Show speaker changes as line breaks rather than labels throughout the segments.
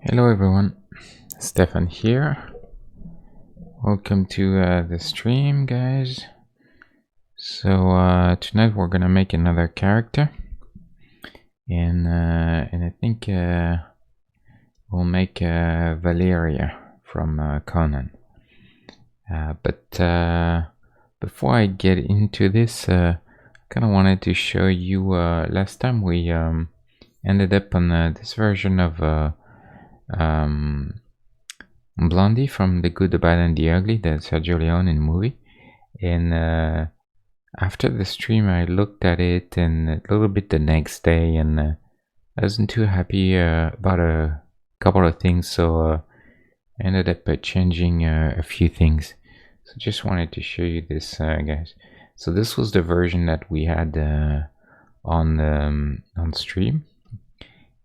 Hello everyone, Stefan here. Welcome to the stream, guys. So tonight we're gonna make another character, and I think we'll make Valeria from Conan. But before I get into this, I kind of wanted to show you. Last time we ended up on this version of Blondie from The Good, the Bad, and the Ugly, the Sergio Leone movie. And after the stream, I looked at it and a little bit the next day, and I wasn't too happy about a couple of things, so I ended up changing a few things. So just wanted to show you this, guys. So this was the version that we had on stream,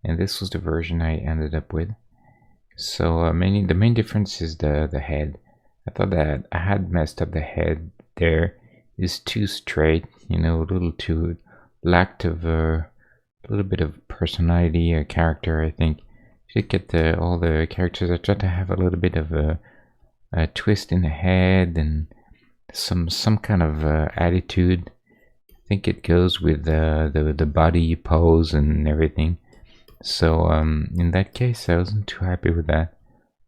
and this was the version I ended up with. So the main difference is the head. I thought that I had messed up the head there. It's too straight, a little too lacked of a little bit of personality or character. I think should get all the characters. I tried to have a little bit of a twist in the head and some kind of attitude. I think it goes with the body pose and everything. So in that case, I wasn't too happy with that.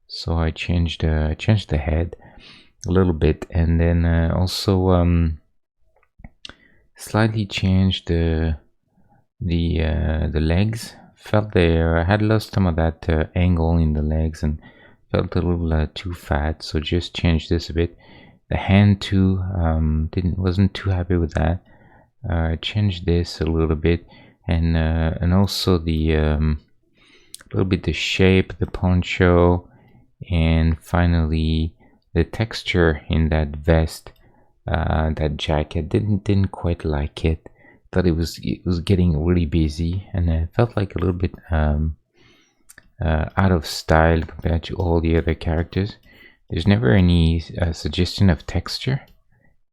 So I changed the head a little bit, and then also slightly changed the legs. Felt I had lost some of that angle in the legs and felt a little too fat. So just changed this a bit. The hand too, wasn't too happy with that. Changed this a little bit. And also the little bit the shape, the poncho, and finally the texture in that vest, that jacket. Didn't quite like it. Thought it was getting really busy, and it felt like a little bit out of style compared to all the other characters. There's never any suggestion of texture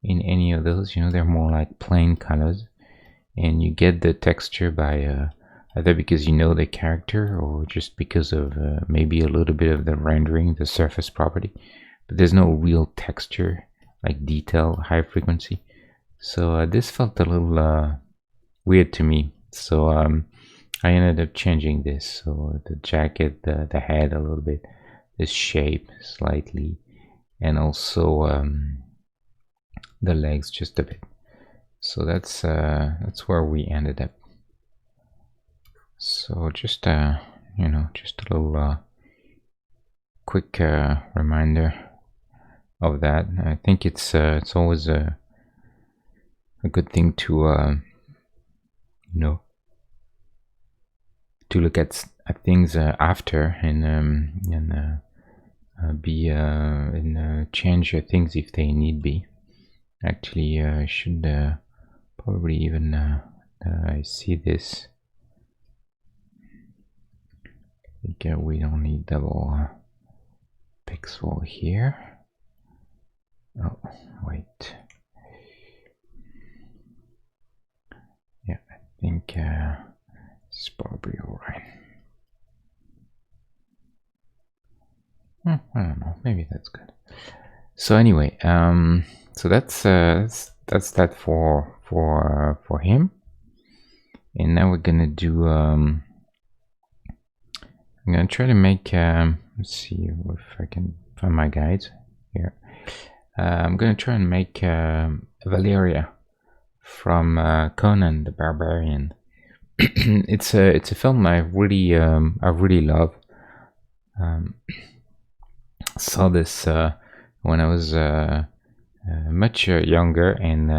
in any of those. They're more like plain colors. And you get the texture by either because the character or just because of maybe a little bit of the rendering, the surface property. But there's no real texture, like detail, high frequency. So this felt a little weird to me. So I ended up changing this. So the jacket, the head a little bit, the shape slightly, and also the legs just a bit. So that's where we ended up. So just just a little quick reminder of that. I think it's always a good thing to to look at things after and change things if they need be. Actually, I should probably even I see this. I think we don't need double pixel here. Oh, wait. Yeah, I think it's probably alright. I don't know. Maybe that's good. So anyway, so that's that for him. And now we're gonna do I'm gonna try to make let's see if I can find my guides here. I'm gonna try and make Valeria from Conan the Barbarian. It's a film I really love. Saw this when I was much younger, and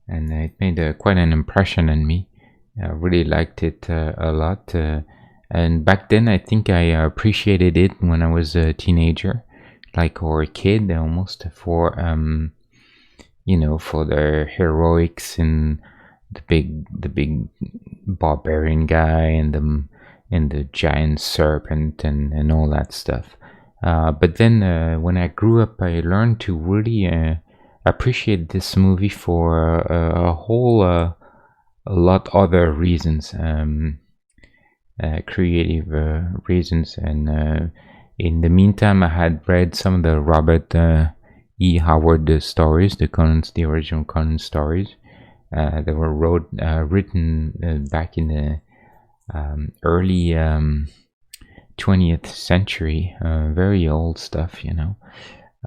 it made quite an impression on me. I really liked it a lot, and back then I think I appreciated it when I was a teenager, or a kid almost, for for the heroics and the big barbarian guy and the giant serpent and all that stuff. But then when I grew up, I learned to really appreciate this movie for a whole a lot other reasons. creative reasons. And in the meantime, I had read some of the Robert E. Howard stories, the original Conan stories. They were written back in the early 20th century, very old stuff, you know.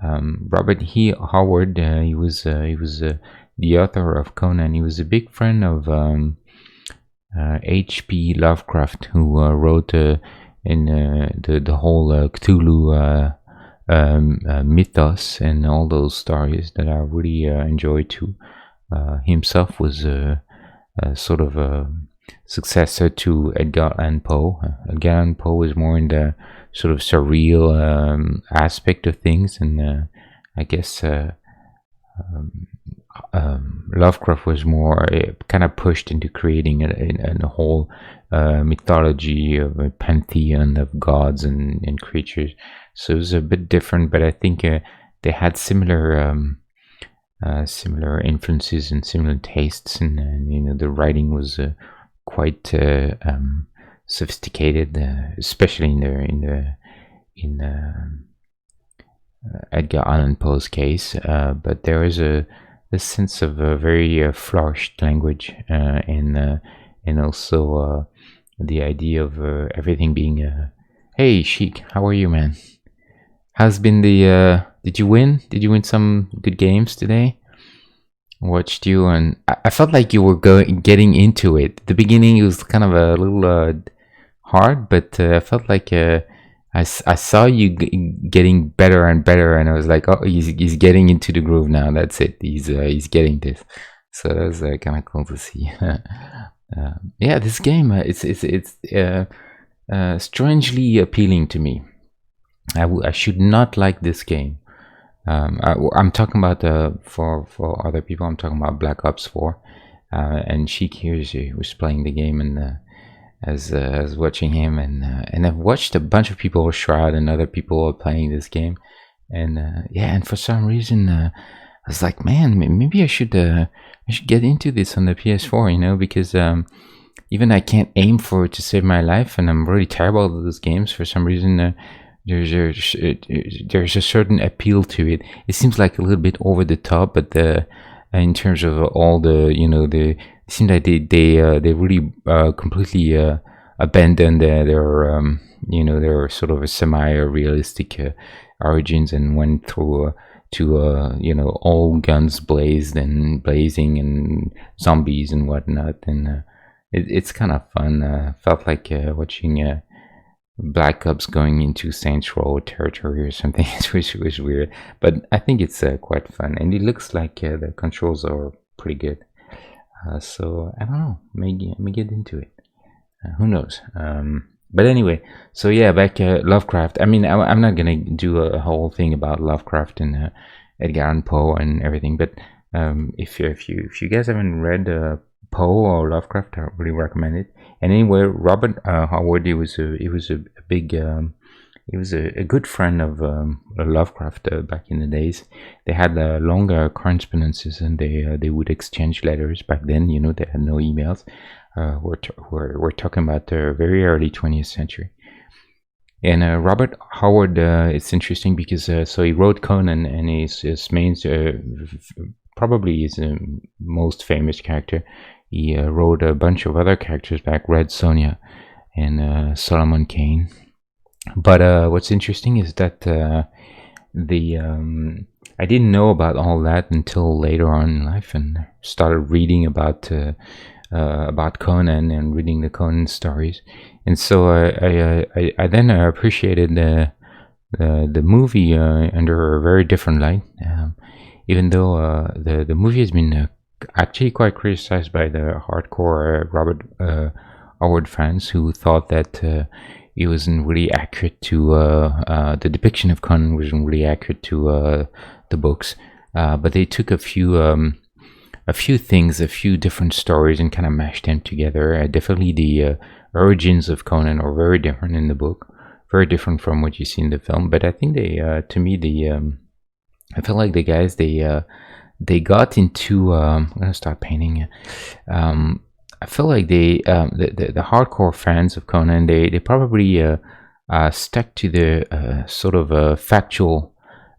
Robert E. Howard, he was the author of Conan. He was a big friend of H.P. Lovecraft, who wrote in the whole Cthulhu mythos and all those stories that I really enjoy too. Himself was sort of a successor to Edgar Allan Poe. Edgar Allan Poe was more in the sort of surreal aspect of things, and I guess Lovecraft was more kind of pushed into creating a whole mythology of a pantheon of gods and creatures. So it was a bit different, but I think they had similar influences and similar tastes, and you know, the writing was quite sophisticated, especially in Edgar Allan Poe's case. But there is a sense of a very flourished language, and also the idea of everything being hey Sheik, how are you, man? How's been the did you win some good games today? Watched you, and I felt like you were getting into it. The beginning it was kind of a little hard, but I felt like I saw you getting better and better, and I was like, oh, he's getting into the groove now. That's it. He's getting this. So that was kind of cool to see. Yeah, this game it's strangely appealing to me. I should not like this game. I'm talking about for other people. I'm talking about Black Ops 4, and Sheik here was playing the game, and as watching him, and I've watched a bunch of people, Shroud and other people playing this game, and yeah, and for some reason I was like, man, maybe I should get into this on the PS4, you know, because even I can't aim for it to save my life, and I'm really terrible at those games for some reason. There's a certain appeal to it. It seems like a little bit over the top, but in terms of all the, you know, it seems like they really completely abandoned their you know, their sort of a semi-realistic origins, and went through to you know, all guns blazing and zombies and whatnot, and it's kind of fun. Felt like watching Black Ops going into Saints Row territory or something, which was weird, but I think it's quite fun, and it looks like the controls are pretty good. So I don't know, maybe get into it. Who knows? But anyway, so yeah, back Lovecraft. I mean, I'm not gonna do a whole thing about Lovecraft and Edgar Allan Poe and everything, but if you guys haven't read Poe or Lovecraft, I really recommend it. And anyway, Robert Howard, he was a big he was a good friend of Lovecraft back in the days. They had longer correspondences, and they would exchange letters back then. You know, they had no emails. We're talking about the very early 20th century. And Robert Howard, it's interesting because so he wrote Conan, and his main probably his most famous character. He wrote a bunch of other characters back, Red Sonja and Solomon Kane. But what's interesting is that I didn't know about all that until later on in life, and started reading about Conan and reading the Conan stories. And so I then appreciated the movie under a very different light, even though the movie has been actually quite criticized by the hardcore Robert Howard fans, who thought that it wasn't really accurate to the depiction of Conan wasn't really accurate to the books, but they took a few things, a few different stories, and kind of mashed them together. Definitely the origins of Conan are very different in the book, very different from what you see in the film. But I think to me, I feel like the guys, they got into I'm gonna start painting I feel like the hardcore fans of Conan, they probably stuck to the sort of factual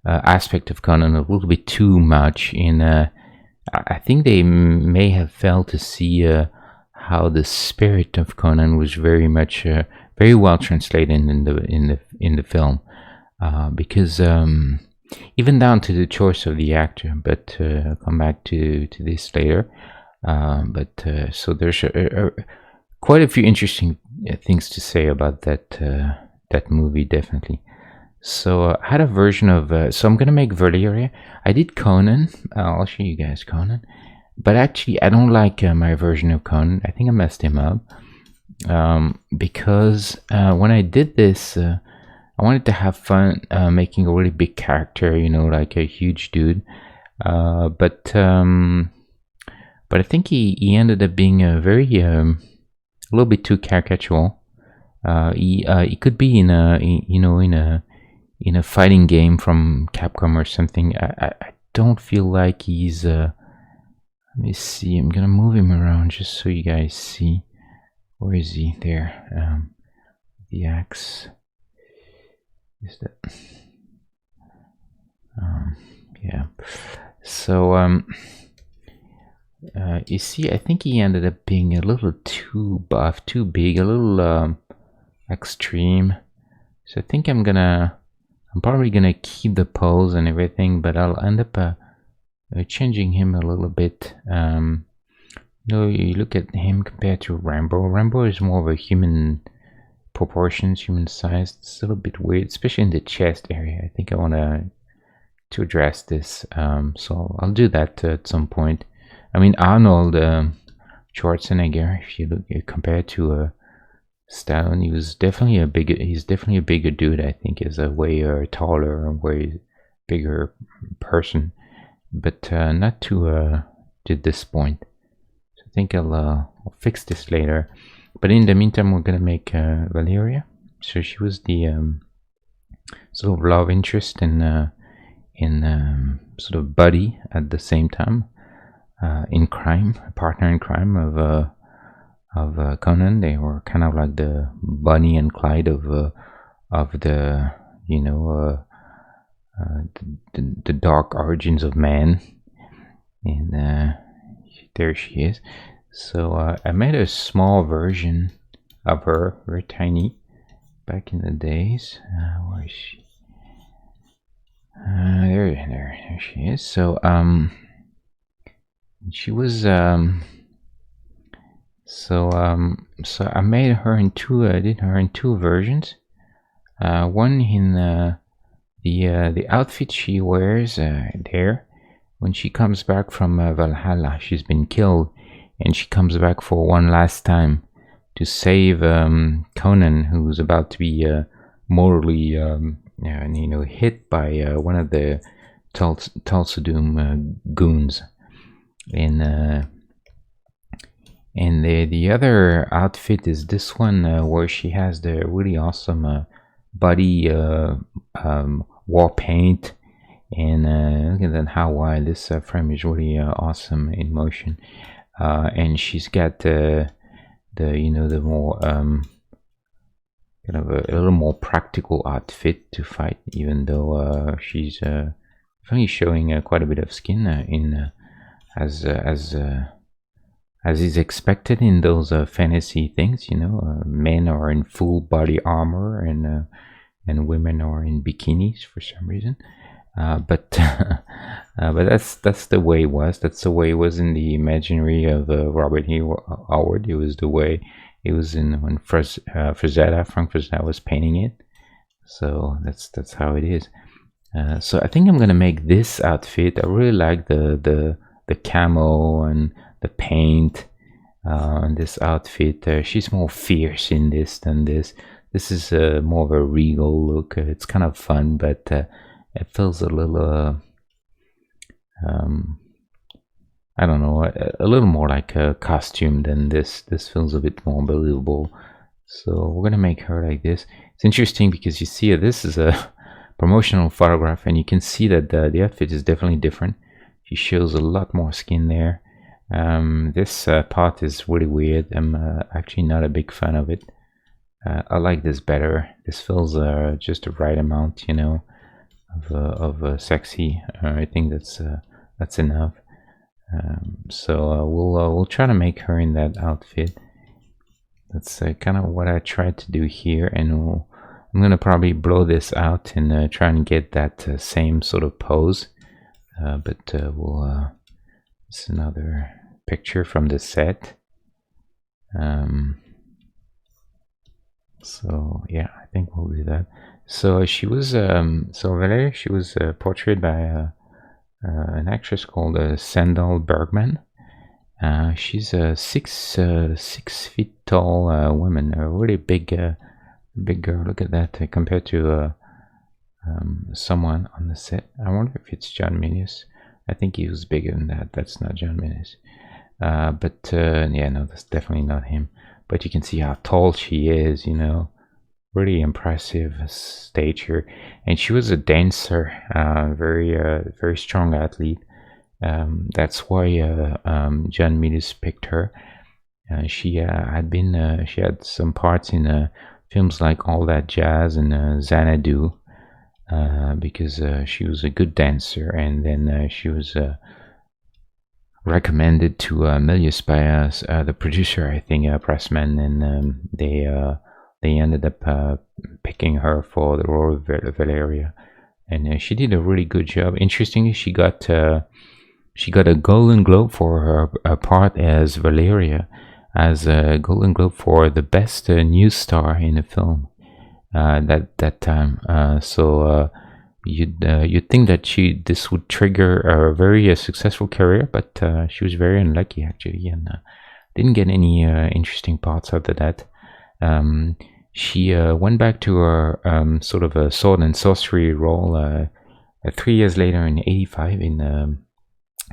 aspect of Conan a little bit too much. I think they may have failed to see how the spirit of Conan was very much very well translated in the film, because even down to the choice of the actor. But I'll come back to this later. So there's quite a few interesting things to say about that movie, definitely. So I had a version of. So I'm gonna make Valeria. I did Conan. I'll show you guys Conan. But actually, I don't like my version of Conan. I think I messed him up because when I did this, I wanted to have fun making a really big character. Like a huge dude. But I think he ended up being a little bit too caricatural. He could be in a fighting game from Capcom or something. I don't feel like he's. Let me see. I'm gonna move him around just so you guys see. Where is he? There. The axe. Is that? Yeah. So you see, I think he ended up being a little too buff, too big, a little extreme. So I think I'm probably gonna keep the pose and everything, but I'll end up changing him a little bit. You look at him compared to Rambo. Rambo is more of a human proportions, human size. It's a little bit weird, especially in the chest area. I think I want to address this. So I'll do that at some point. I mean, Arnold Schwarzenegger, if you look compared to Stallone, he's definitely a bigger dude. I think is a way taller and way bigger person, but not to this point. So I think I'll fix this later. But in the meantime, we're gonna make Valeria. So she was the sort of love interest and sort of buddy at the same time. In crime, a partner in crime of Conan. They were kind of like the Bonnie and Clyde of the the dark origins of man. And there she is. So I made a small version of her, very tiny, back in the days. Where is she? There she is. So she was so I made her in two. I did her in two versions. One in the outfit she wears there when she comes back from Valhalla. She's been killed, and she comes back for one last time to save Conan, who's about to be mortally hit by one of the Tulsa Doom goons. And the other outfit is this one where she has the really awesome body war paint, and look at that, how wide this frame is, really awesome in motion. And she's got the more kind of a little more practical outfit to fight, even though she's only showing quite a bit of skin as is expected in those fantasy things. Men are in full body armor and women are in bikinis for some reason. But that's the way it was. That's the way it was in the imaginary of Robert E. Howard. It was the way it was when Frank Frazetta was painting it. So that's how it is. So I think I'm gonna make this outfit. I really like the camo and the paint on this outfit. She's more fierce in this than this. This is more of a regal look. It's kind of fun, but it feels a little I don't know, a little more like a costume than this. This feels a bit more believable. So we're gonna make her like this. It's interesting because you see this is a promotional photograph, and you can see that the outfit is definitely different. She shows a lot more skin there. This part is really weird. I'm actually not a big fan of it. I like this better. This feels just the right amount, you know, of sexy. I think that's enough. So we'll try to make her in that outfit. That's kind of what I tried to do here, and I'm gonna probably blow this out and try and get that same sort of pose. But it's another picture from the set. So yeah, I think we'll do that. So she was so Valeria, she was portrayed by an actress called Sandal Bergman. She's a 6 feet tall woman, a really big girl. Look at that compared to someone on the set. I wonder if it's John Milius. I think he was bigger than that. That's not John Milius. But yeah, no, that's definitely not him. But you can see how tall she is, you know, really impressive stature. And she was a dancer, very strong athlete. That's why John Milius picked her. She had some parts in films like All That Jazz and Xanadu, because she was a good dancer, and then she was recommended to Milius by the producer, I think, Pressman, and they ended up picking her for the role of Valeria, and she did a really good job. Interestingly, she got a Golden Globe for her part as Valeria, as a Golden Globe for the best new star in a film that time. So you'd think that this would trigger a very successful career, but she was very unlucky actually, and didn't get any interesting parts after that. She went back to her sort of a sword and sorcery role 3 years later in '85 in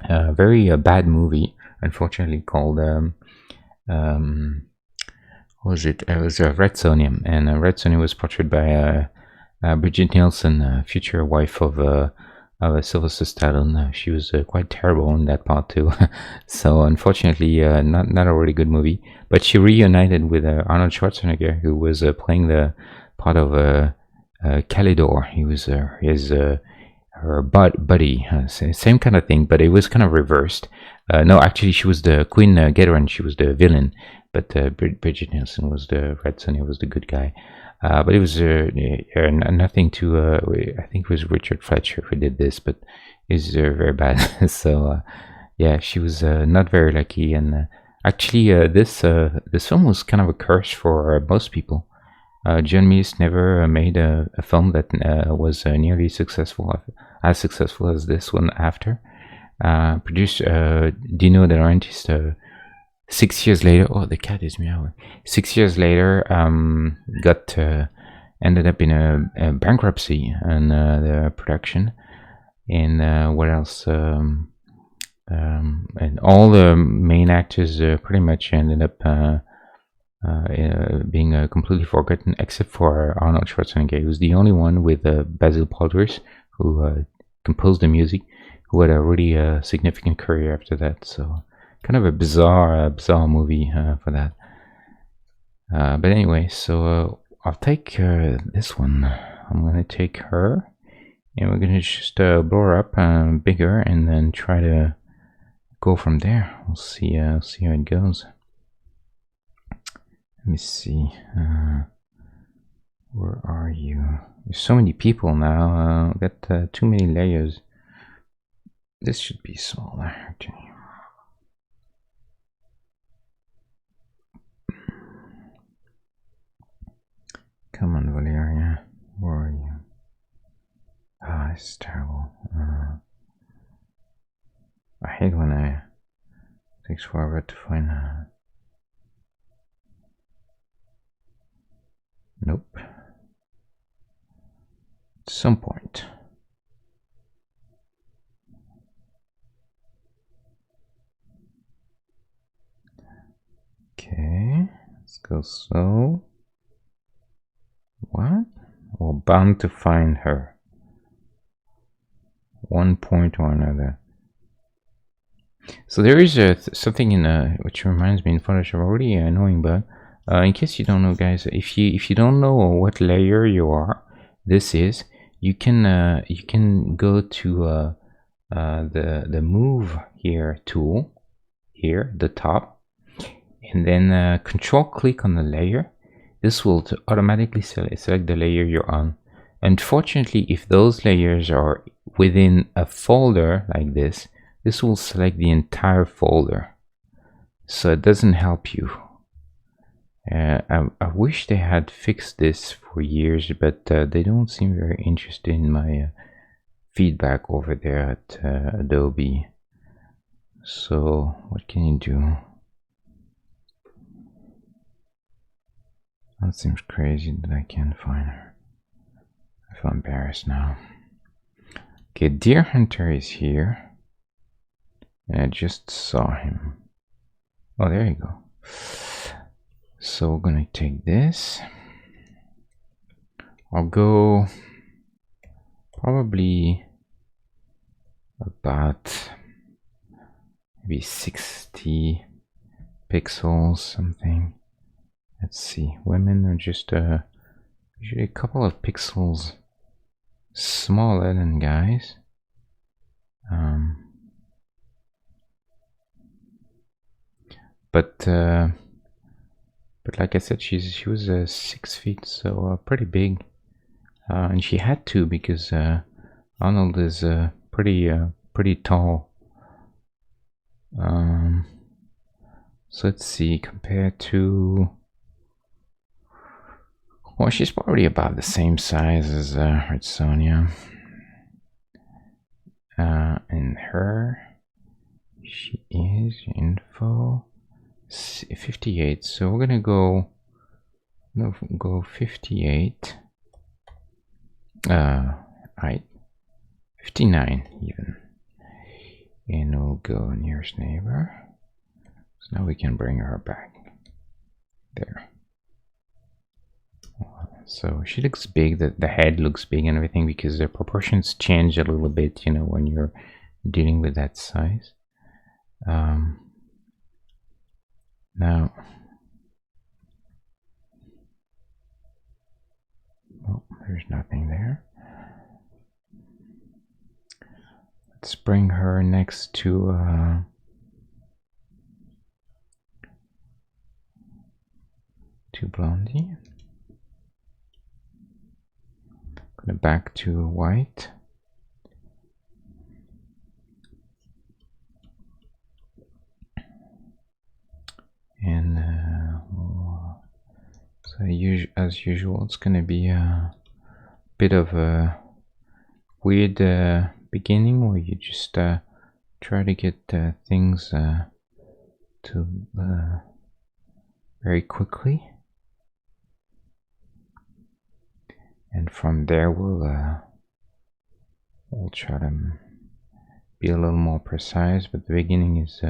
a very bad movie, unfortunately, called what was it? It was Red Sonja, and Red Sonja was portrayed by Bridget Nielsen, future wife of Sylvester Stallone. She was quite terrible in that part too. So unfortunately, not a really good movie. But she reunited with Arnold Schwarzenegger, who was playing the part of Calidor. He was his her buddy, same kind of thing, but it was kind of reversed. No, actually, she was the Queen Gateran. She was the villain, but Bridget Nielsen was the Red Sonja, was the good guy. But it was nothing to. I think it was Richard Fletcher who did this, but it's very bad. So yeah, she was not very lucky, and actually, this film was kind of a curse for most people. John Milius never made a film that was nearly as successful as this one after. Produced Dino De Laurentiis 6 years later. Oh, the cat is meowing. 6 years later, got ended up in a bankruptcy and the production. And what else? And all the main actors pretty much ended up being completely forgotten, except for Arnold Schwarzenegger. He was the only one with Basil Polders, who composed the music, who had a really significant career after that. So kind of a bizarre movie for that. But anyway, so I'll take this one. I'm gonna take her, and we're gonna just blow her up bigger, and then try to go from there. We'll see how it goes. Let me see. Where are you? There's so many people now. Got too many layers. This should be smaller, actually. Come on, Valeria. Where are you? Ah, this is terrible. I hate when it takes forever to find her. Nope. At some point. Okay, let's go slow. What? We're bound to find her. One point or another. So there is something in which reminds me in Photoshop already annoying, but in case you don't know, guys, if you don't know what layer you are, this is, you can go to the move here tool here, the top, and then control click on the layer. This will automatically select the layer you're on. Unfortunately, if those layers are within a folder like this will select the entire folder, so it doesn't help you. I wish they had fixed this for years, but they don't seem very interested in my feedback over there at Adobe. So what can you do? That seems crazy that I can't find her. I feel embarrassed now. Okay, Deer Hunter is here. And I just saw him. Oh, there you go. So we're gonna take this. I'll go probably about maybe 60 pixels, something. Let's see. Women are just usually a couple of pixels smaller than guys. But like I said, she was 6 feet, so pretty big, and she had to because Arnold is pretty tall. So let's see, compared to, well, she's probably about the same size as Sonia. And her, she is info 58. So we're gonna go 58. Right, 59 even, and we'll go nearest neighbor. So now we can bring her back there. So she looks big, the head looks big and everything, because the proportions change a little bit, you know, when you're dealing with that size. Now, oh, there's nothing there. Let's bring her next to Blondie. Going back to white. And so as usual, it's going to be a bit of a weird beginning where you just try to get things to very quickly, and from there we'll try to be a little more precise, but the beginning is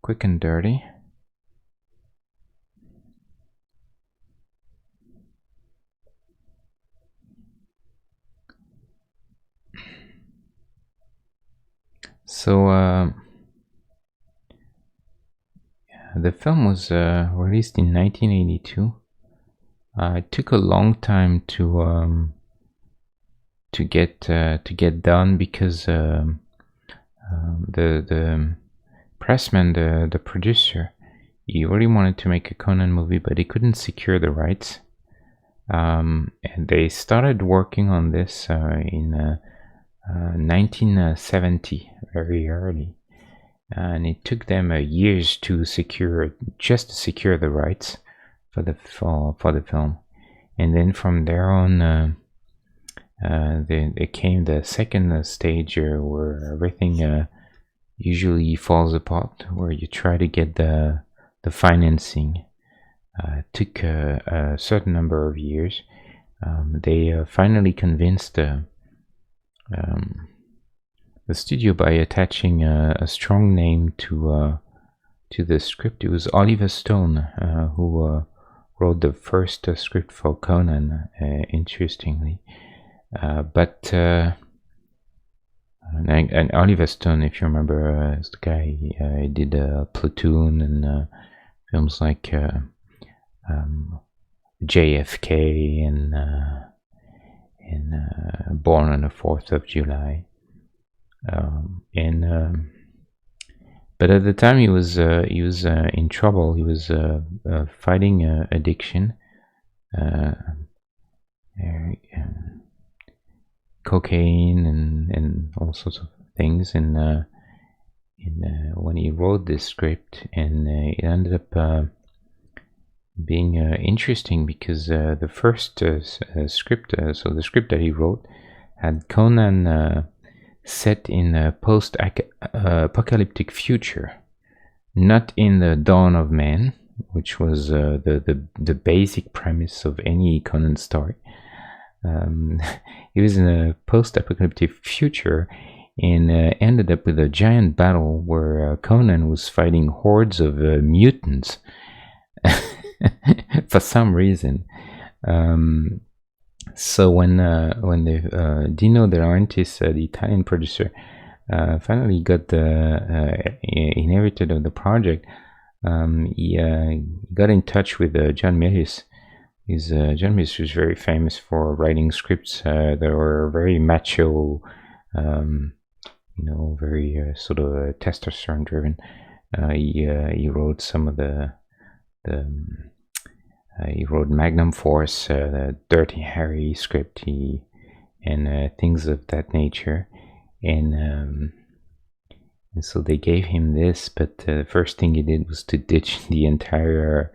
quick and dirty. So the film was released in 1982. It took a long time to get done, because the pressman, the producer, he really wanted to make a Conan movie, but he couldn't secure the rights. And they started working on this in 1970, very early, and it took them years to secure the rights for the film. And then from there on, there came the second stage where everything usually falls apart, where you try to get the financing. It took a certain number of years. They finally convinced the studio by attaching a strong name to the script. It was Oliver Stone who wrote the first script for Conan, interestingly. But And Oliver Stone, if you remember, is the guy. He did Platoon and films like JFK and Born on the 4th of July. But at the time he was in trouble. He was fighting addiction, cocaine and all sorts of things. And when he wrote this script, and it ended up being interesting because the first script, so the script that he wrote, had Conan set in a post-apocalyptic future, not in the dawn of man, which was the basic premise of any Conan story. He was in a post-apocalyptic future and ended up with a giant battle where Conan was fighting hordes of mutants for some reason. So when Dino De Laurentiis, the Italian producer, finally got inherited of the project, he got in touch with John Milius. John Milius was very famous for writing scripts that were very macho, very sort of testosterone driven. He wrote some of the he wrote Magnum Force, the Dirty Harry script, and things of that nature. And so they gave him this, but the first thing he did was to ditch the entire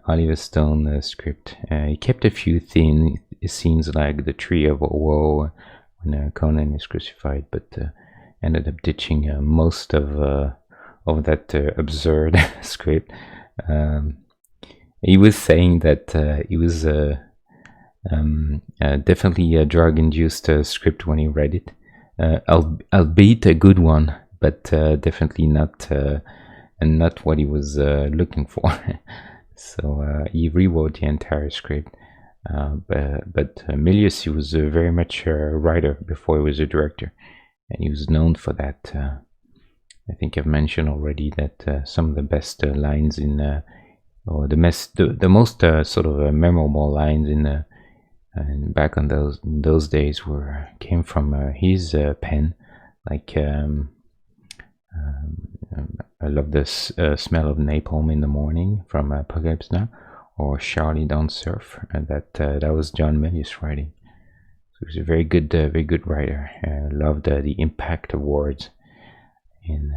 Oliver Stone script. He kept a few scenes like the Tree of Woe when Conan is crucified, but ended up ditching most of that absurd script. He was saying that it was definitely a drug-induced script when he read it, albeit a good one, but definitely not what he was looking for. So he rewrote the entire script. But Milius, he was very much a writer before he was a director, and he was known for that. I think I've mentioned already that some of the best lines in or the most sort of memorable lines in back on those days came from his pen. Like I love the smell of napalm in the morning from Apocalypse Now, or Charlie Don't Surf. That was John Milius writing. So he was a very good writer. I loved the impact of words, and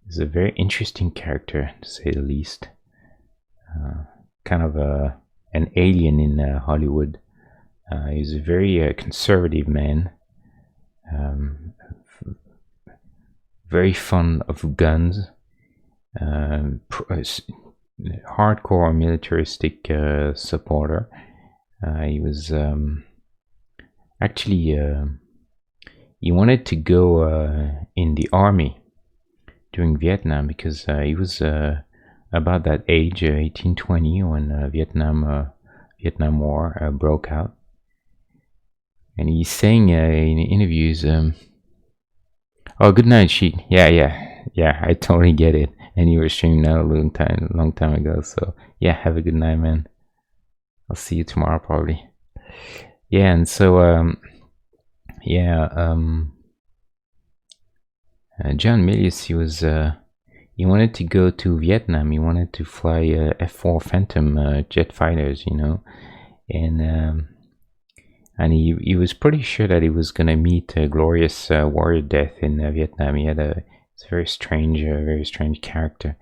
he's a very interesting character, to say the least. Kind of an alien in Hollywood. He's a very conservative man, very fond of guns, hardcore militaristic supporter. He was actually he wanted to go in the army during Vietnam because he was about that age, 18-20, when Vietnam War broke out. And he's saying in interviews, "Oh, good night, Sheik. Yeah, I totally get it." And you were streaming that a long time ago. So yeah, have a good night, man. I'll see you tomorrow probably. Yeah, and so John Milius, he wanted to go to Vietnam. He wanted to fly F-4 Phantom jet fighters, and he was pretty sure that he was gonna meet a glorious warrior death in Vietnam. He had it's a very strange character,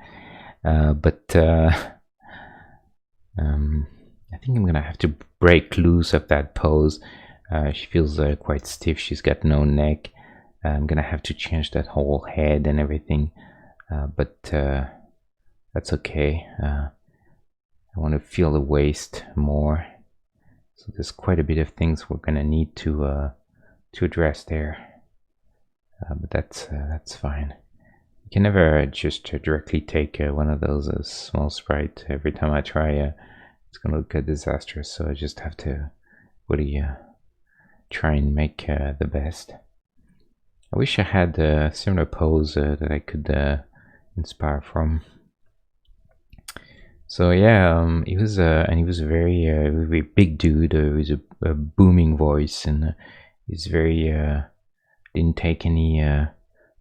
but I think I'm gonna have to break loose of that pose. She feels quite stiff. She's got no neck. I'm gonna have to change that whole head and everything, but that's okay. I want to feel the waist more, so there's quite a bit of things we're gonna need to address there, but that's fine. You can never just directly take one of those small sprite. Every time I try, it's gonna look disastrous. So I just have to really try and make the best. I wish I had a similar pose that I could inspire from. So yeah, he was and he was a very big dude with a booming voice, and he's very didn't take any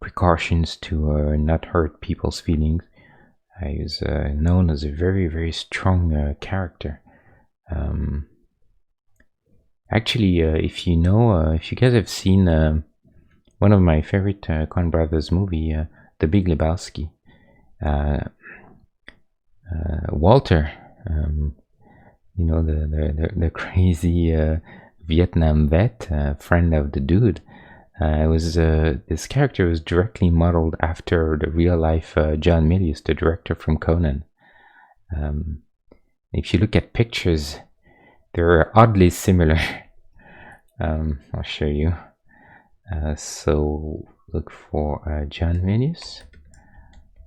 precautions to not hurt people's feelings. He was known as a very strong character. Actually, if you know, if you guys have seen one of my favorite Coen Brothers movie, The Big Lebowski, Walter, you know, the crazy Vietnam vet, friend of the dude. This character was directly modeled after the real life John Milius, the director from Conan. If you look at pictures, they're oddly similar. I'll show you. So look for John Milius.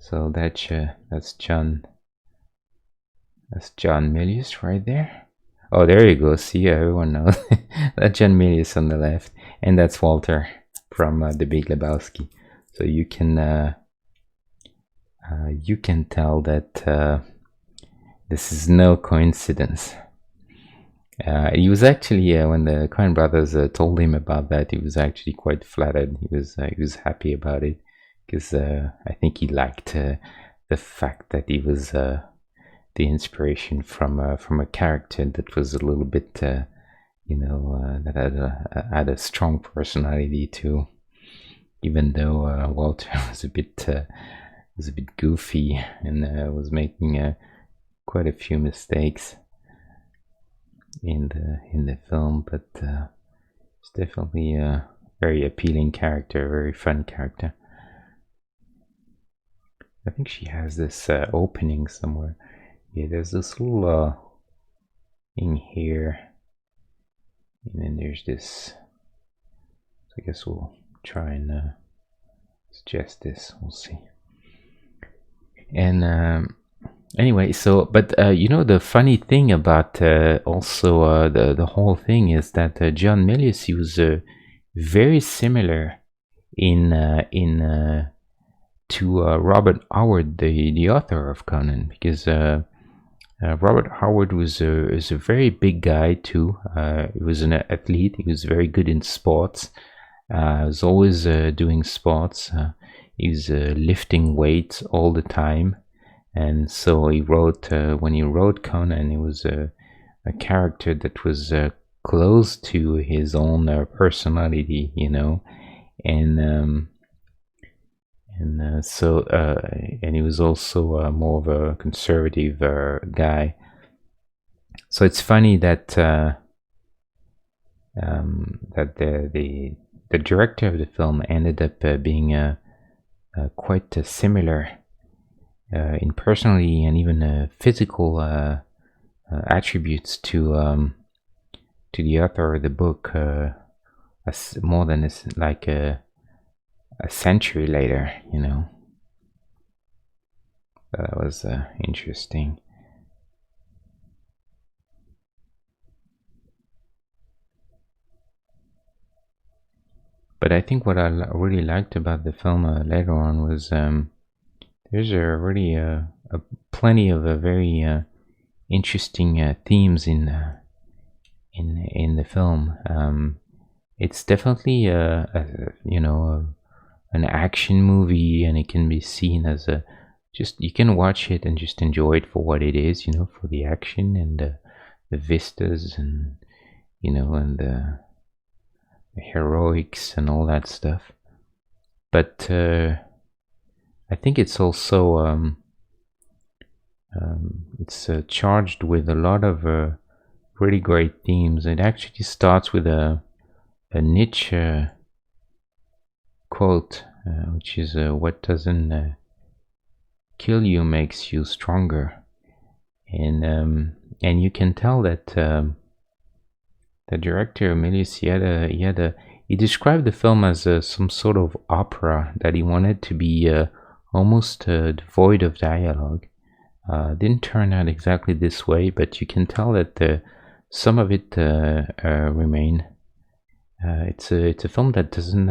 So that's John. That's John Milius right there. Oh, there you go. See, everyone knows. That's John Milius on the left, and that's Walter from The Big Lebowski. So you can tell that this is no coincidence. He was actually when the Coen brothers told him about that, he was actually quite flattered. He was happy about it because I think he liked the fact that he was the inspiration from a character that was a little bit that had a strong personality too, even though Walter was a bit goofy and was making quite a few mistakes in the film, but it's definitely a very appealing character, very fun character. I think she has this opening somewhere. Yeah, there's this little thing here, and then there's this. So I guess we'll try and suggest this. We'll see. And anyway, so but the funny thing about also the whole thing is that John Milius, he was very similar to Robert Howard, the author of Conan, because Robert Howard is a very big guy too. He was an athlete. He was very good in sports. He was always doing sports. He was lifting weights all the time. And so he wrote, when he wrote Conan, it was a character that was close to his own personality, and he was also more of a conservative guy. So it's funny that that the director of the film ended up being quite similar in personality and even physical attributes to the author of the book, more than like a century later. That was interesting. But I think what I really liked about the film later on was there's already plenty of very interesting themes in the film. It's definitely an action movie, and it can be seen as you can watch it and just enjoy it for what it is, for the action and the vistas and and the heroics and all that stuff. But I think it's also it's charged with a lot of really great themes. It actually starts with a Nietzsche quote, which is what doesn't kill you makes you stronger, and you can tell that the director Milius, he described the film as some sort of opera that he wanted to be almost devoid of dialogue. Didn't turn out exactly this way, but you can tell that some of it remained. It's a film that doesn't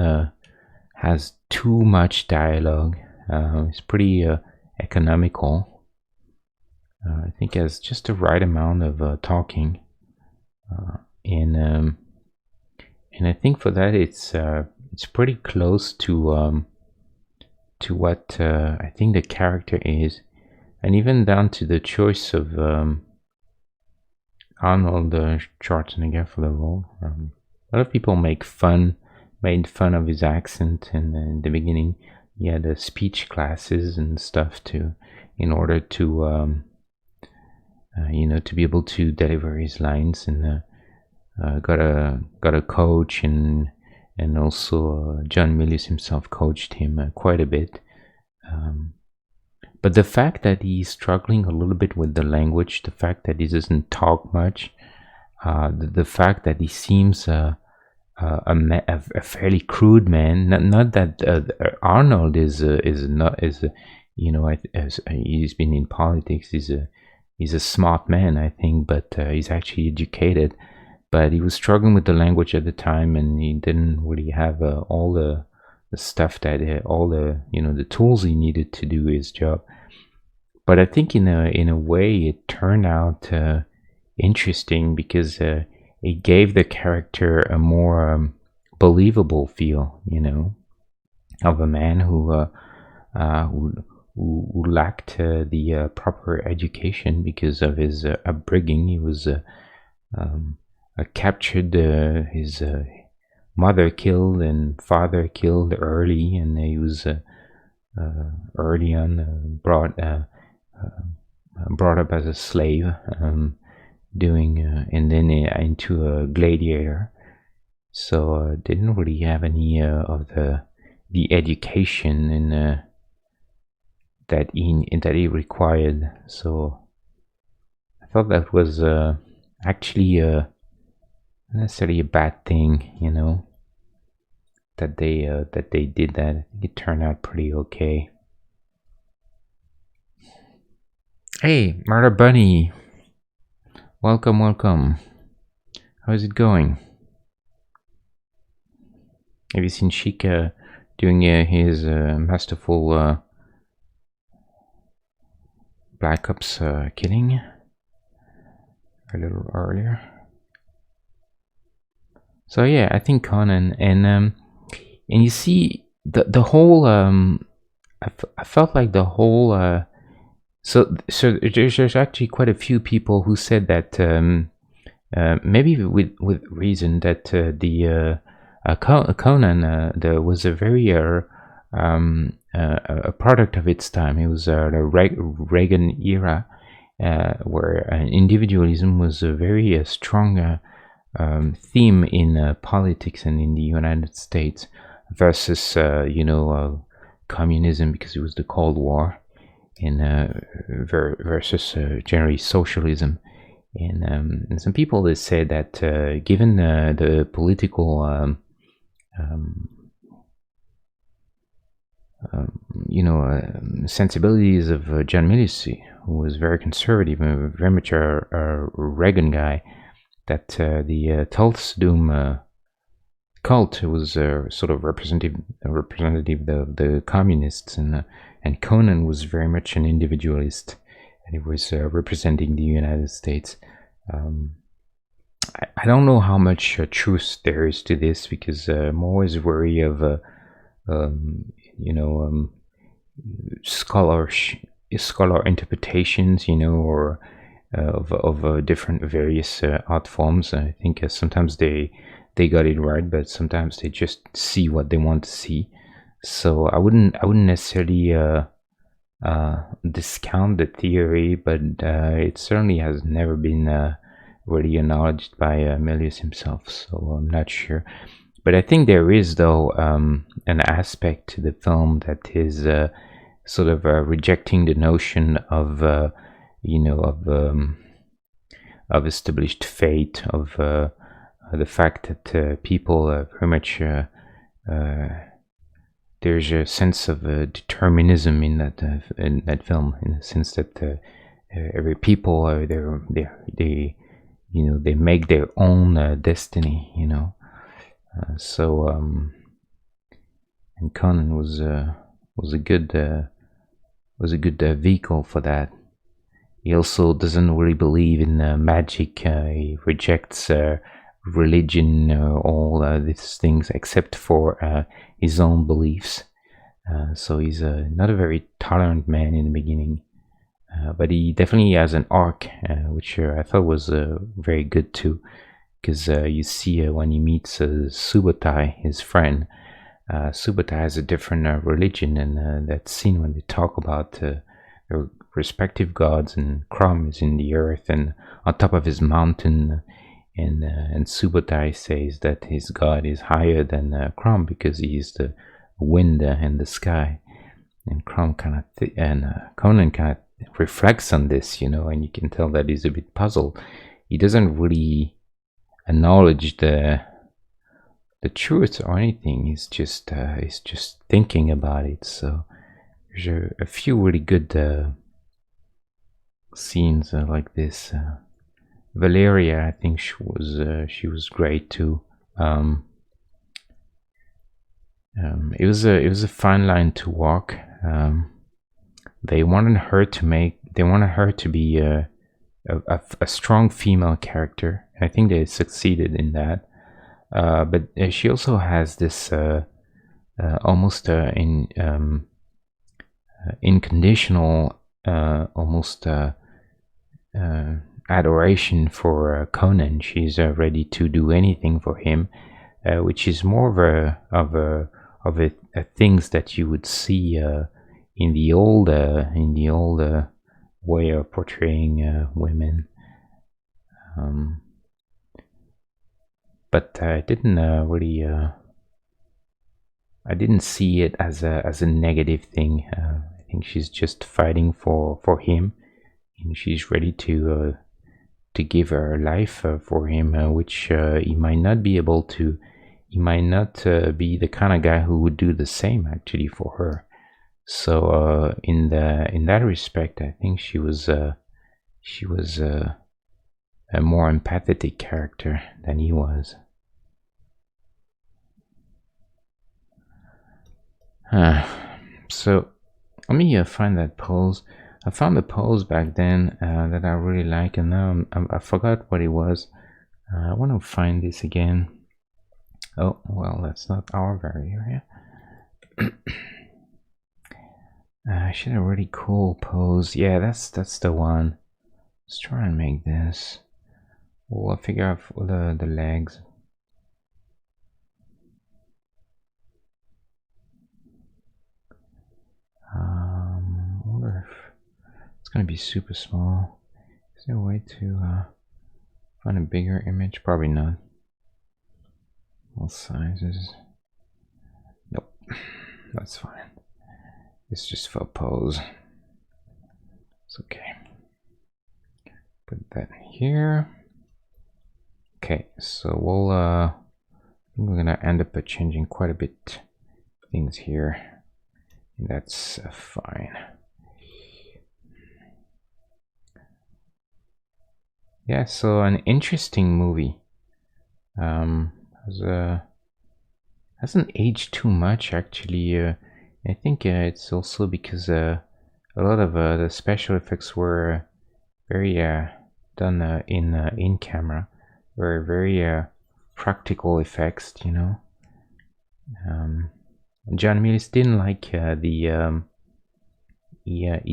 has too much dialogue. It's pretty economical. I think it has just the right amount of talking, and and I think for that it's pretty close to what I think the character is, and even down to the choice of Arnold Schwarzenegger for the role. A lot of people made fun of his accent in the beginning. He had speech classes and stuff in order to to be able to deliver his lines, and got a coach, and also John Milius himself coached him quite a bit. But the fact that he's struggling a little bit with the language, the fact that he doesn't talk much, the fact that he seems a fairly crude man. Not that Arnold is not as he's been in politics. He's a smart man, I think, but he's actually educated. But he was struggling with the language at the time, and he didn't really have all the stuff that all the tools he needed to do his job. But I think in a way it turned out interesting, because it gave the character a more believable feel, of a man who lacked the proper education because of his upbringing. He was captured, his mother killed and father killed early, and he was early on brought up as a slave, and then into a gladiator. So didn't really have any of the education that he required. So I thought that was actually not necessarily a bad thing, that they did that. I think it turned out pretty okay. Hey, Murder Bunny, welcome. How is it going? Have you seen Chica doing his masterful Black Ops killing a little earlier? So yeah, I think Conan, and you see the whole I felt like the whole so there's actually quite a few people who said that maybe with reason, that the Conan there was a very a product of its time. It was the Reagan era, where individualism was a very strong theme in politics and in the United States, versus communism, because it was the Cold War, and versus generally socialism. And some people, they say that given the political sensibilities of John Milius, who was very conservative, very much a Reagan guy, that the Tulsa cult was sort of representative of the communists, and Conan was very much an individualist, and he was representing the United States. I don't know how much truth there is to this, because I'm always wary of scholar interpretations, or of different various art forms. I think sometimes they got it right, but sometimes they just see what they want to see. So I wouldn't necessarily discount the theory, but it certainly has never been really acknowledged by Milius himself, so I'm not sure. But I think there is, though, an aspect to the film that is sort of rejecting the notion of of established fate, of the fact that people very much there's a sense of determinism in that film, in the sense that every people are they make their own destiny. And Conan was a good vehicle for that. He also doesn't really believe in magic. He rejects religion, all these things, except for his own beliefs. So he's not a very tolerant man in the beginning. But he definitely has an arc, which I thought was very good too. Because you see when he meets Subotai, his friend, Subotai has a different religion, and that scene when they talk about their respective gods, and Crom is in the earth and on top of his mountain, and Subotai says that his god is higher than Crom because he is the wind in the sky, and Crom and Conan kind of reflects on this, and you can tell that he's a bit puzzled. He doesn't really acknowledge the truth or anything. He's just thinking about it. So there's a few really good scenes like this. Valeria, I think she was great too. It was a fine line to walk. They wanted her to be a strong female character. I think they succeeded in that. But she also has this almost unconditional, almost adoration for Conan. She's ready to do anything for him, which is more of a things that you would see in the old way of portraying women. But I didn't really. I didn't see it as a negative thing. I think she's just fighting for him, and she's ready to give her life for him, which he might not be able to. He might not be the kind of guy who would do the same actually for her. So in that respect, I think she was a more empathetic character than he was. So let me find that pose. I found the pose back then that I really like, and now I forgot what it was. I want to find this again. Oh, well, that's not our Valeria. She had a really cool pose. Yeah, that's the one. Let's try and make this. We'll figure out the legs. I wonder if it's gonna be super small. Is there a way to find a bigger image? Probably not. All sizes. Nope, that's fine. It's just for a pose. It's okay. Put that here. Okay, so we'll I think we're gonna end up changing quite a bit things here. That's fine. Yeah, so an interesting movie. Hasn't aged too much actually. I think it's also because a lot of the special effects were very done in camera, were very practical effects, John Milius didn't like he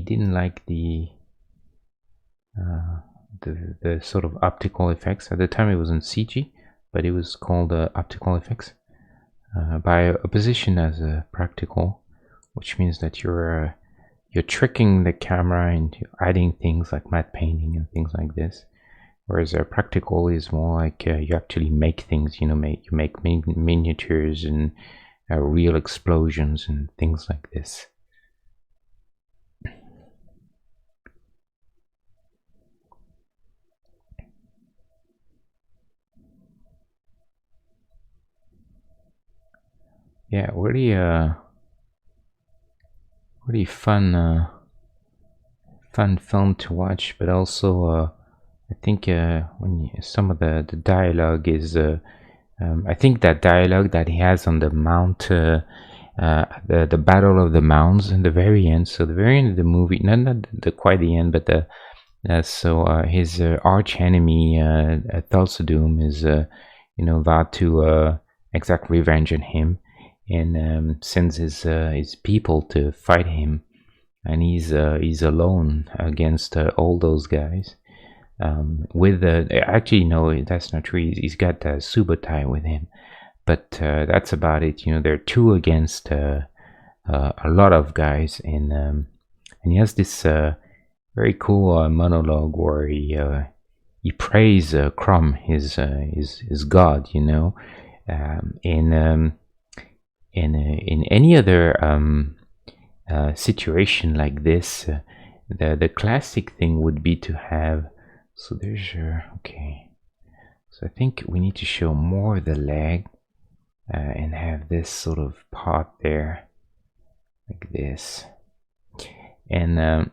didn't like the sort of optical effects. At the time it wasn't CG, but it was called optical effects, by opposition as practical, which means that you're tricking the camera into adding things like matte painting and things like this, whereas practical is more like you actually make things, you make miniatures and real explosions and things like this. Yeah, really fun film to watch, but also I think when some of the dialogue is I think that dialogue that he has on the mount, the battle of the mounds in the very end. So the very end of the movie, not the quite the end, but the his arch enemy Thulsadum is vowed to exact revenge on him, and sends his people to fight him, and he's alone against all those guys. With actually no, that's not true. He's got Subotai with him, but that's about it. There are two against a lot of guys, and he has this very cool monologue where he praise Crom, his god. In any other situation like this, the classic thing would be to have. So there's your okay. So I think we need to show more of the leg and have this sort of part there, like this, and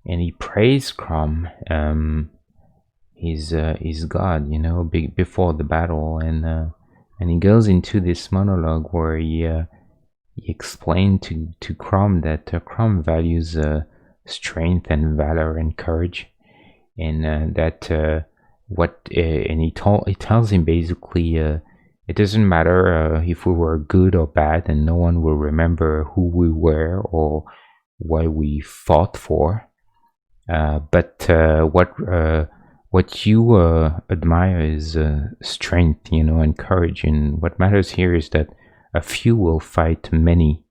he praised Crom, his god, before the battle, and he goes into this monologue where he explained to Crom that Crom values strength and valor and courage, and that and he tells him basically it doesn't matter if we were good or bad, and no one will remember who we were or why we fought for. But what you admire is strength, and courage. And what matters here is that a few will fight many.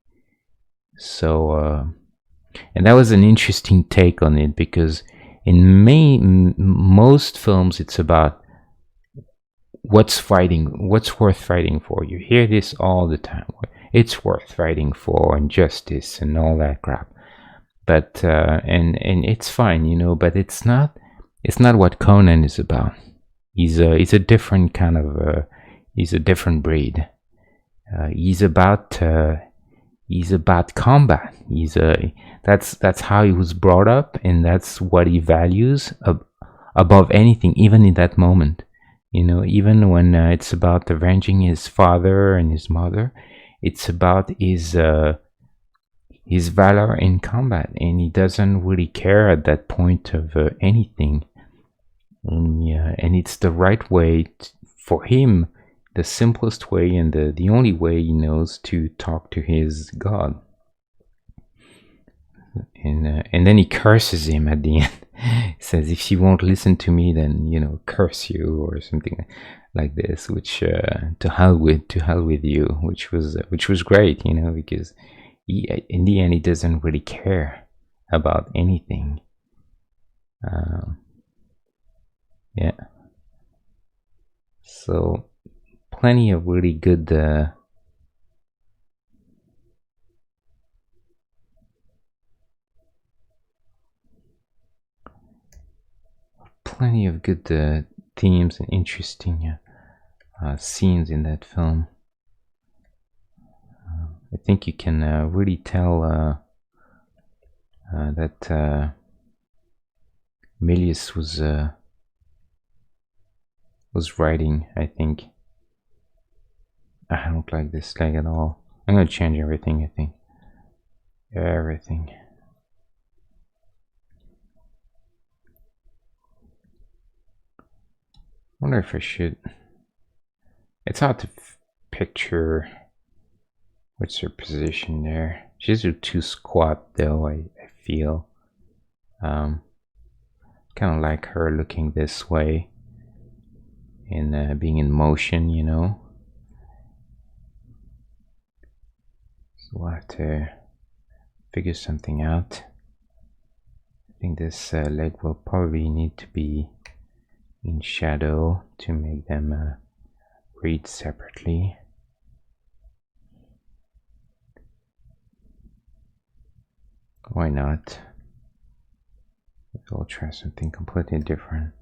So, and that was an interesting take on it, because in most films, it's about what's worth fighting for. You hear this all the time. It's worth fighting for, and justice and all that crap. But and it's fine, but it's not what Conan is about. He's a different kind of he's a different breed. He's about combat. That's how he was brought up, and that's what he values above anything, even in that moment. Even when it's about avenging his father and his mother, it's about his valor in combat, and he doesn't really care at that point of anything. And it's the right way for him, the simplest way, and the only way he knows to talk to his god. And then he curses him at the end. He says, if you won't listen to me, then curse you, or something like this, which to hell with you, which was great, because in the end he doesn't really care about anything. Yeah, so plenty of really good themes and interesting scenes in that film. I think you can really tell that Milius was writing. I think I don't like this leg at all. I'm gonna change everything. I think everything. I wonder if I should. It's hard to picture what's her position there. She's too squat though, I feel. Kind of like her looking this way and being in motion, So we'll have to figure something out. I think this leg will probably need to be in shadow to make them read separately. Why not? We'll try something completely different.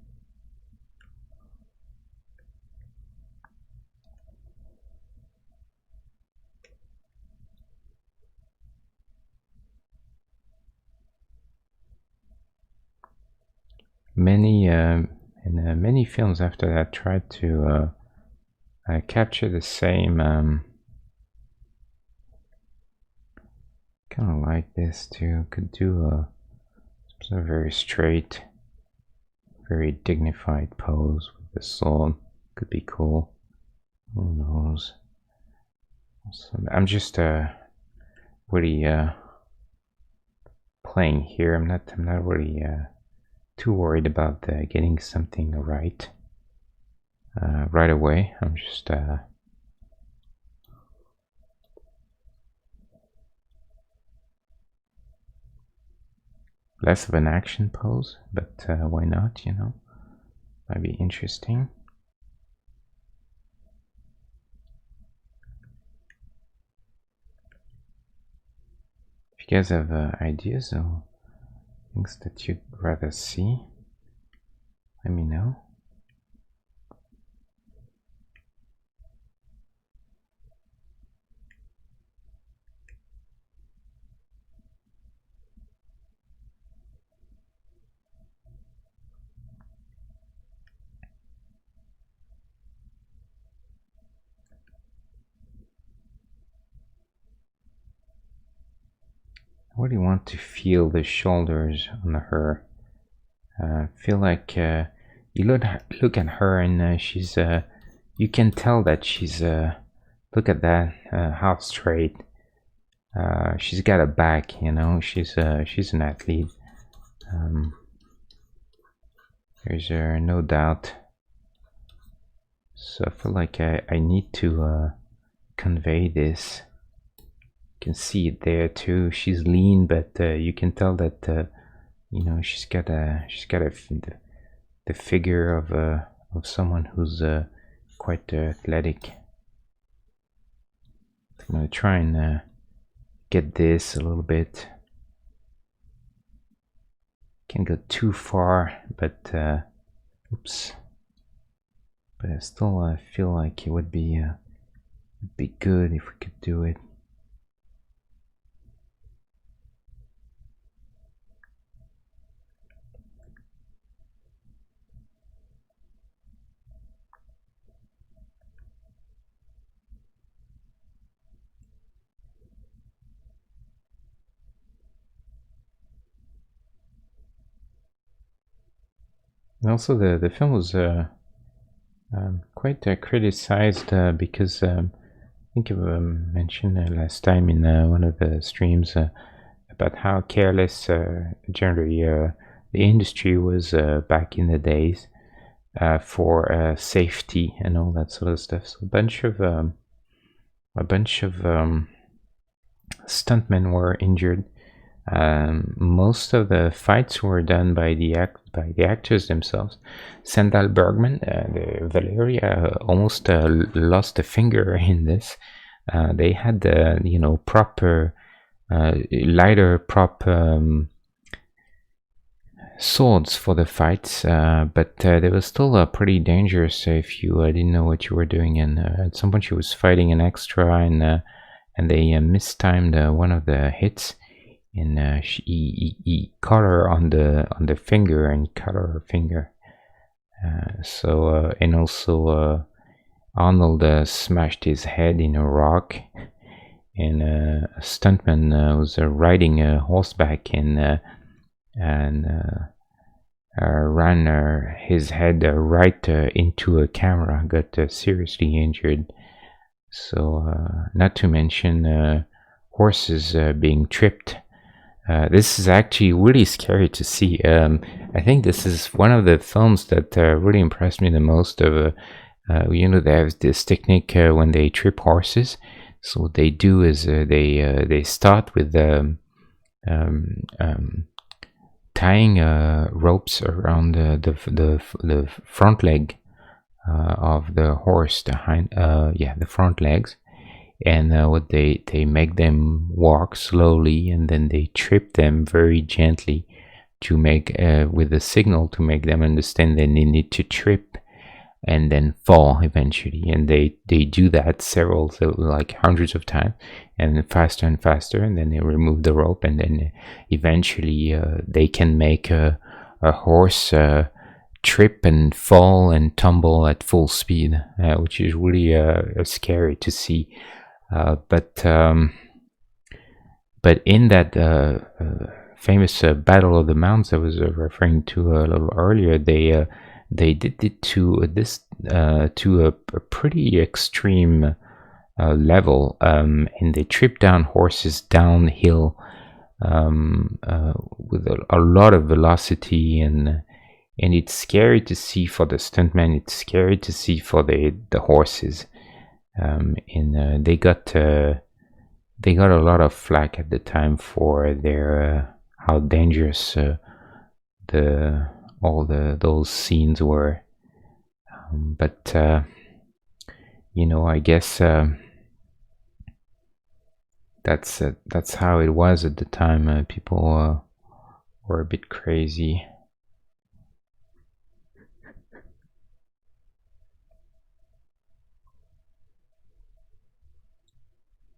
Many films after that tried to capture the same kind of like this too. Could do a very straight, very dignified pose with the sword. Could be cool. Who knows? So I'm just really playing here. I'm not really too worried about getting something right right away. I'm just less of an action pose, but why not, you know? Might be interesting. If you guys have ideas or things that you'd rather see, let me know. I really want to feel the shoulders on her. Feel like you look at her and she's you can tell that she's look at that half straight. She's got a back, you know. She's an athlete. There's no doubt. So I feel like I need to convey this. You can see it there too. She's lean, but you can tell that you know, she's got the figure of someone who's quite athletic. I'm gonna try and get this a little bit. Can't go too far, but oops. But I still feel like it would be good if we could do it. And also, the film was quite criticized because I think I mentioned last time in one of the streams about how careless generally the industry was back in the days for safety and all that sort of stuff. So a bunch of stuntmen were injured. Most of the fights were done by the actors themselves. Sandal Bergman, Valeria, almost lost a finger in this. They had you know, proper lighter prop swords for the fights, but they were still pretty dangerous if you didn't know what you were doing. And at some point, she was fighting an extra, and they mistimed one of the hits. And he caught her on the finger and cut her finger. And also Arnold smashed his head in a rock, and a stuntman was riding a horseback and ran his head right into a camera, got seriously injured. So not to mention horses being tripped. This is actually really scary to see. I think this is one of the films that really impressed me the most. You know, they have this technique when they trip horses. So what they do is they start with tying ropes around the front leg of the horse, the front legs. And what they make them walk slowly, and then they trip them very gently to make with a signal to make them understand that they need to trip and then fall eventually. And they do that like hundreds of times, and faster, and then they remove the rope, and then eventually they can make a horse trip and fall and tumble at full speed, which is really scary to see. But in that famous Battle of the Mounds I was referring to a little earlier, they did it to a pretty extreme level, and they tripped down horses downhill with a lot of velocity, and it's scary to see for the stuntmen. It's scary to see for the horses, and they got a lot of flack at the time for their how dangerous those scenes were. But I guess that's how it was at the time. People were a bit crazy.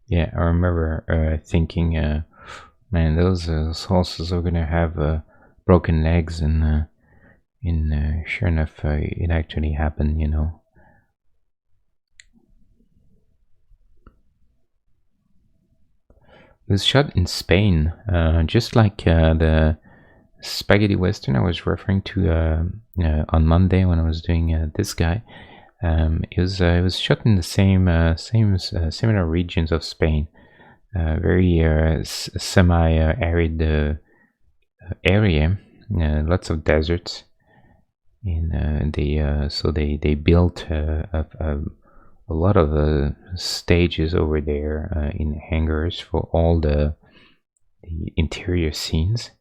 Yeah, I remember thinking, man, those horses are gonna have broken legs, and sure enough, it actually happened. It was shot in Spain, just like the spaghetti western I was referring to on Monday when I was doing this guy. It was shot in the same similar regions of Spain, very semi-arid area, lots of deserts, and they built a lot of stages over there in hangars for all the interior scenes,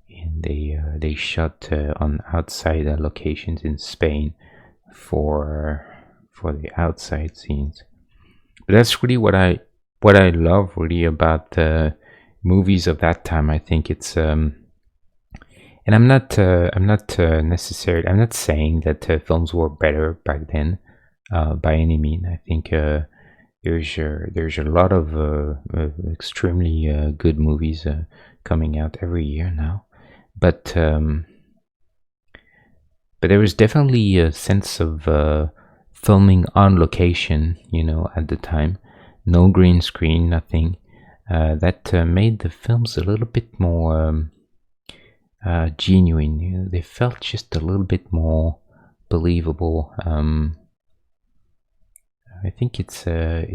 and they shot on outside locations in Spain for the outside scenes. But that's really what I love really about the movies of that time. I think it's and I'm not necessarily, I'm not saying that films were better back then by any mean. I think there's a lot of extremely good movies coming out every year now, but there was definitely a sense of filming on location, at the time. No green screen, nothing. That made the films a little bit more genuine. They felt just a little bit more believable. I think it's a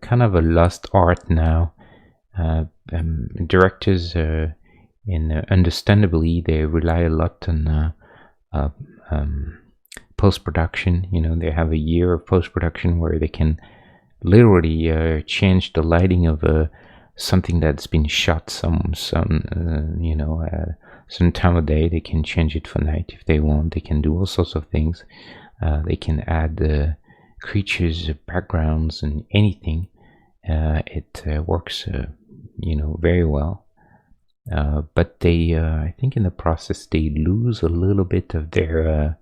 kind of a lost art now. Directors, and understandably, they rely a lot on post-production. They have a year of post-production where they can literally change the lighting of something that's been shot some time of day. They can change it for night if they want. They can do all sorts of things. They can add creatures, backgrounds, and anything. It works very well. But they, I think, in the process, they lose a little bit of their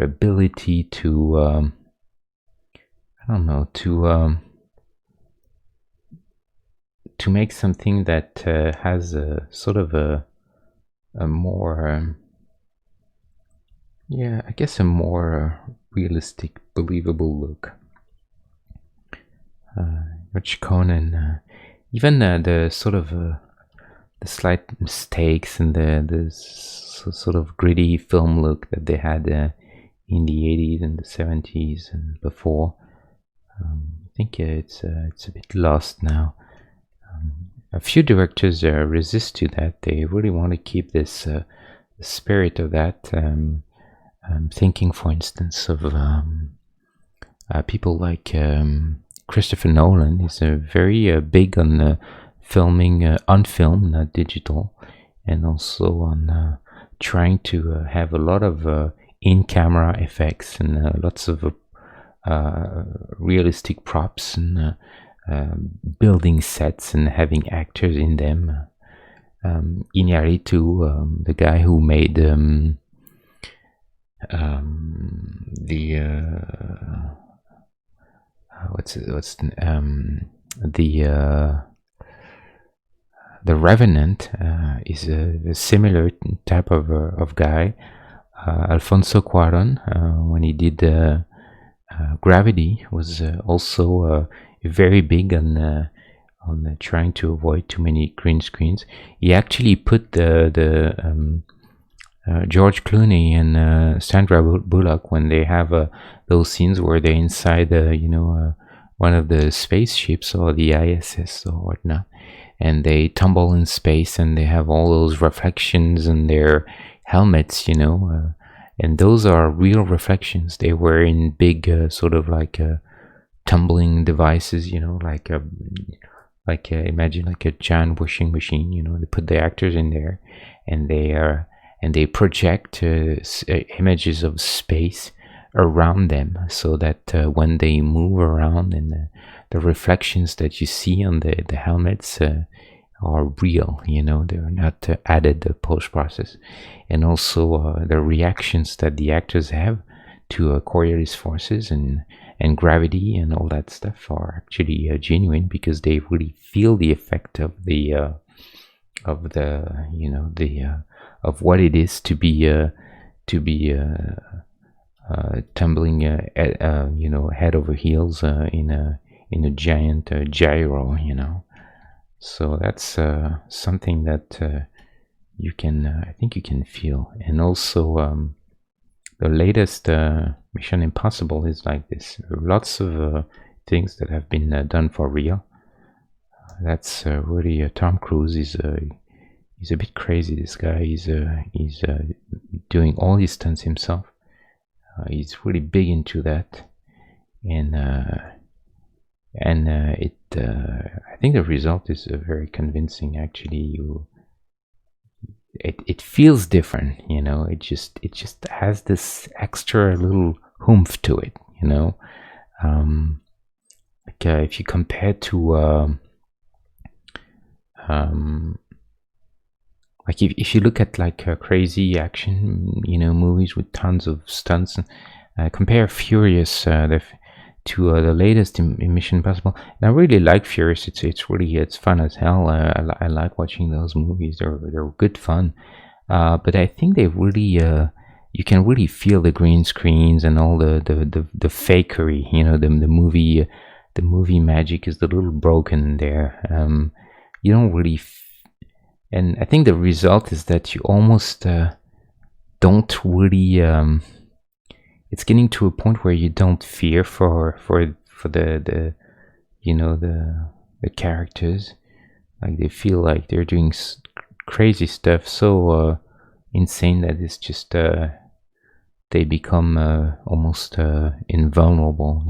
ability to, to make something that has a sort of a more, I guess, a more realistic, believable look. Which Conan, even the sort of the slight mistakes and the sort of gritty film look that they had in the 80s and the 70s and before, I think it's a bit lost now. A few directors resist to that. They really want to keep this the spirit of that. I'm thinking, for instance, of people like Christopher Nolan. Is very big on filming on film, not digital, and also on trying to have a lot of in-camera effects and lots of realistic props and building sets and having actors in them. Iñárritu, the guy who made the Revenant is a similar type of guy. Alfonso Cuarón, when he did Gravity, was also very big on trying to avoid too many green screens. He actually put the George Clooney and Sandra Bullock, when they have those scenes where they're inside, one of the spaceships or the ISS or whatnot, and they tumble in space and they have all those reflections in their helmets, and those are real reflections. They were in big sort of like tumbling devices, imagine like a giant washing machine. They put the actors in there, and they project images of space around them, so that when they move around, and the reflections that you see on the helmets are real. They're not added post process. And also the reactions that the actors have to Coriolis forces and gravity and all that stuff are actually genuine, because they really feel the effect of of what it is to be tumbling head over heels in a giant gyro. So that's something that you can I think you can feel. And also the latest Mission Impossible is like this. Lots of things that have been done for real. That's really Tom Cruise is he's a bit crazy. This guy he's doing all his stunts himself. He's really big into that, and I think the result is very convincing. Actually, it feels different. It just has this extra little oomph to it. Like if you compare to like if you look at like crazy action, movies with tons of stunts, compare Furious to the latest in Mission Impossible. And I really like Furious. It's fun as hell. I like watching those movies. They're good fun. But I think they really you can really feel the green screens and all the fakery. The movie magic is a little broken there. You don't really. And I think the result is that you almost don't really. It's getting to a point where you don't fear for the the characters. Like they feel like they're doing crazy stuff so insane that it's just they become almost invulnerable.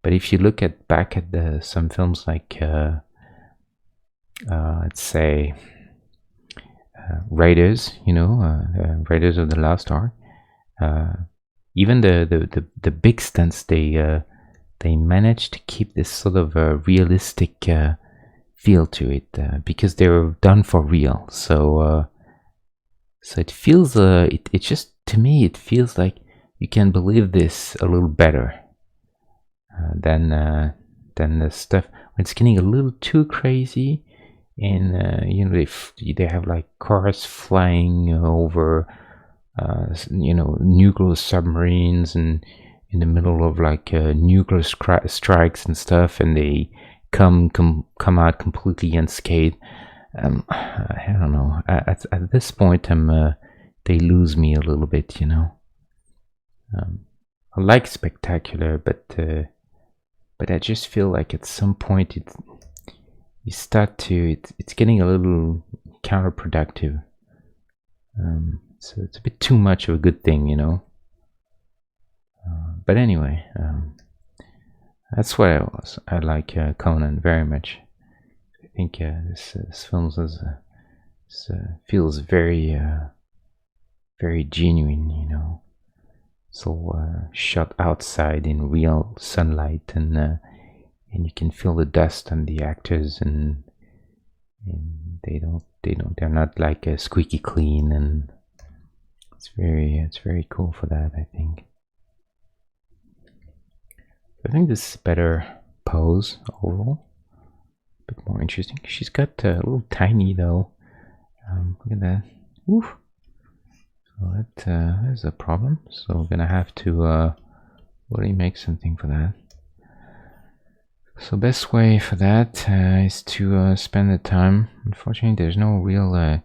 But if you look back at some films like let's say Raiders, Raiders of the Lost Ark, even the big stunts, they managed to keep this sort of realistic feel to it, because they were done for real. So it feels it just, to me, it feels like you can believe this a little better than the stuff when it's getting a little too crazy. And they have like cars flying over nuclear submarines, and in the middle of like nuclear strikes and stuff, and they come out completely unscathed. I don't know. At this point, they lose me a little bit. I like spectacular, but I just feel like at some point it's getting a little counterproductive. So it's a bit too much of a good thing, but anyway, that's what I like Conan very much. I think this film feels very very genuine, so shot outside in real sunlight, and you can feel the dust on the actors, and they're not like squeaky clean, and it's very cool for that, I think. I think this is better pose overall, a bit more interesting. She's got a little tiny though. Look at that. Oof. So that is a problem. So we're gonna have to really make something for that. So best way for that is to spend the time. Unfortunately, there's no real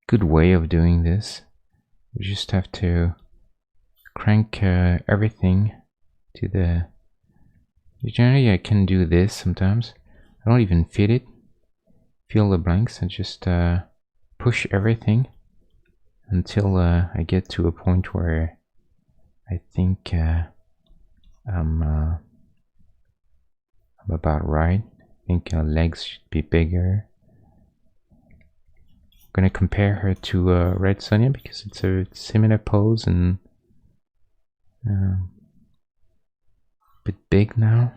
good way of doing this. We just have to crank everything to the... Generally, I can do this sometimes. I don't even fill the blanks, and just push everything until I get to a point where I think I'm about right. I think legs should be bigger. I'm gonna compare her to Red Sonja because it's a similar pose and a bit big now.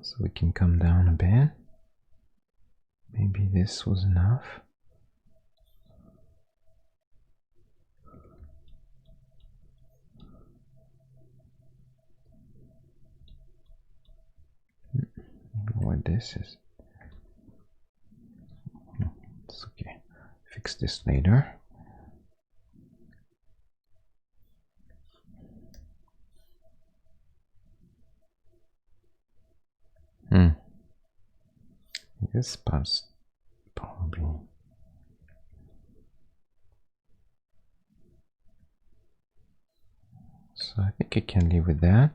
So we can come down a bit. Maybe this was enough. What this is. It's okay. Fix this later. This part's probably... So I think I can live with that.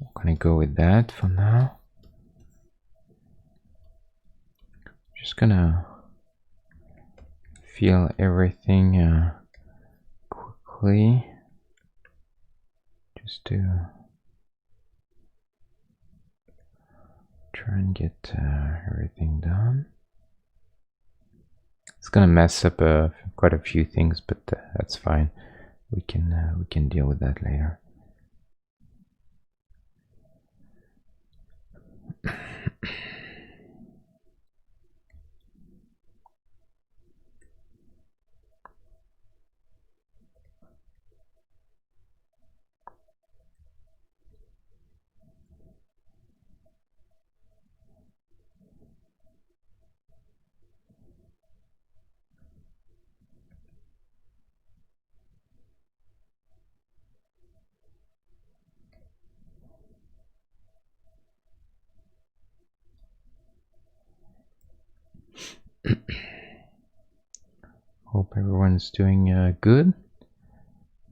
I'm gonna go with that for now. Just gonna feel everything quickly, just to try and get everything done. It's gonna mess up quite a few things, but that's fine. We can deal with that later. Hope everyone's doing good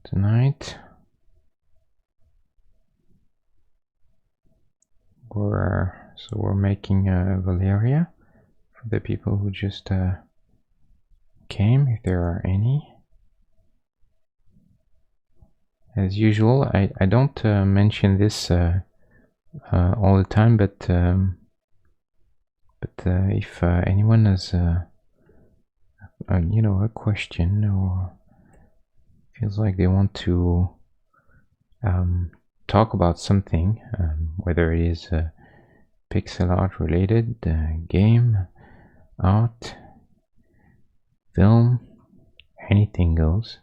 tonight. We're making Valeria for the people who just came, if there are any. As usual, I don't mention this all the time, but if anyone has a question or feels like they want to talk about something, whether it is pixel art related, game, art, film, anything goes,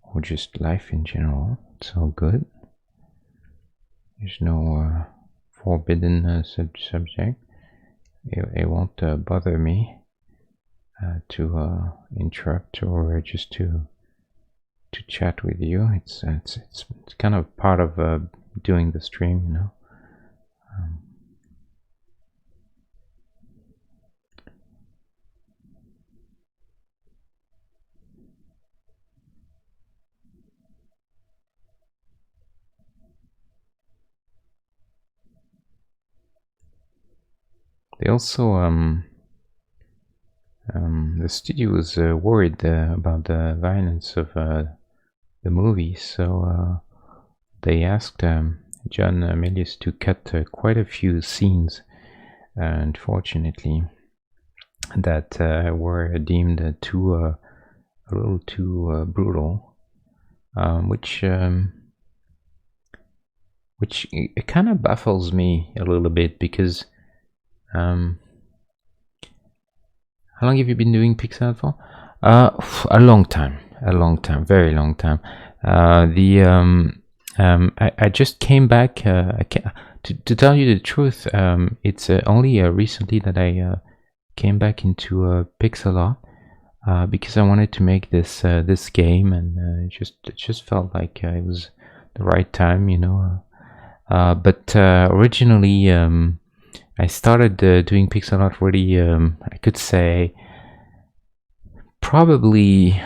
or just life in general, it's all good. There's no forbidden subject. It won't bother me to interrupt or just to chat with you. It's kind of part of doing the stream, you know. They also the studio was worried about the violence of the movie, so they asked John Milius to cut quite a few scenes, unfortunately, that were deemed a little too brutal, which it kind of baffles me a little bit, because how long have you been doing pixel art for? A long time, very long time. I just came back. To tell you the truth, it's only recently that I came back into pixel art because I wanted to make this game, and it just felt like it was the right time, you know. But originally, I started doing pixel art really, I could say, probably,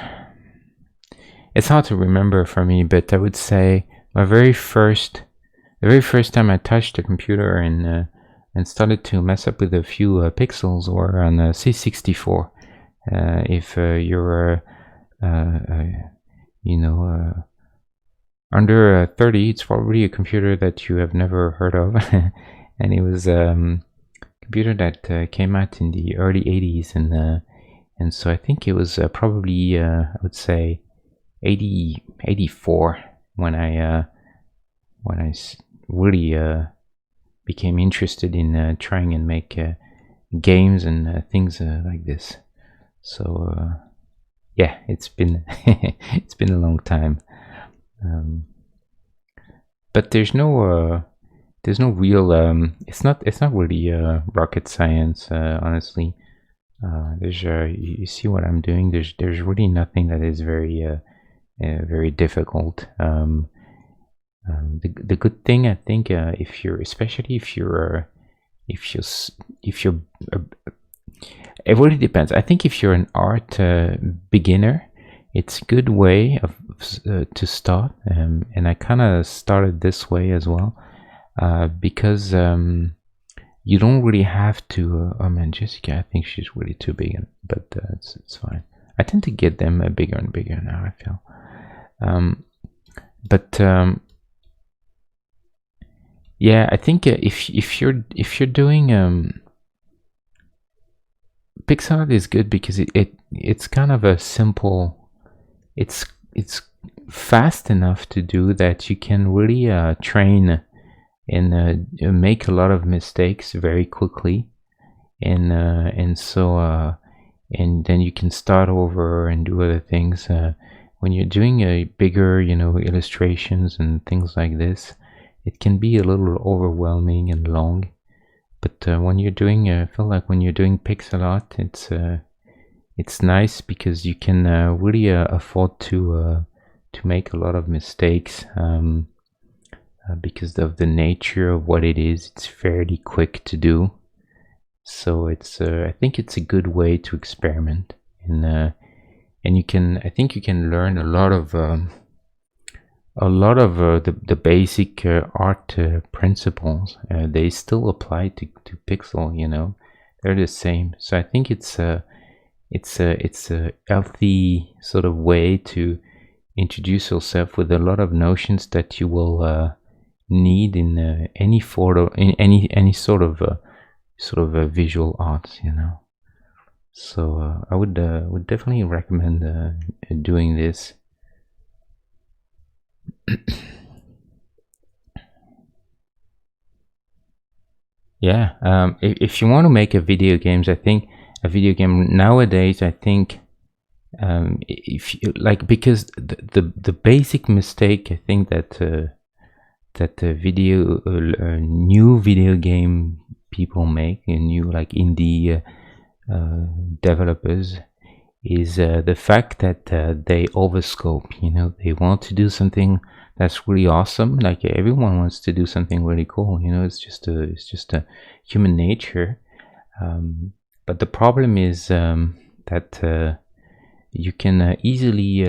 it's hard to remember for me, but I would say the very first time I touched a computer and started to mess up with a few pixels were on a C64. If you're, you know, under 30, it's probably a computer that you have never heard of. And it was a computer that came out in the early 80s, and so I think it was probably I would say 84 when I really became interested in trying and make games and things like this. So yeah, it's been it's been a long time, but there's no real it's not really rocket science, honestly. There's you see what I'm doing. There's really nothing that is very difficult. The good thing, I think, if you're, especially if you're it really depends. I think if you're an art beginner, it's a good way of to start, and I kind of started this way as well, because you don't really have to. Oh man, Jessica, I think she's really too big, but it's fine. I tend to get them bigger and bigger now, I feel. But yeah, I think if you're doing pixel art is good because it's kind of a simple. It's fast enough to do that you can really train and make a lot of mistakes very quickly, and so and then you can start over and do other things. When you're doing a bigger, you know, illustrations and things like this, it can be a little overwhelming and long. But when you're doing, I feel like when you're doing pixel art, it's nice because you can really afford to make a lot of mistakes, because of the nature of what it is. It's fairly quick to do, so it's I think it's a good way to experiment, and you can, I think you can learn a lot of the basic art principles. They still apply to pixel, you know, they're the same. So I think it's a healthy sort of way to introduce yourself with a lot of notions that you will need in any photo, in any sort of visual arts, you know. So I would definitely recommend doing this. Yeah, if you want to make a video games, I think a video game nowadays, I think, if you like, because the basic mistake, I think that new video game people make, and new like indie developers, is the fact that they overscope. You know, they want to do something that's really awesome. Like everyone wants to do something really cool. You know, it's just a human nature. But the problem is that you can easily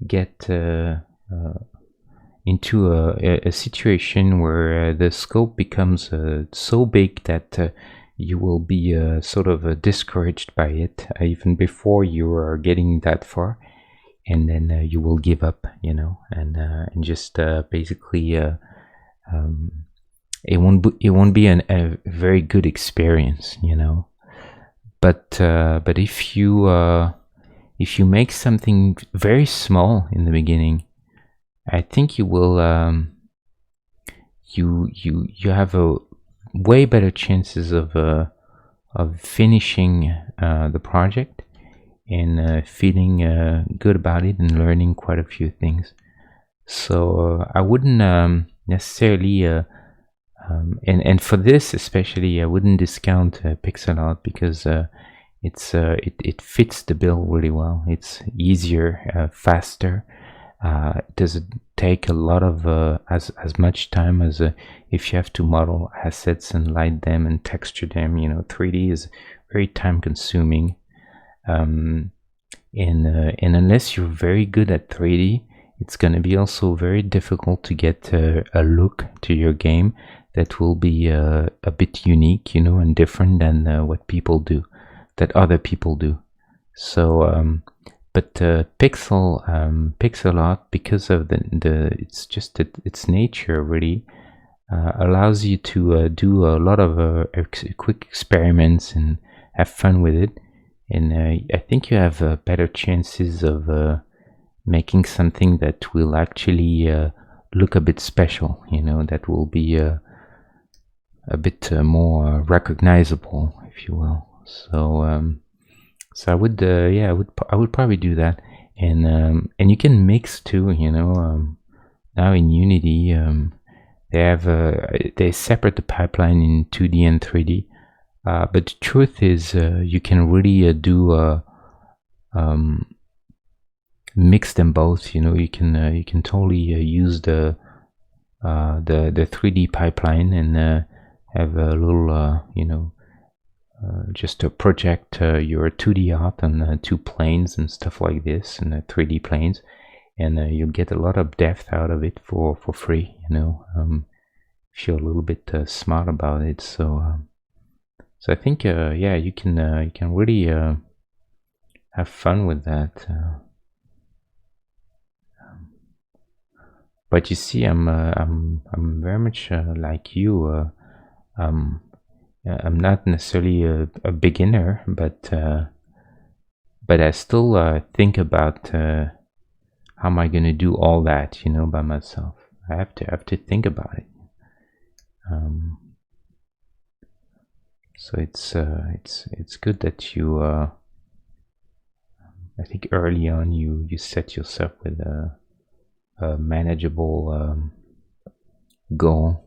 get into a situation where the scope becomes so big that you will be sort of discouraged by it even before you are getting that far, and then you will give up, you know, and just basically it won't be a very good experience, you know. But if you make something very small in the beginning, I think you will you have a way better chances of finishing the project and feeling good about it and learning quite a few things. So I wouldn't necessarily And for this especially, I wouldn't discount pixel art because it fits the bill really well. It's easier, faster. It doesn't take a lot of as much time as if you have to model assets and light them and texture them. 3D is very time consuming. And unless you're very good at 3D, it's going to be also very difficult to get a look to your game that will be a bit unique, and different than what people do, that other people do. So, but pixel art, because of it's just its nature, really allows you to do a lot of quick experiments and have fun with it. And I think you have better chances of making something that will actually look a bit special, that will be a bit more recognizable, if you will. So I would, I would probably do that. And you can mix too, now in Unity, they separate the pipeline in 2D and 3D. But the truth is, you can really mix them both. You can totally use the 3D pipeline and have a little just to project your 2D art on 2 planes and stuff like this, and 3D planes, and you'll get a lot of depth out of it for free. If you're a little bit smart about it. So I think, you can really have fun with that. But you see, I'm very much like you. I'm not necessarily a beginner, but I still think about how am I going to do all that, by myself. I have to think about it. So it's good that you I think early on you set yourself with a manageable goal,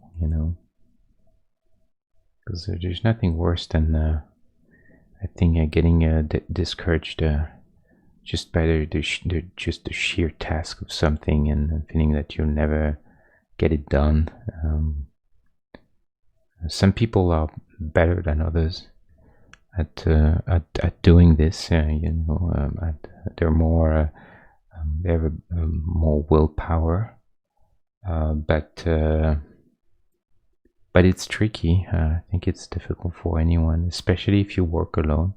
because there's nothing worse than I think getting discouraged just by just the sheer task of something and feeling that you'll never get it done. Some people are better than others at doing this. They're more they have more willpower, but it's tricky. I think it's difficult for anyone, especially if you work alone.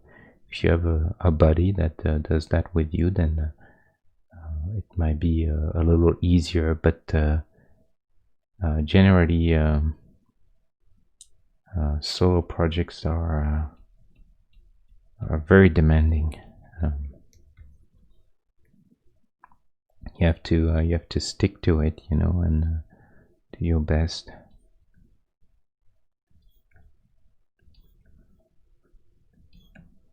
If you have a buddy that does that with you, then it might be a little easier. But generally, solo projects are very demanding. You have to stick to it, and do your best.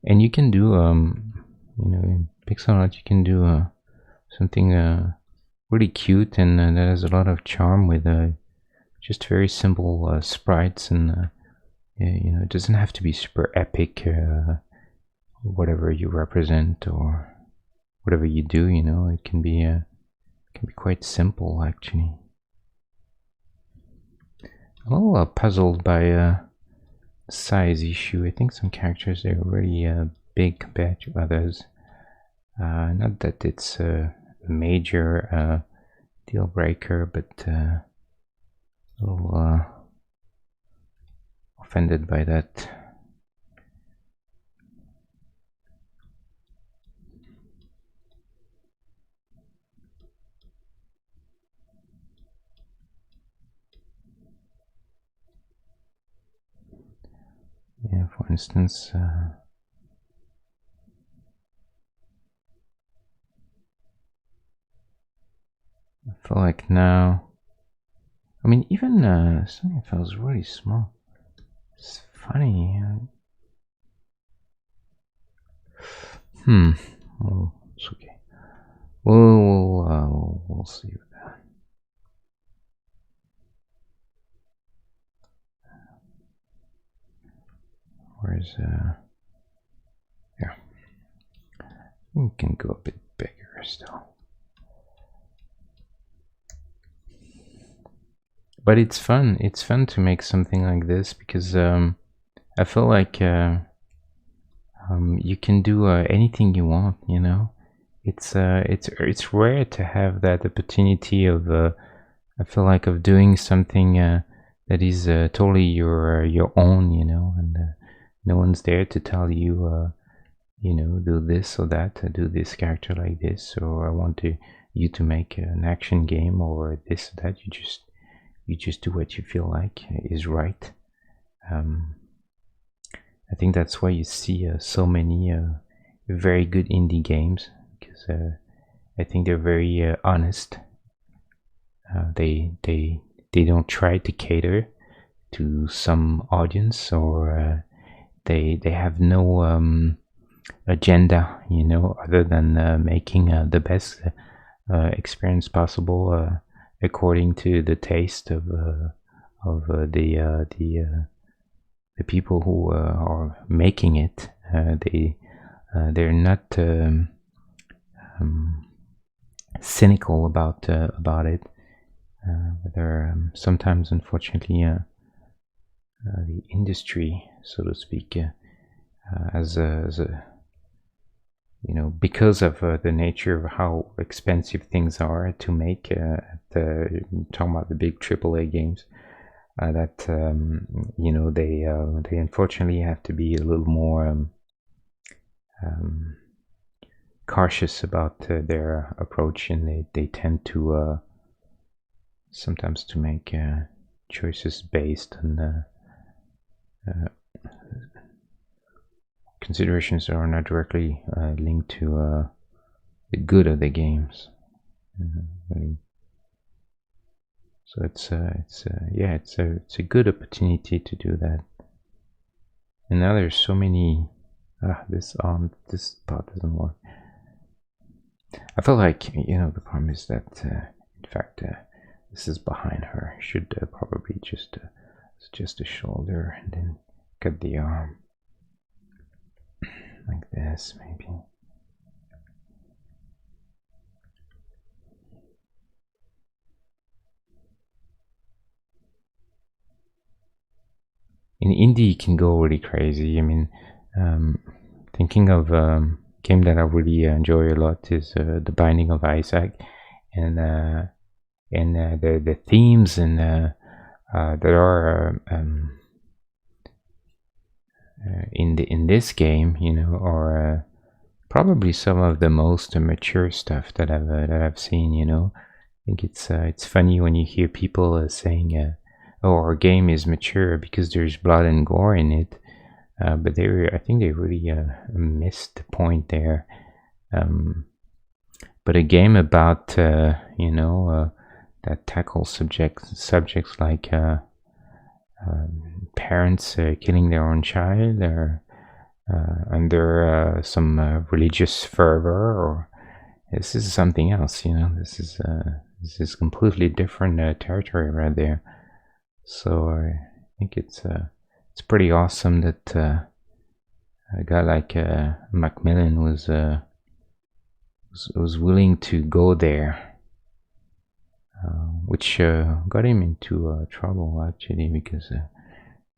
And you can do, in pixel art, you can do something really cute and that has a lot of charm with just very simple sprites, and it doesn't have to be super epic. Whatever you represent or whatever you do, it can be quite simple actually. I'm a little puzzled by size issue. I think some characters are really big compared to others. Not that it's a major deal breaker, but a little offended by that. Yeah, for instance, I feel like now, I mean, even something feels really small. It's funny. Well, it's okay. We'll see with that. There's yeah, we can go a bit bigger still. But it's fun. It's fun to make something like this because I feel like you can do anything you want. You know, it's rare to have that opportunity of I feel like of doing something that is totally your own. You know, and no one's there to tell you you know, do this or that, do this character like this, or I want you to make an action game or this or that. You just do what you feel like is right. I think that's why you see so many very good indie games, because I think they're very honest. They don't try to cater to some audience, or they have no agenda, you know, other than making the best experience possible according to the taste of the people who are making it. They're not cynical about it. But they're sometimes, unfortunately, the industry, so to speak, as a you know, because of the nature of how expensive things are to make, talking about the big AAA games, that you know, they unfortunately have to be a little more cautious about their approach, and they tend to sometimes to make choices based on considerations that are not directly linked to the good of the games. So it's yeah, it's a good opportunity to do that. And now there's so many. This part doesn't work. I feel like, you know, the problem is that in fact this is behind her. I should probably just the shoulder and then cut the arm like this, maybe. In indie, you can go really crazy. I mean, thinking of game that I really enjoy a lot is The Binding of Isaac, and the themes and that are in this game, you know, are probably some of the most mature stuff that I've seen. You know, I think it's funny when you hear people saying, "Oh, our game is mature because there's blood and gore in it," but I think they really missed the point there. But a game about you know, that tackles subjects like parents killing their own child, or under some religious fervor, or this is something else. You know, this is completely different territory right there. So I think it's pretty awesome that a guy like Macmillan was willing to go there, which got him into trouble actually, because I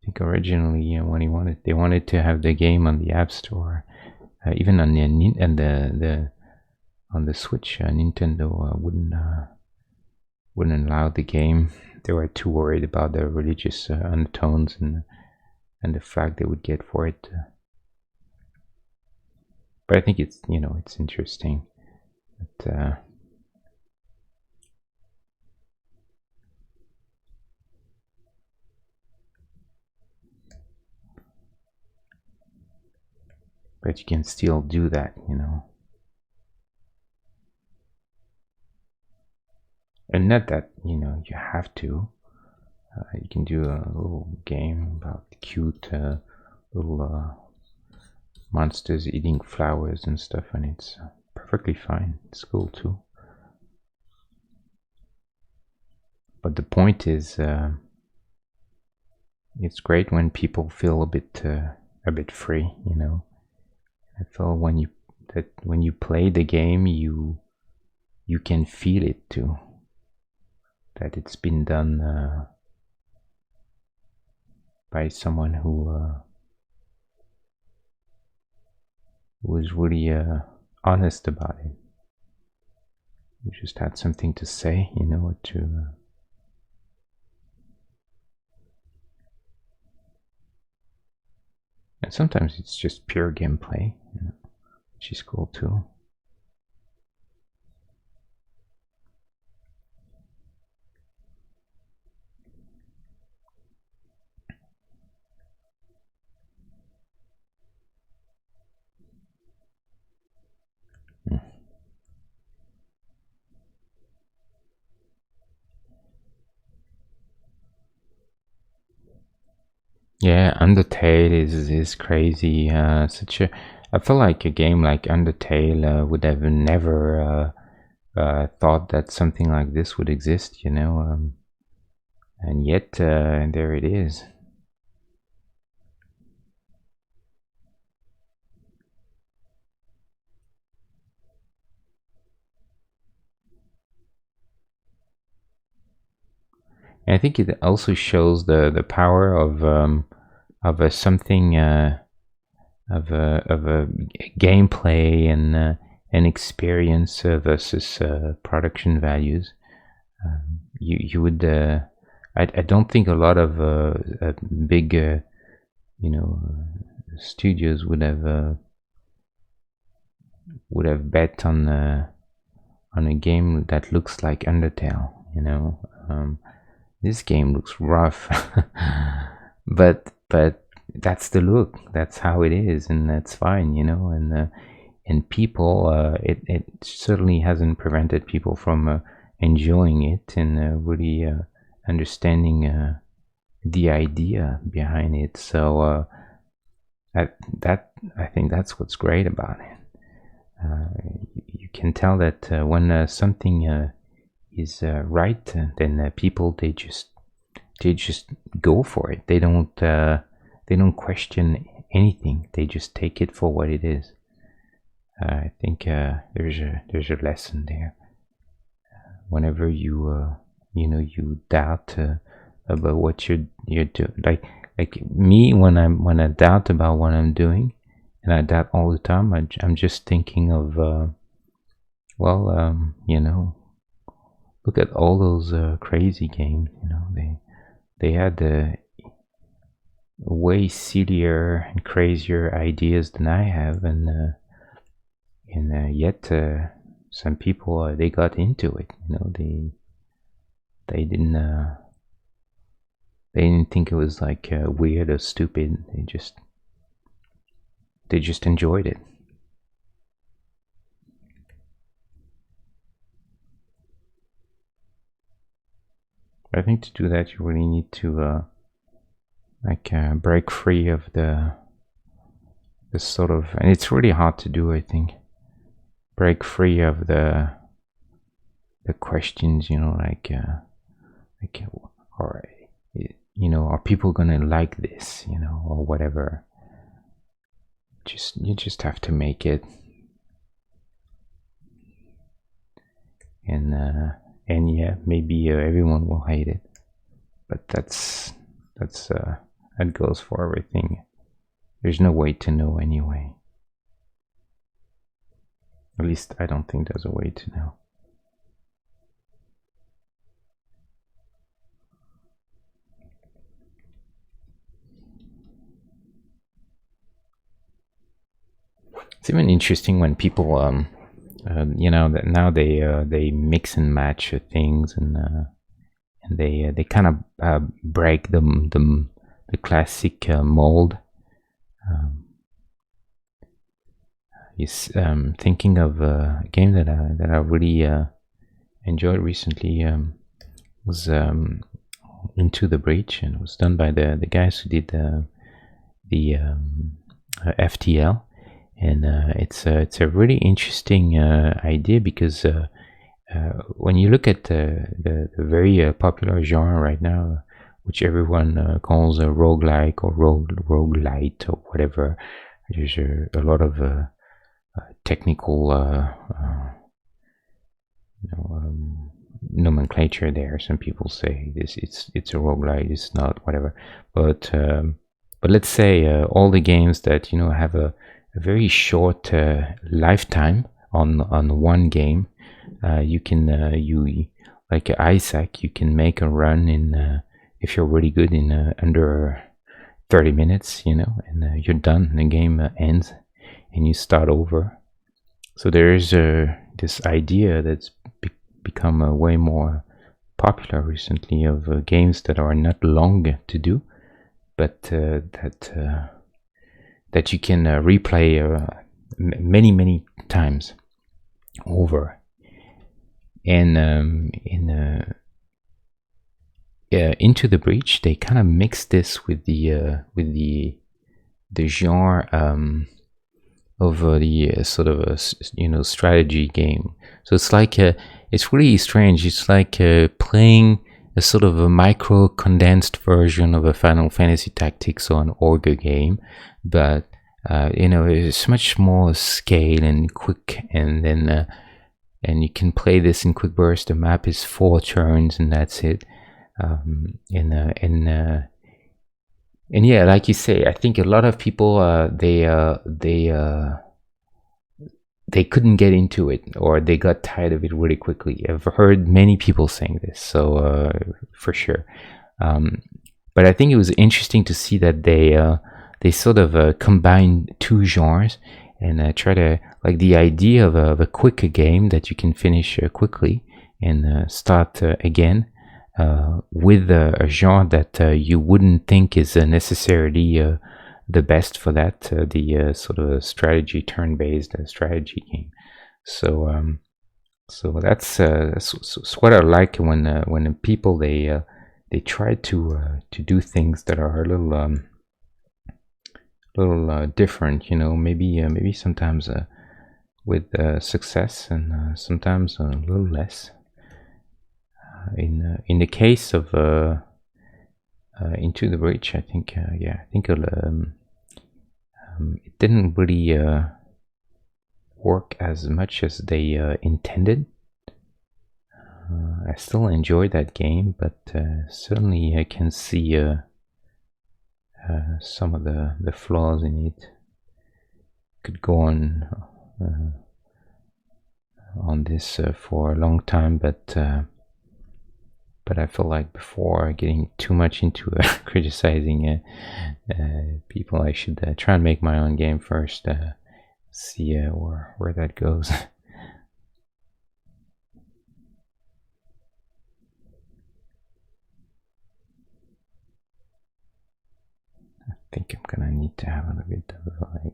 think originally when they wanted to have the game on the App Store, even on on the Switch, Nintendo wouldn't allow the game. They were too worried about the religious undertones and the flag they would get for it. But I think it's, you know, it's interesting that but you can still do that, you know. And not that, you know, you have to. You can do a little game about cute little monsters eating flowers and stuff, and it's perfectly fine. It's cool too. But the point is, it's great when people feel a a bit free, you know. I feel when you play the game, you can feel it too, that it's been done by someone who was really honest about it. Who just had something to say, you know, to and sometimes it's just pure gameplay, you know, which is cool too. Yeah, Undertale is crazy. Such a I feel like a game like Undertale would have never thought that something like this would exist, you know, and yet there it is. And I think it also shows the power of something of a gameplay and an experience versus production values. You would I don't think a lot of big you know studios would have bet on a game that looks like Undertale, you know. This game looks rough, but that's the look. That's how it is, and that's fine, you know. And people, it certainly hasn't prevented people from enjoying it and really understanding the idea behind it. So I think that's what's great about it. You can tell that when something is right, then people they just go for it. They don't question anything. They just take it for what it is. I think there's a lesson there. Whenever you you doubt about what you're doing, like me when I doubt about what I'm doing, and I doubt all the time. I'm just thinking of you know, look at all those crazy games. You know, they had way sillier and crazier ideas than I have, and yet some people they got into it. You know, they didn't think it was like weird or stupid. They just enjoyed it. I think to do that, you really need to break free of the sort of, and it's really hard to do. I think break free of the questions. You know, or you know, are people gonna like this? You know, or whatever. You just have to make it, and yeah, maybe everyone will hate it, but that goes for everything. There's no way to know anyway. At least I don't think there's a way to know. It's even interesting when people you know, that now they mix and match things, and they kind of break the classic mold. Is thinking of a game that I really enjoyed recently, was Into the Breach, and it was done by the guys who did the FTL, and it's a really interesting idea, because when you look at the very popular genre right now, which everyone calls a roguelike or roguelite or whatever. There's a lot of technical nomenclature there. Some people say this it's a roguelite, it's not, whatever. But let's say all the games that have a very short lifetime on one game, you can like Isaac, you can make a run in if you're really good in under 30 minutes, and you're done. The game ends and you start over. So there's this idea that's become way more popular recently of games that are not long to do, but that you can replay many times over. And in Into the Breach, they kind of mix this with the genre of the sort of a strategy game. So it's like it's really strange. It's like playing a sort of a micro condensed version of a Final Fantasy Tactics or an Orga game, but it's much more scale and quick, and then and you can play this in quick bursts. The map is 4 turns and that's it. And yeah, like you say, I think a lot of people they couldn't get into it, or they got tired of it really quickly. I've heard many people saying this, so for sure. But I think it was interesting to see that they sort of combined 2 genres and try to, like, the idea of a quick game that you can finish quickly and start again. With a genre that you wouldn't think is necessarily the best for that, the sort of strategy, turn-based strategy game. So that's what I like when people they try to do things that are a little different. Maybe sometimes with success and sometimes a little less. In the case of Into the Breach, I think it didn't really work as much as they intended. I still enjoy that game, but certainly I can see some of the flaws in it. Could go on this for a long time, but I feel like before getting too much into criticizing people, I should try and make my own game first, see where that goes. I think I'm gonna need to have a little bit of like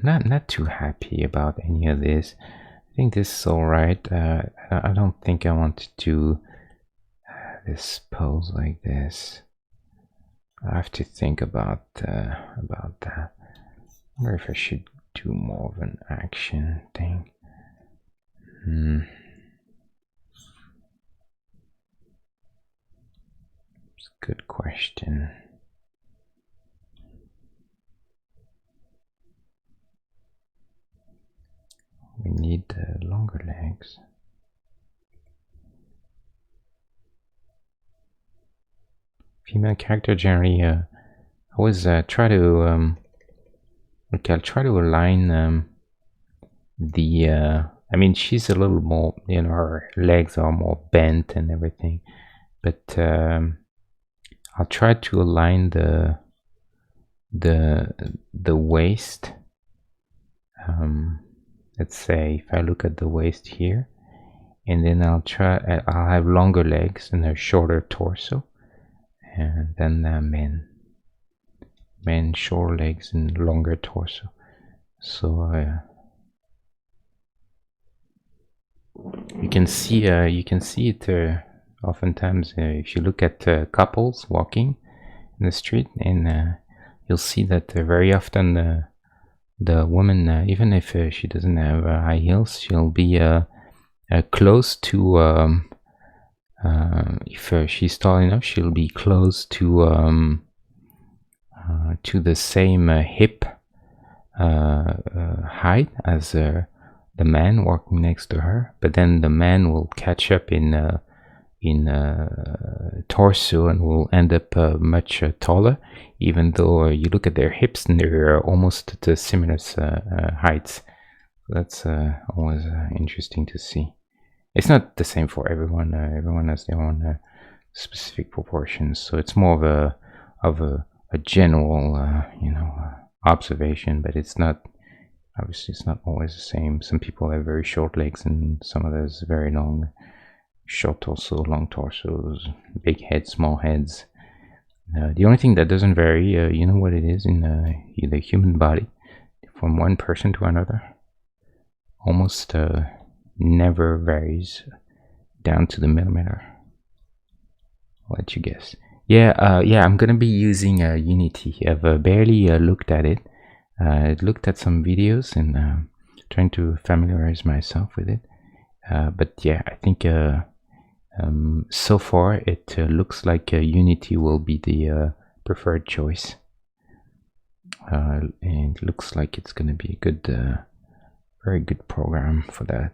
there. Not too happy about any of this. I think this is alright. I don't think I want to do this pose like this. I have to think about that. I wonder if I should do more of an action thing. It's a good question. We need longer legs. Female character generally, I always try to I'll try to align the I mean, she's a little more, her legs are more bent and everything, but I'll try to align the waist. Let's say if I look at the waist here, and then I'll have longer legs and a shorter torso, and then men short legs and longer torso. So you can see it oftentimes if you look at couples walking in the street, and you'll see that very often the woman, even if she doesn't have high heels, she'll be close to If she's tall enough, she'll be close to the same hip height as the man walking next to her, but then the man will catch up in torso and will end up much taller, even though you look at their hips and they're almost at similar heights. That's always interesting to see. It's not the same for everyone. Everyone has their own specific proportions, so it's more of a general, observation. But it's not, obviously, it's not always the same. Some people have very short legs, and some others very long. Short torso, long torsos, big heads, small heads. The only thing that doesn't vary, you know what it is in the human body, from one person to another, almost never varies down to the millimeter. I'll let you guess. Yeah, I'm gonna be using Unity. I've barely looked at it. I looked at some videos and trying to familiarize myself with it. But yeah, I think so far it looks like Unity will be the preferred choice. And it looks like it's gonna be a good, very good program for that.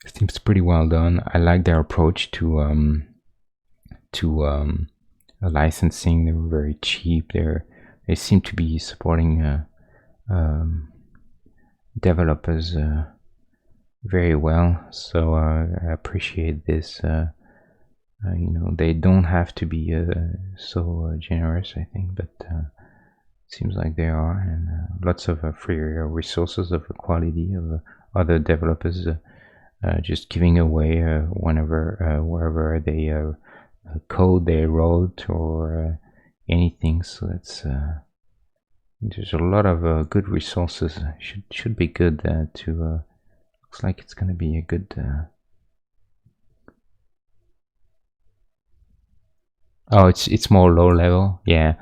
It seems pretty well done. I like their approach to licensing. They were very cheap. They seem to be supporting developers very well. So I appreciate this. They don't have to be so generous, I think, but it seems like they are, and lots of free resources of quality of other developers just giving away wherever they code they wrote or anything. So that's there's a lot of good resources. Should be good to. Looks like it's gonna be a good. Oh, it's more low level. Yeah.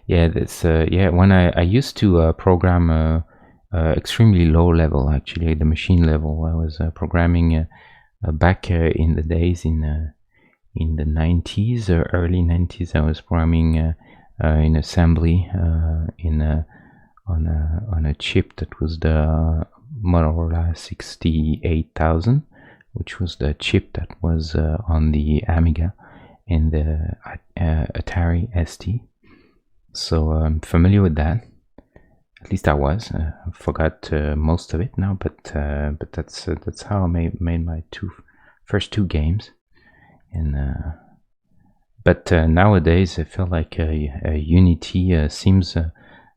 That's yeah. When I used to program extremely low level, actually the machine level. I was programming back in the days in the 90s or early 90s. I was programming in assembly on a chip that was the Motorola 68000, which was the chip that was on the Amiga and the Atari ST. So I'm familiar with that. At least I was. I forgot most of it now, but that's how I made my first two games. And but nowadays I feel like Unity seems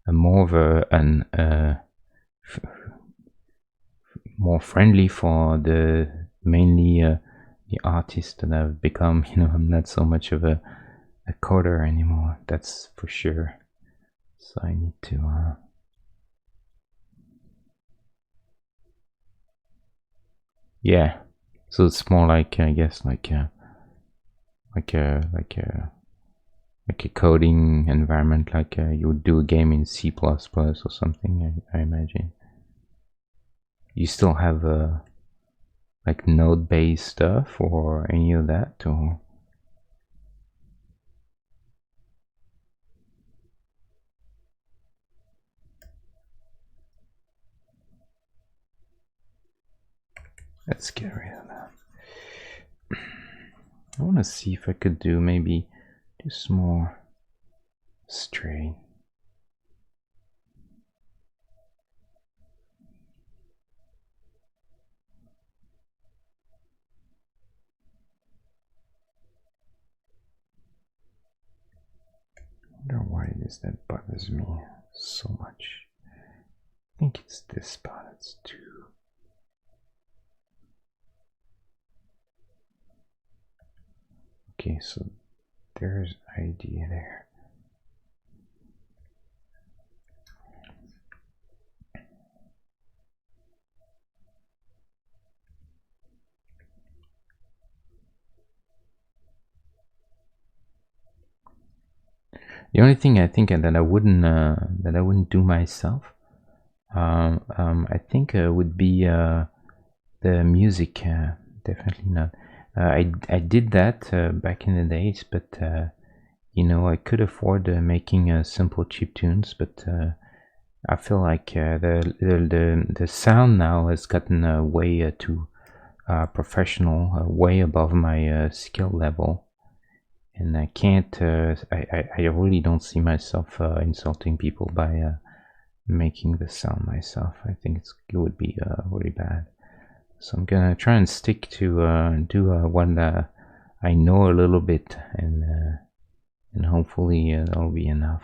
more of more friendly for mainly the artist that I've become. I'm not so much of a coder anymore, that's for sure. So I need to yeah, so it's more like, I guess, like a coding environment, like you would do a game in C++ or something, I imagine. You still have like node-based stuff or any of that, or let's get rid of that. I want to see if I could do maybe just more straight. I wonder why it is that bothers me so much. I think it's this spot, it's too. Okay, so there's idea there. The only thing I think that I wouldn't do myself, I think would be the the music, definitely not. I did that back in the days, but I could afford making simple chip tunes, but I feel like the sound now has gotten way too professional, way above my skill level, and I can't. I really don't see myself insulting people by making the sound myself. I think it would be really bad. So I'm gonna try and stick to do one that I know a little bit, and hopefully that'll be enough.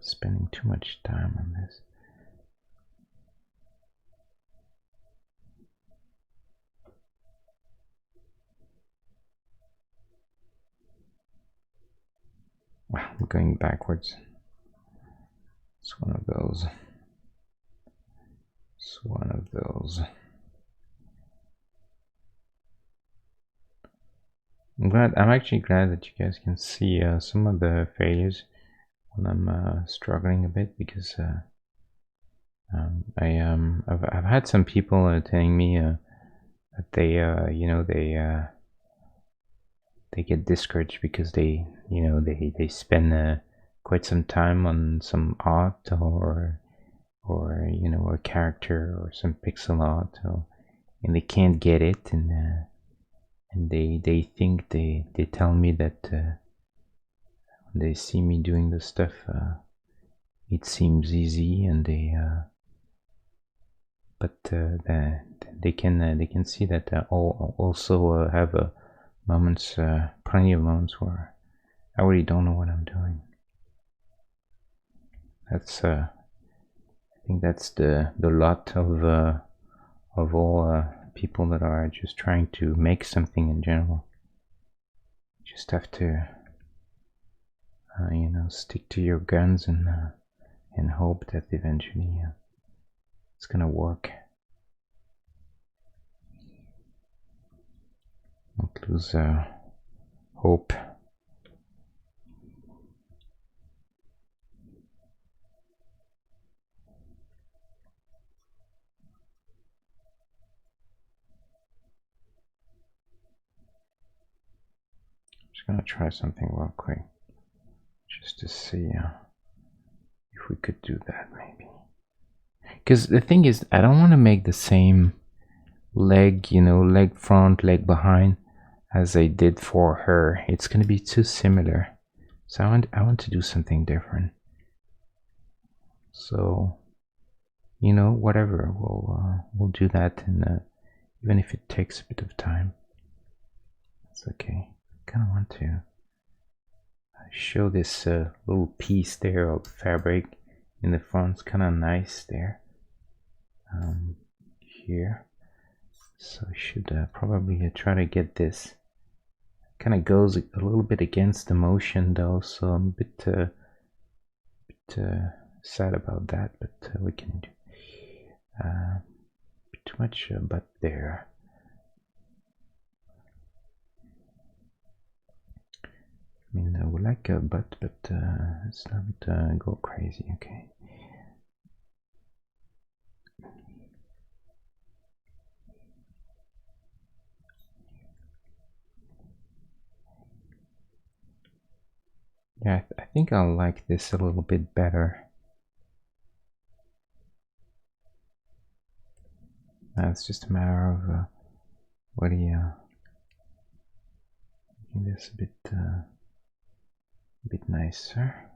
Spending too much time on this. Wow, I'm going backwards. It's one of those. It's one of those. I'm actually glad that you guys can see some of the failures when I'm struggling a bit, because I've had some people telling me that they get discouraged because they spend quite some time on some art, or a character or some pixel art, and they can't get it, and they think they tell me that when they see me doing the stuff, it seems easy, and but they can see that I also have moments, plenty of moments where I really don't know what I'm doing. That's I think that's the lot of all people that are just trying to make something in general. You just have to stick to your guns, and hope that eventually it's gonna work. Don't lose hope. Just gonna try something real quick, just to see if we could do that, maybe. Because the thing is, I don't want to make the same leg, leg front, leg behind, as I did for her. It's gonna be too similar. So I want to do something different. So, whatever, we'll do that, and even if it takes a bit of time, it's okay. I kind of want to show this little piece there of fabric in the front. It's kind of nice there, here. So I should probably try to get this. Kind of goes a little bit against the motion though, so I'm a bit sad about that, but we can do too much butt there. I mean, we like a butt, but let's not go crazy, okay? Yeah, I think I'll like this a little bit better. It's just a matter of making this a bit nicer.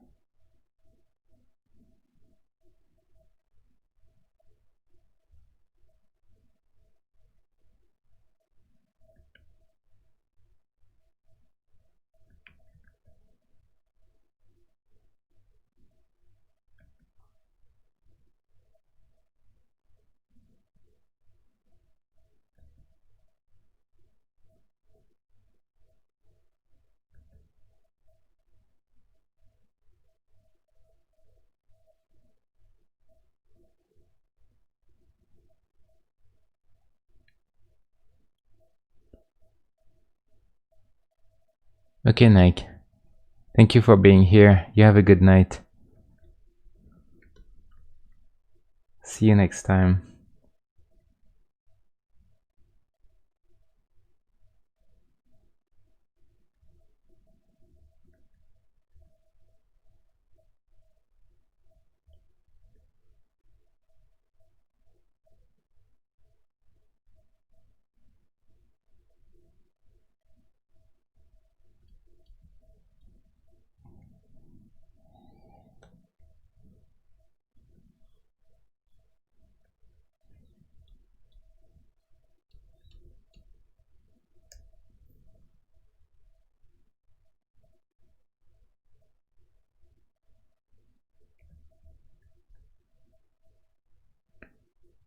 Okay, Nike. Thank you for being here. You have a good night. See you next time.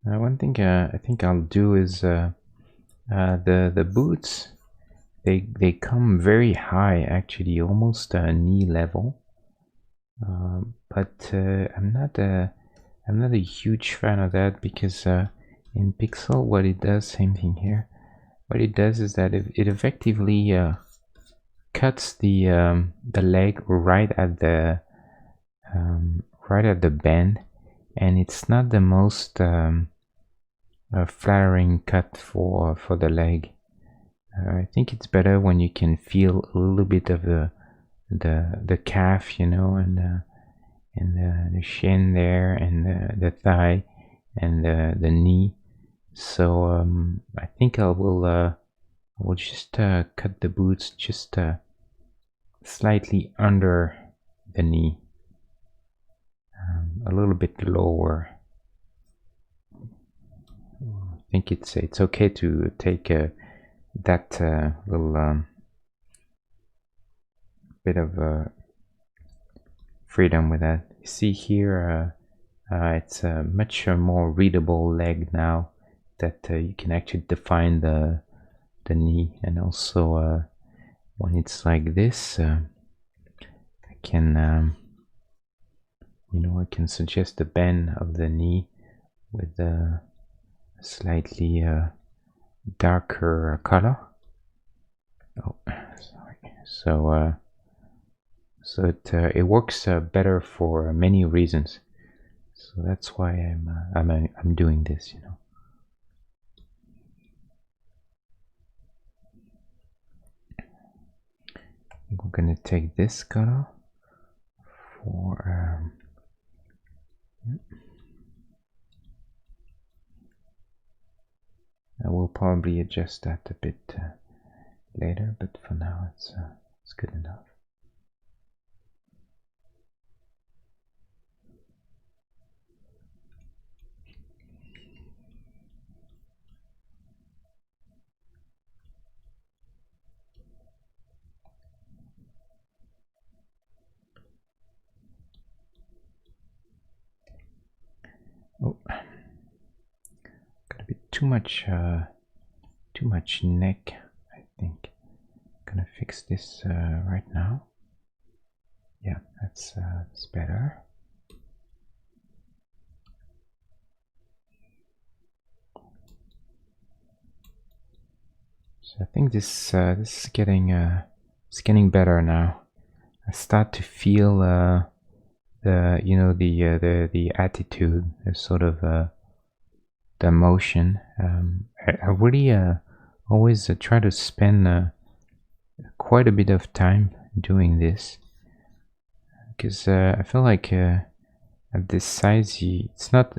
One thing I think I'll do is the boots. They come very high, actually, almost knee level. But I'm not a huge fan of that, because in Pixel, what it does, same thing here. What it does is that it effectively cuts the leg right at the bend, and it's not the most flattering cut for the leg. I think it's better when you can feel a little bit of the calf, and the shin there, and the thigh, and the knee. So I think I will just cut the boots just slightly under the knee, a little bit lower. I think it's okay to take that little bit of freedom with that. You see here, it's a much more readable leg now, that you can actually define the knee, and also when it's like this, I can I can suggest the bend of the knee with a slightly darker color. Oh, sorry. So it works better for many reasons. So that's why I'm doing this. We're gonna take this color for I will probably adjust that a bit later, but for now it's good enough. Oh, got a bit too much neck, I think. Gonna fix this right now. Yeah, that's better. So I think this is getting better now. I start to feel the attitude, the sort of the emotion. I really always try to spend quite a bit of time doing this, because I feel like at this size, it's not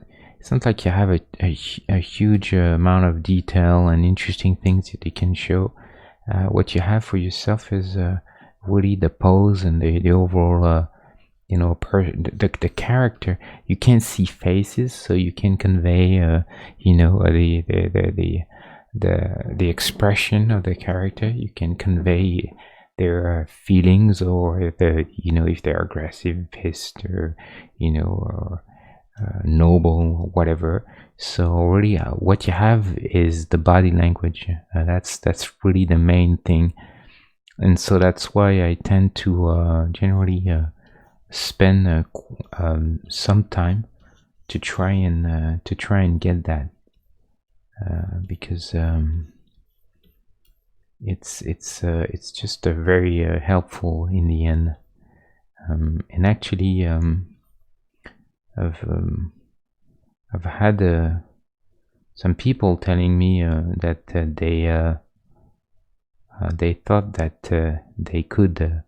like you have a huge amount of detail and interesting things that you can show. What you have for yourself is really the pose and the overall the character. You can't see faces, so you can convey the expression of the character. You can convey their feelings, or if they're aggressive, pissed, or or noble, or whatever. So really, what you have is the body language. That's really the main thing, and so that's why I tend to generally spend some time to try and get that, because it's just very helpful in the end, and actually I've had some people telling me that they thought that they could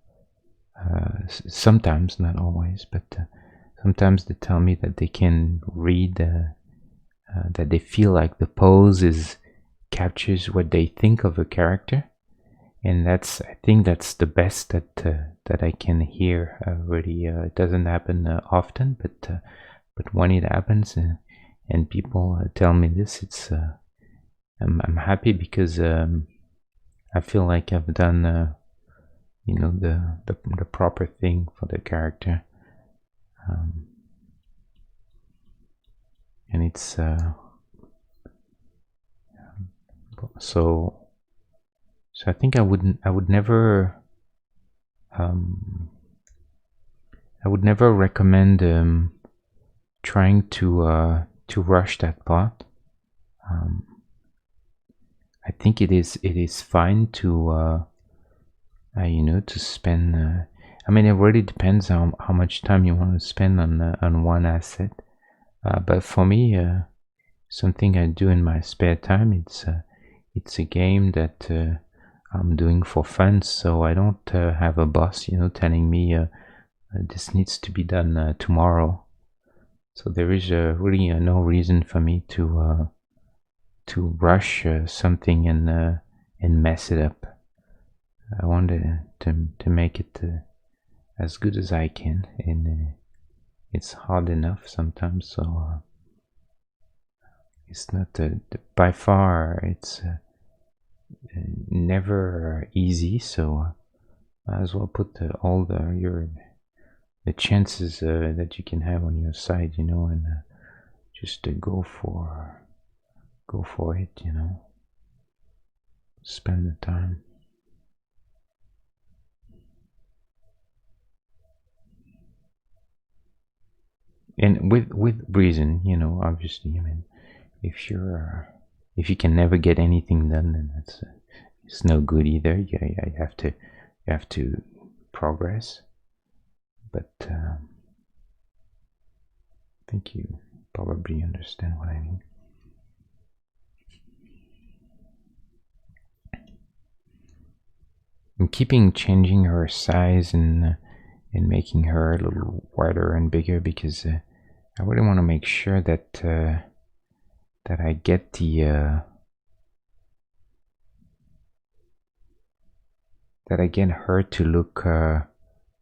sometimes, not always, but sometimes they tell me that they can read, that they feel like the pose is captures what they think of a character, and I think that's the best that I can hear. Really, it doesn't happen often, but when it happens, and people tell me this, I'm happy because I feel like I've done the proper thing for the character, and it's so I think I would never recommend trying to rush that part. I think it is fine to to spend. I mean, it really depends on how much time you want to spend on one asset. But for me, something I do in my spare time, it's a game that I'm doing for fun. So I don't have a boss, telling me this needs to be done tomorrow. So there is really no reason for me to rush something and mess it up. I want to make it as good as I can, and it's hard enough sometimes. So it's not by far. It's never easy. So might as well put all the chances that you can have on your side, and just go for it, Spend the time. And with reason, obviously. I mean, if you can never get anything done, then it's no good either. You have to progress. But I think you probably understand what I mean. I'm keeping changing her size and making her a little wider and bigger because I really want to make sure that I get that I get her to look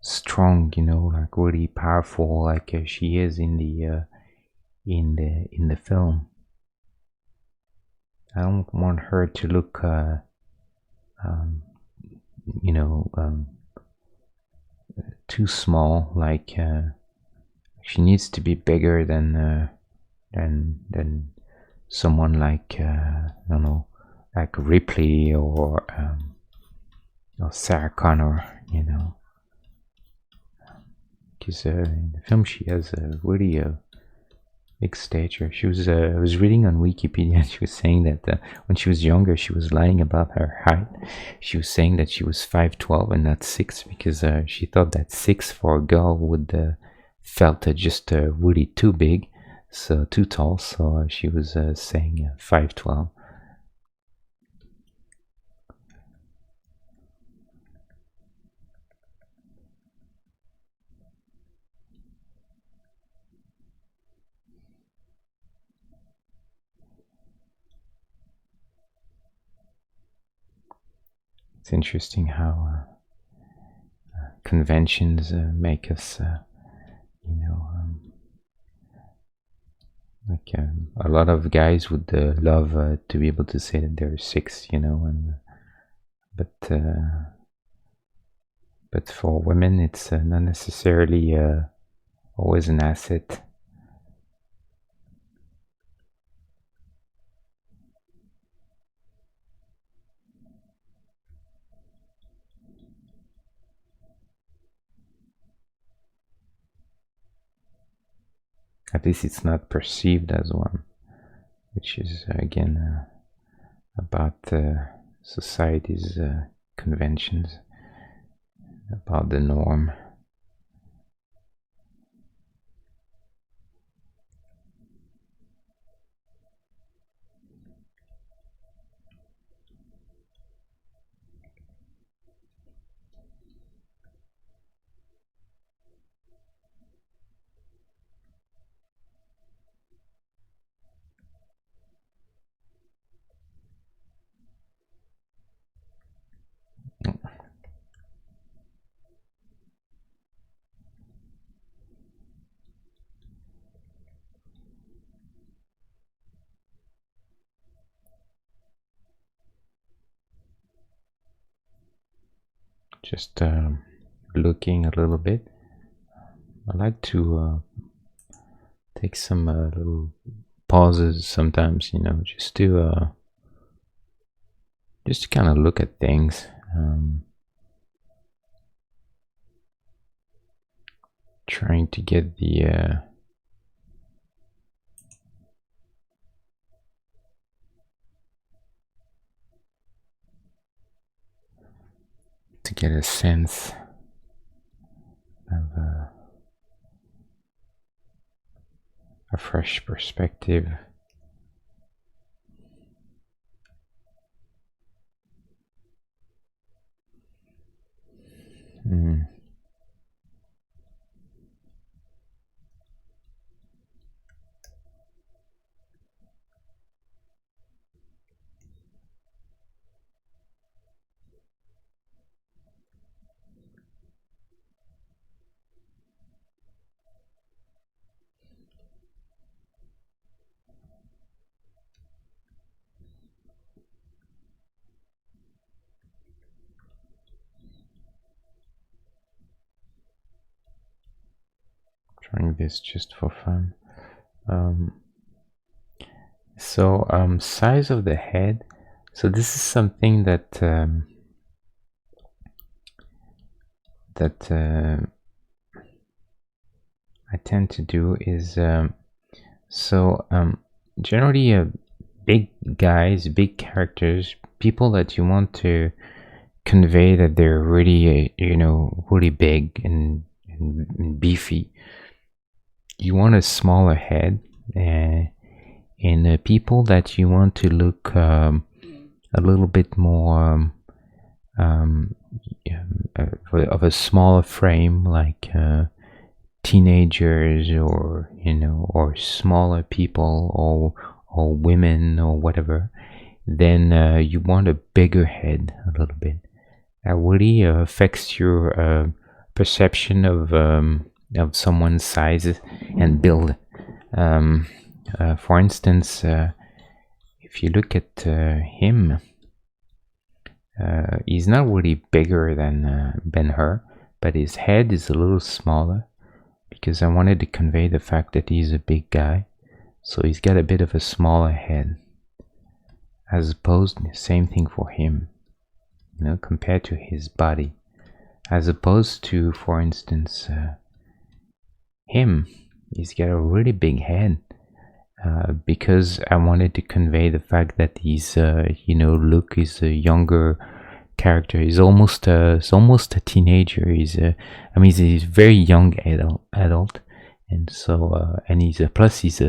strong, like really powerful, like she is in the film. I don't want her to look too small. Like she needs to be bigger than someone like I don't know, like Ripley or Sarah Connor, because in the film she has a really big stature. She was I was reading on Wikipedia, and she was saying that when she was younger, she was lying about her height. She was saying that she was 5'12" and not 6 because she thought that 6 for a girl would felt just really too big, so too tall. So she was saying 5'12". It's interesting how conventions make us, like a lot of guys would love to be able to say that they're 6, and but for women, it's not necessarily always an asset. At least it's not perceived as one, which is again about society's conventions, about the norm. just looking a little bit. I like to take some little pauses sometimes, just to kind of look at things. Trying to get to get a sense of a fresh perspective. Trying this just for fun. Size of the head. So this is something that I tend to do is generally big guys, big characters, people that you want to convey that they're really really big and beefy. You want a smaller head, and people that you want to look a little bit more of a smaller frame, like teenagers, or or smaller people, or women, or whatever. Then you want a bigger head a little bit. That really affects your perception of someone's size and build. For instance, if you look at him, he's not really bigger than her, but his head is a little smaller, because I wanted to convey the fact that he's a big guy. So he's got a bit of a smaller head, as opposed to the same thing for him, compared to his body, as opposed to, for instance, him. He's got a really big head, because I wanted to convey the fact that he's Luke is a younger character. He's almost a teenager. He's a very young adult, and so and he's a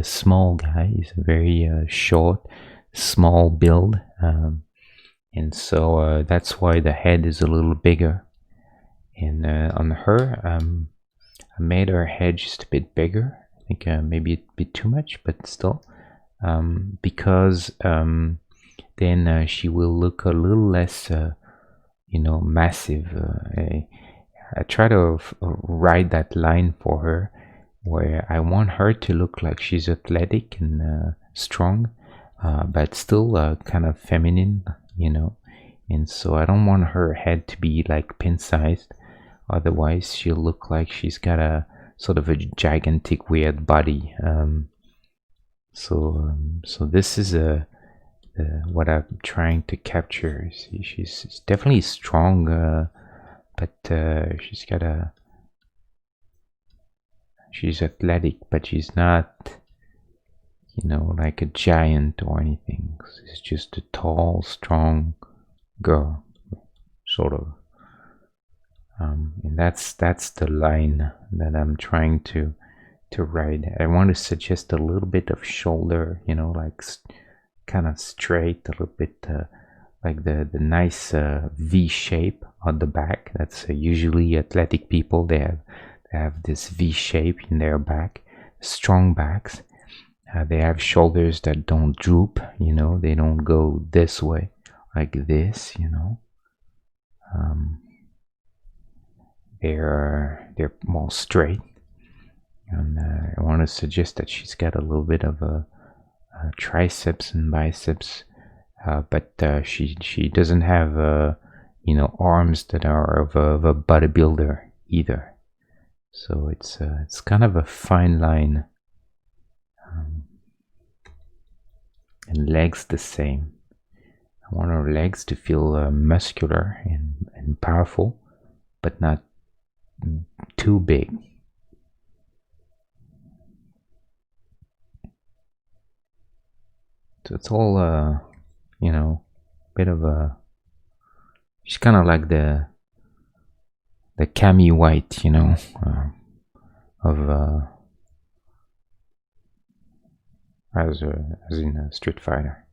small guy. He's a very short, small build, and so that's why the head is a little bigger. And on her, I made her head just a bit bigger. I think maybe a bit too much, but still, because then she will look a little less, massive. I try to write that line for her, where I want her to look like she's athletic and strong, but still kind of feminine, And so I don't want her head to be like pin-sized. Otherwise, she'll look like she's got a sort of a gigantic, weird body. So this is what I'm trying to capture. She's definitely strong, but she's athletic, but she's not, like a giant or anything. She's just a tall, strong girl, sort of. And that's the line that I'm trying to write. I want to suggest a little bit of shoulder, like kind of straight, a little bit like the nice V shape on the back. That's usually athletic people. They have this V shape in their back, strong backs. They have shoulders that don't droop, they don't go this way like this, they're more straight. And I want to suggest that she's got a little bit of a triceps and biceps, but she doesn't have arms that are of a bodybuilder either. So it's kind of a fine line. And legs the same. I want our legs to feel muscular and powerful, but not too big. So it's all bit of a, she's kind of like the Cammy White, of as in a Street Fighter.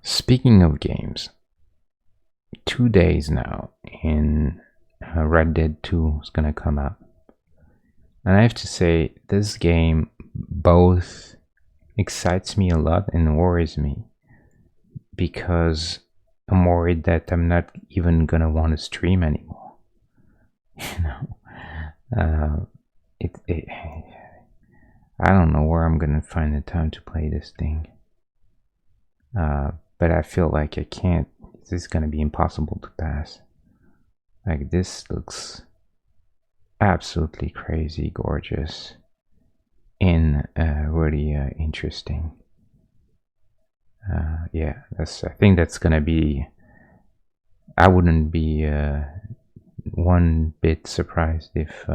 Speaking of games, 2 days now and Red Dead 2 is gonna come out, and I have to say this game both excites me a lot and worries me, because I'm worried that I'm not even gonna want to stream anymore. I don't know where I'm gonna find the time to play this thing. But I feel like I can't. This is gonna be impossible to pass. Like, this looks absolutely crazy gorgeous and really interesting. Yeah, I think that's gonna be. I wouldn't be one bit surprised if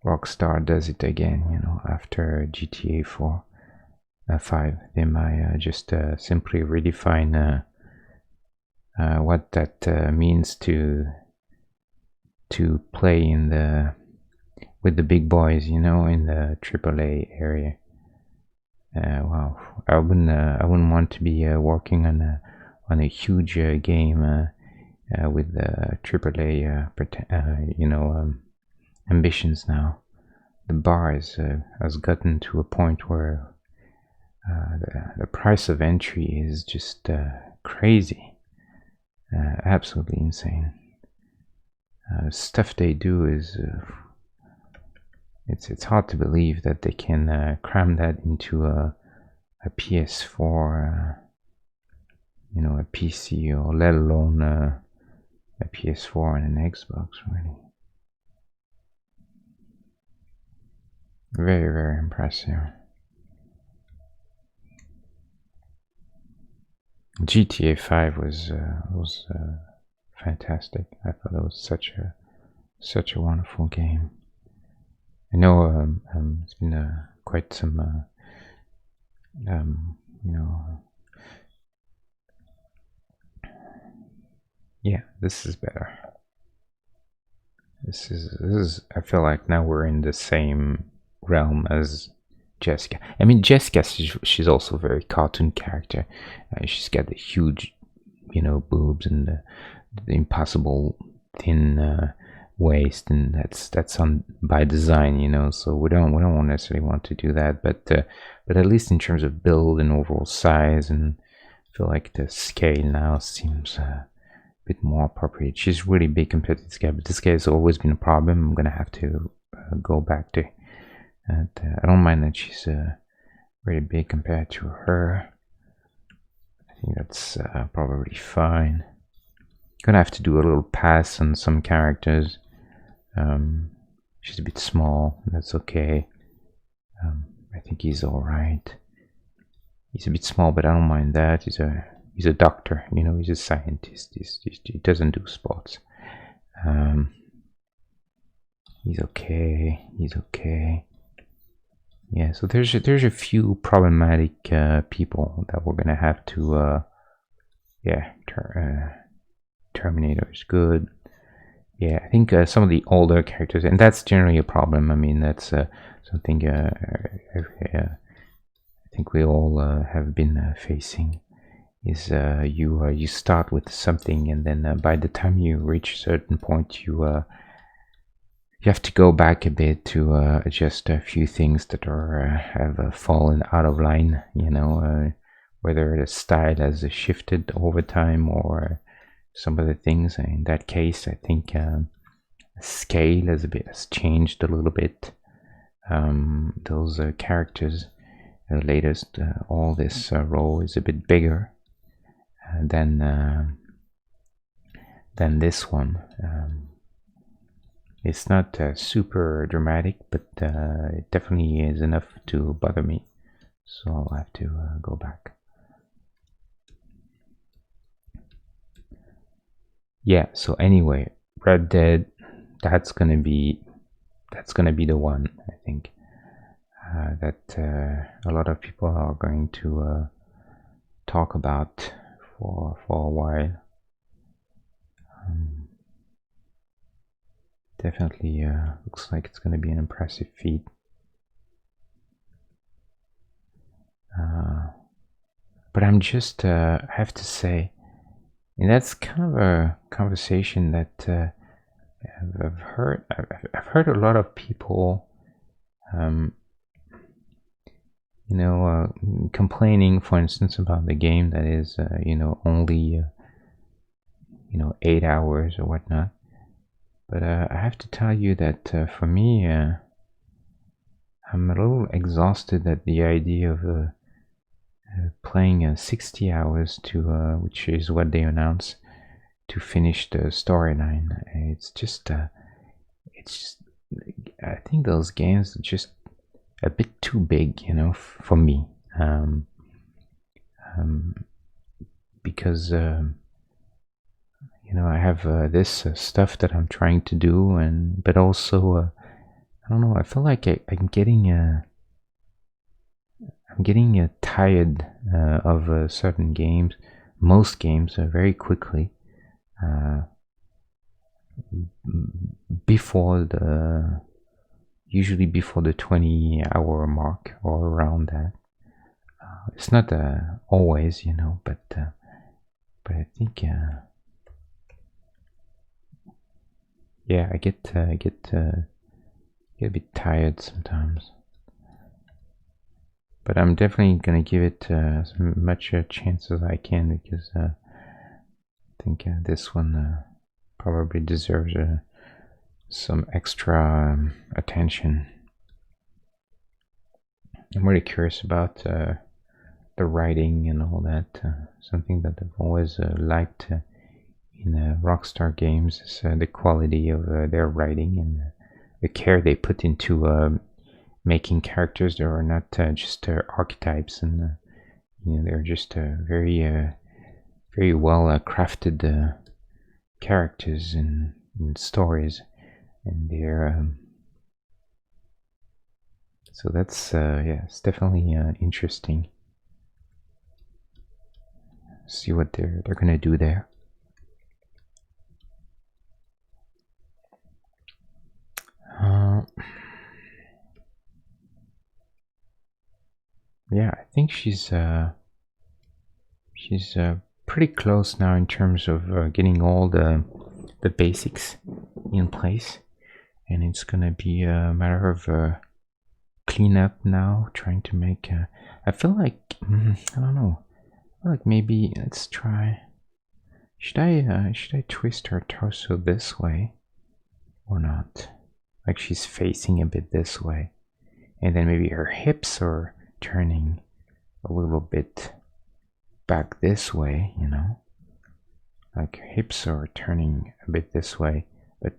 Rockstar does it again. After GTA 4. 5, they might just simply redefine what that means to play with the big boys, in the AAA area. Wow, I wouldn't want to be working on a huge game with AAA ambitions now. The bar has gotten to a point where the price of entry is just crazy, absolutely insane. Stuff they do is it's hard to believe that they can cram that into a PS4, a PC, or let alone a PS4 and an Xbox. Really, very, very impressive. GTA 5 was fantastic. I thought it was such a wonderful game. I know it's been quite some yeah, this is better. This is I feel like now we're in the same realm as Jessica. I mean, Jessica, she's also a very cartoon character. She's got the huge, boobs and the impossible thin waist, and that's on by design, So we don't necessarily want to do that, but at least in terms of build and overall size, and I feel like the scale now seems a bit more appropriate. She's really big compared to this guy, but this guy has always been a problem. I'm gonna have to go back to. And I don't mind that she's really big compared to her. I think that's probably fine. Gonna have to do a little pass on some characters. She's a bit small. That's okay. I think he's all right. He's a bit small, but I don't mind that. He's a doctor. He's a scientist. He doesn't do sports. He's okay. He's okay. Yeah, so there's a few problematic people that we're gonna have to Terminator is good. Yeah, I think some of the older characters, and that's generally a problem. I mean, that's something I think we all have been facing. Is you start with something, and then by the time you reach a certain point, you have to go back a bit to adjust a few things that have fallen out of line. Whether the style has shifted over time or some of the things. In that case, I think scale has changed a little bit. Those characters, latest, all this role is a bit bigger than this one. It's not super dramatic, but it definitely is enough to bother me. So I'll have to go back. Yeah. So anyway, Red Dead. That's gonna be the one. I think that a lot of people are going to talk about for a while. Definitely looks like it's going to be an impressive feat. But I'm just I have to say, and that's kind of a conversation that I've heard a lot of people complaining, for instance, about the game that is only 8 hours or whatnot. But I have to tell you that for me, I'm a little exhausted at the idea of playing 60 hours which is what they announce, to finish the storyline. It's just I think those games are just a bit too big, for me. Because I have this stuff that I'm trying to do, but also I don't know. I feel like I'm getting tired of certain games, most games, very quickly. Usually before the 20-hour mark or around that. It's not always, but I think yeah, I get a bit tired sometimes. But I'm definitely gonna give it as much a chance as I can, because I think this one probably deserves some extra attention. I'm really curious about the writing and all that. Something that I've always liked in Rockstar games is the quality of their writing and the care they put into making characters that are not just archetypes, and they're just very well crafted characters and stories, and they're so that's yeah, it's definitely interesting. See what they're gonna do there. Yeah, I think she's pretty close now in terms of getting all the basics in place, and it's gonna be a matter of cleanup now, trying to make. I feel like I don't know. I feel like maybe let's try. Should I twist her torso this way or not? Like she's facing a bit this way, and then maybe her hips are turning a little bit back this way, like her hips are turning a bit this way, but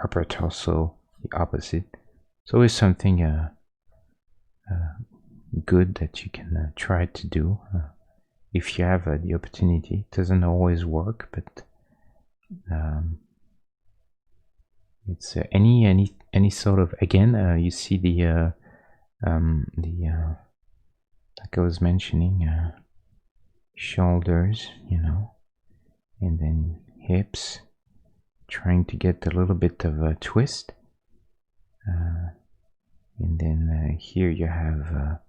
upper torso the opposite. It's always something good that you can try to do if you have the opportunity. It doesn't always work, but it's any sort of, again, you see the like I was mentioning, shoulders, and then hips, trying to get a little bit of a twist, and then here you have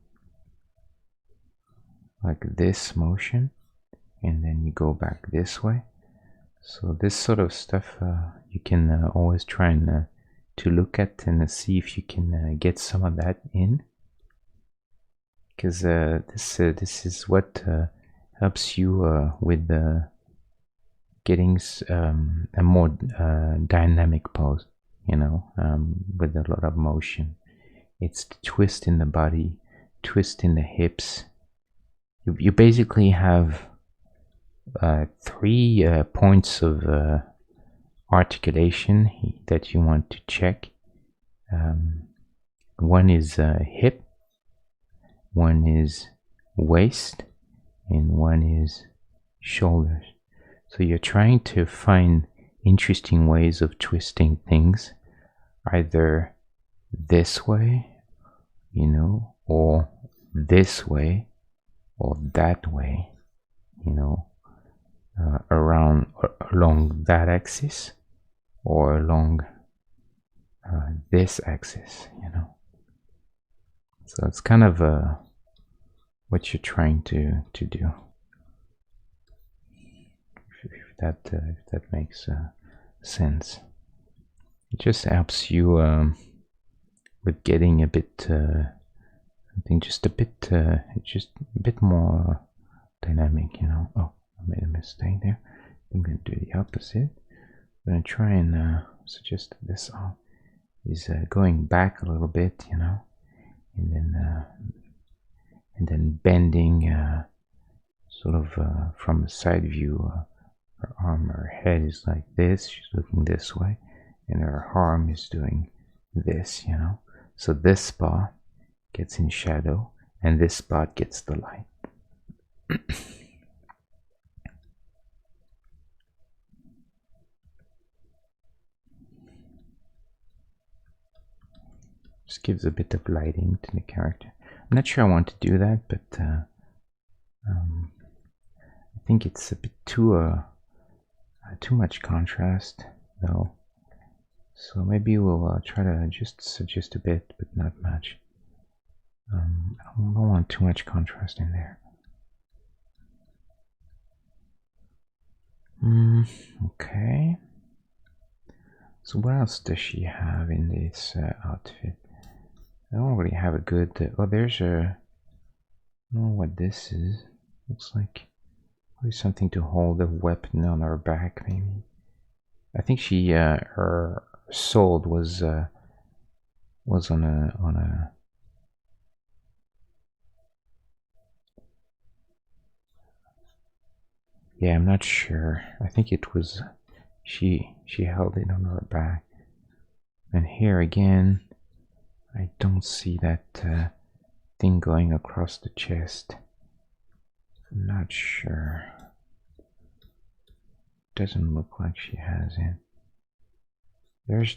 like this motion, and then you go back this way. So this sort of stuff you can always try and to look at and see if you can get some of that in, because this is what helps you with getting a more dynamic pose. you know, with a lot of motion. It's the twist in the body, twist in the hips. You basically have three points of articulation that you want to check. One is hip, one is waist, and one is shoulders. So you're trying to find interesting ways of twisting things, either this way, you know, or this way, or that way, you know, along that axis, or along this axis, you know. So it's kind of what you're trying to do. If that makes sense. It just helps you with getting a bit, I think just a bit more dynamic, you know. Oh, I made a mistake there. I'm going to do the opposite. I'm going to try and suggest this is going back a little bit, you know, and then bending sort of from a side view. Her arm, her head is like this. She's looking this way, and her arm is doing this, you know. So this spot gets in shadow, and this spot gets the light. Just gives a bit of lighting to the character. I'm not sure I want to do that, but I think it's a bit too much contrast, though. So maybe we'll try to just suggest a bit, but not much. I don't want too much contrast in there. Okay. So what else does she have in this outfit? I don't really have a good... oh, there's a... I don't know what this is. Looks like probably something to hold a weapon on her back, maybe. I think she... her sword was on a... Yeah, I'm not sure. I think it was... She held it on her back. And here again, I don't see that thing going across the chest. I'm not sure. Doesn't look like she has it.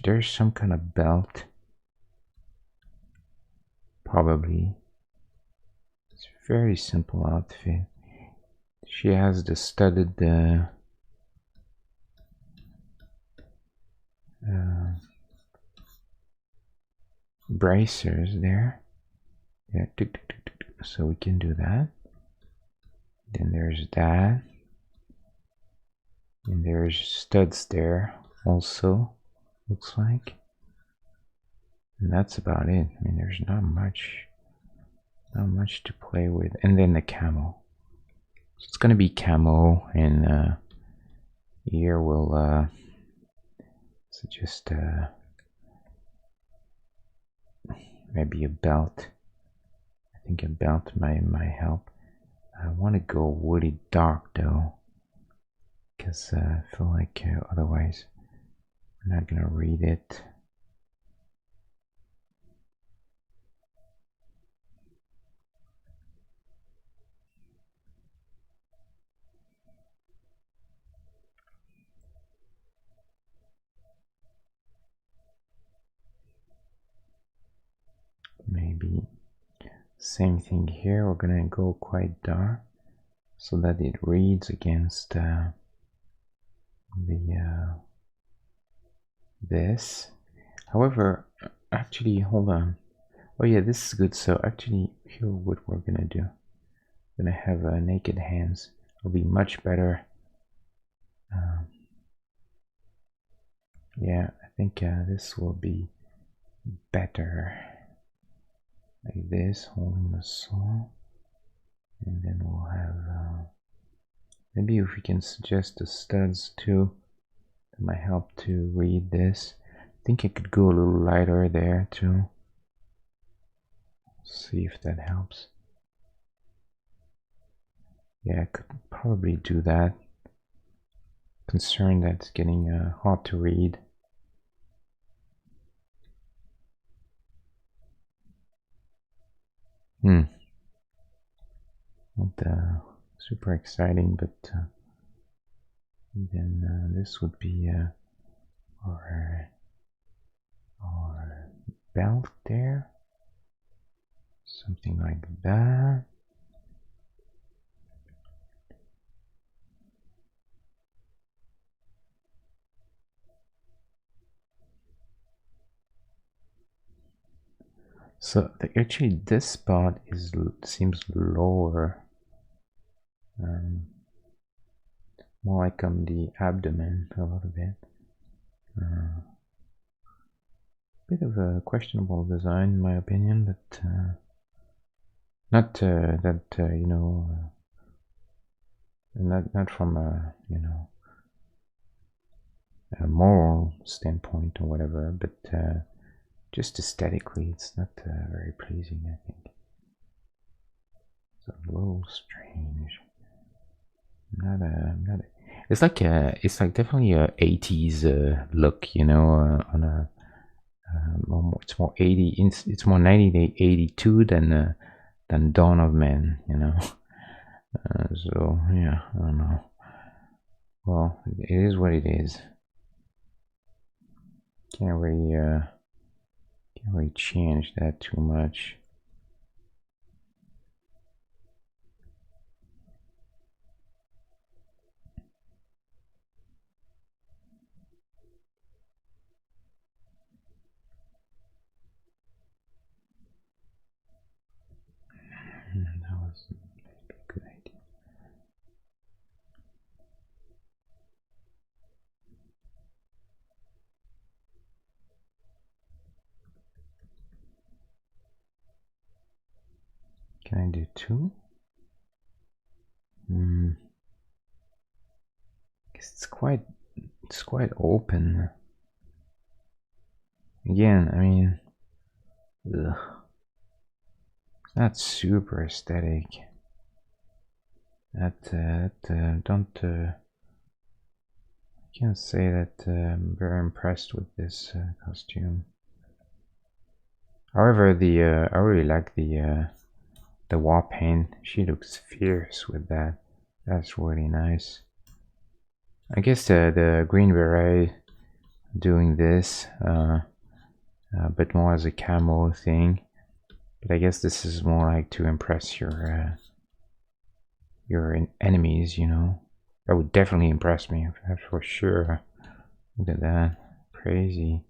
There's some kind of belt. Probably. It's a very simple outfit. She has the studded bracers there. Yeah, so we can do that. Then there's that. And there's studs there also, looks like. And that's about it. I mean, there's not much to play with. And then the camo. So it's gonna be camo, and here we'll suggest maybe a belt. I think a belt might help. I want to go woody dark though, because I feel like otherwise we're not gonna read it. Maybe same thing here. We're gonna go quite dark so that it reads against this. However, actually, hold on. Oh yeah, this is good. So actually, here what we're gonna do. We're gonna have naked hands. It'll be much better. Yeah, I think this will be better. Like this, holding the sword, and then we'll have maybe if we can suggest the studs too, that might help to read this. think I could go a little lighter there too. See if that helps. Yeah, I could probably do that. Concerned that it's getting hard to read. Not super exciting, but then this would be our belt there, something like that. So actually this spot seems lower, more like on the abdomen a little bit. Bit of a questionable design in my opinion, but not that you know, not from a a moral standpoint or whatever, but just aesthetically, it's not very pleasing. I think it's a little strange. It's like definitely a 80s look, you know, on a. It's more 80. It's more 1982 than Dawn of Man, you know. So yeah, I don't know. Well, it is what it is. Can't really change that too much. That was maybe a good idea. Can I do two? It's quite open. Again, I mean, ugh. It's not super aesthetic. Don't. I can't say that I'm very impressed with this costume. However, I really like the war paint. She looks fierce with that. That's really nice. I guess the Green Beret doing this, but more as a camo thing. But I guess this is more like to impress your enemies, you know. That would definitely impress me, that's for sure. Look at that, crazy.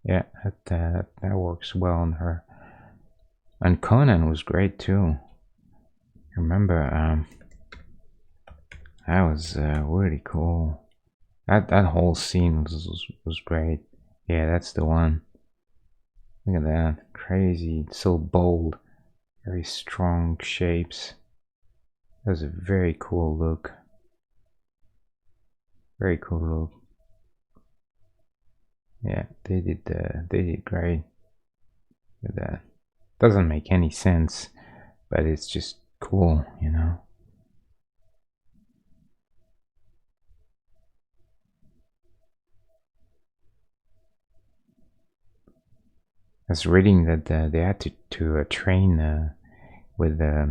Yeah, that works well on her. And Conan was great too. Remember, that was really cool. That whole scene was great. Yeah, that's the one. Look at that, crazy, so bold, very strong shapes. That was a very cool look. Very cool look. Yeah, they did great with that. Doesn't make any sense, but it's just cool, you know. I was reading that they had to train with a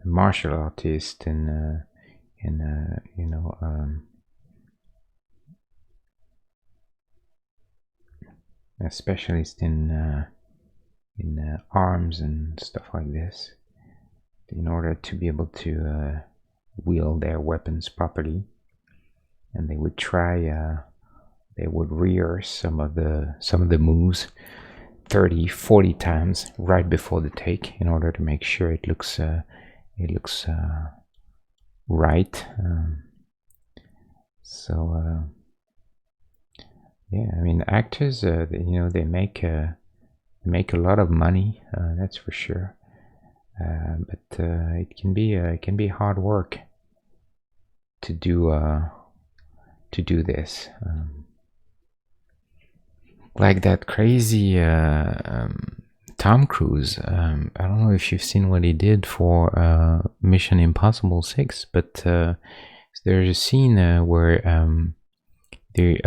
martial artist and a specialist in arms and stuff like this, in order to be able to wield their weapons properly. And they would try. They would rehearse some of the moves 30-40 times right before the take in order to make sure it looks right. Yeah, I mean, actors, they make a lot of money, that's for sure. But it can be hard work to do this. Like that crazy Tom Cruise. I don't know if you've seen what he did for Mission Impossible 6, but there's a scene where he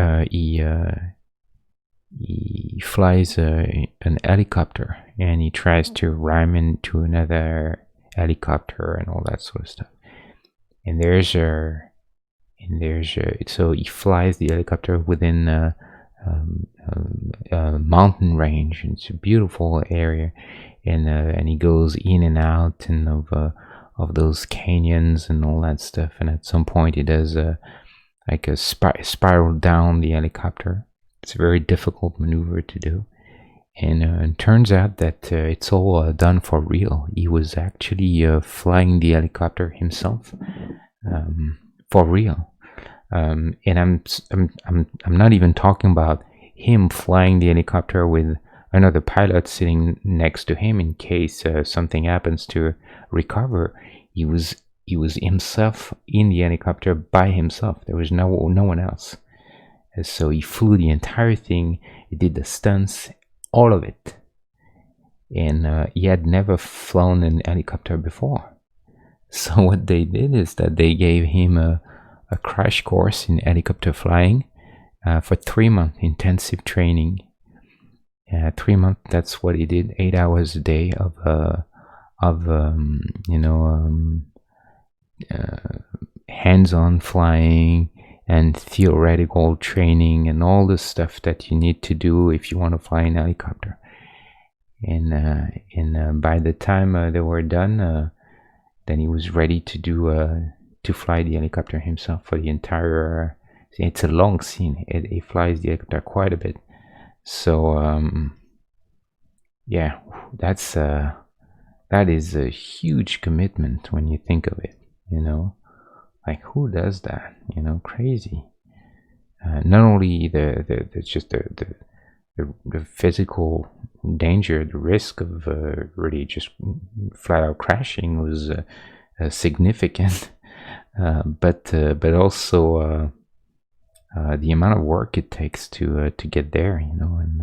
flies an helicopter and he tries to ram into another helicopter and all that sort of stuff. And so he flies the helicopter within a mountain range. It's a beautiful area, and he goes in and out and of those canyons and all that stuff. And at some point, he does like a spiral down the helicopter. It's a very difficult maneuver to do, and it turns out that it's all done for real. He was actually flying the helicopter himself for real. And I'm not even talking about him flying the helicopter with another pilot sitting next to him in case something happens to recover. He was himself in the helicopter by himself. There was no one else. So he flew the entire thing. He did the stunts, all of it, and he had never flown an helicopter before. So what they did is that they gave him a crash course in helicopter flying for 3 months intensive training. 3 months, that's what he did. 8 hours a day of hands-on flying and theoretical training and all the stuff that you need to do if you want to fly an helicopter. And by the time they were done, then he was ready to fly the helicopter himself for the entire. It's a long scene. He flies the helicopter quite a bit. So yeah, that is a huge commitment when you think of it. Like, who does that? Crazy. Not only the physical danger, the risk of really just flat out crashing was significant, but also the amount of work it takes to get there, and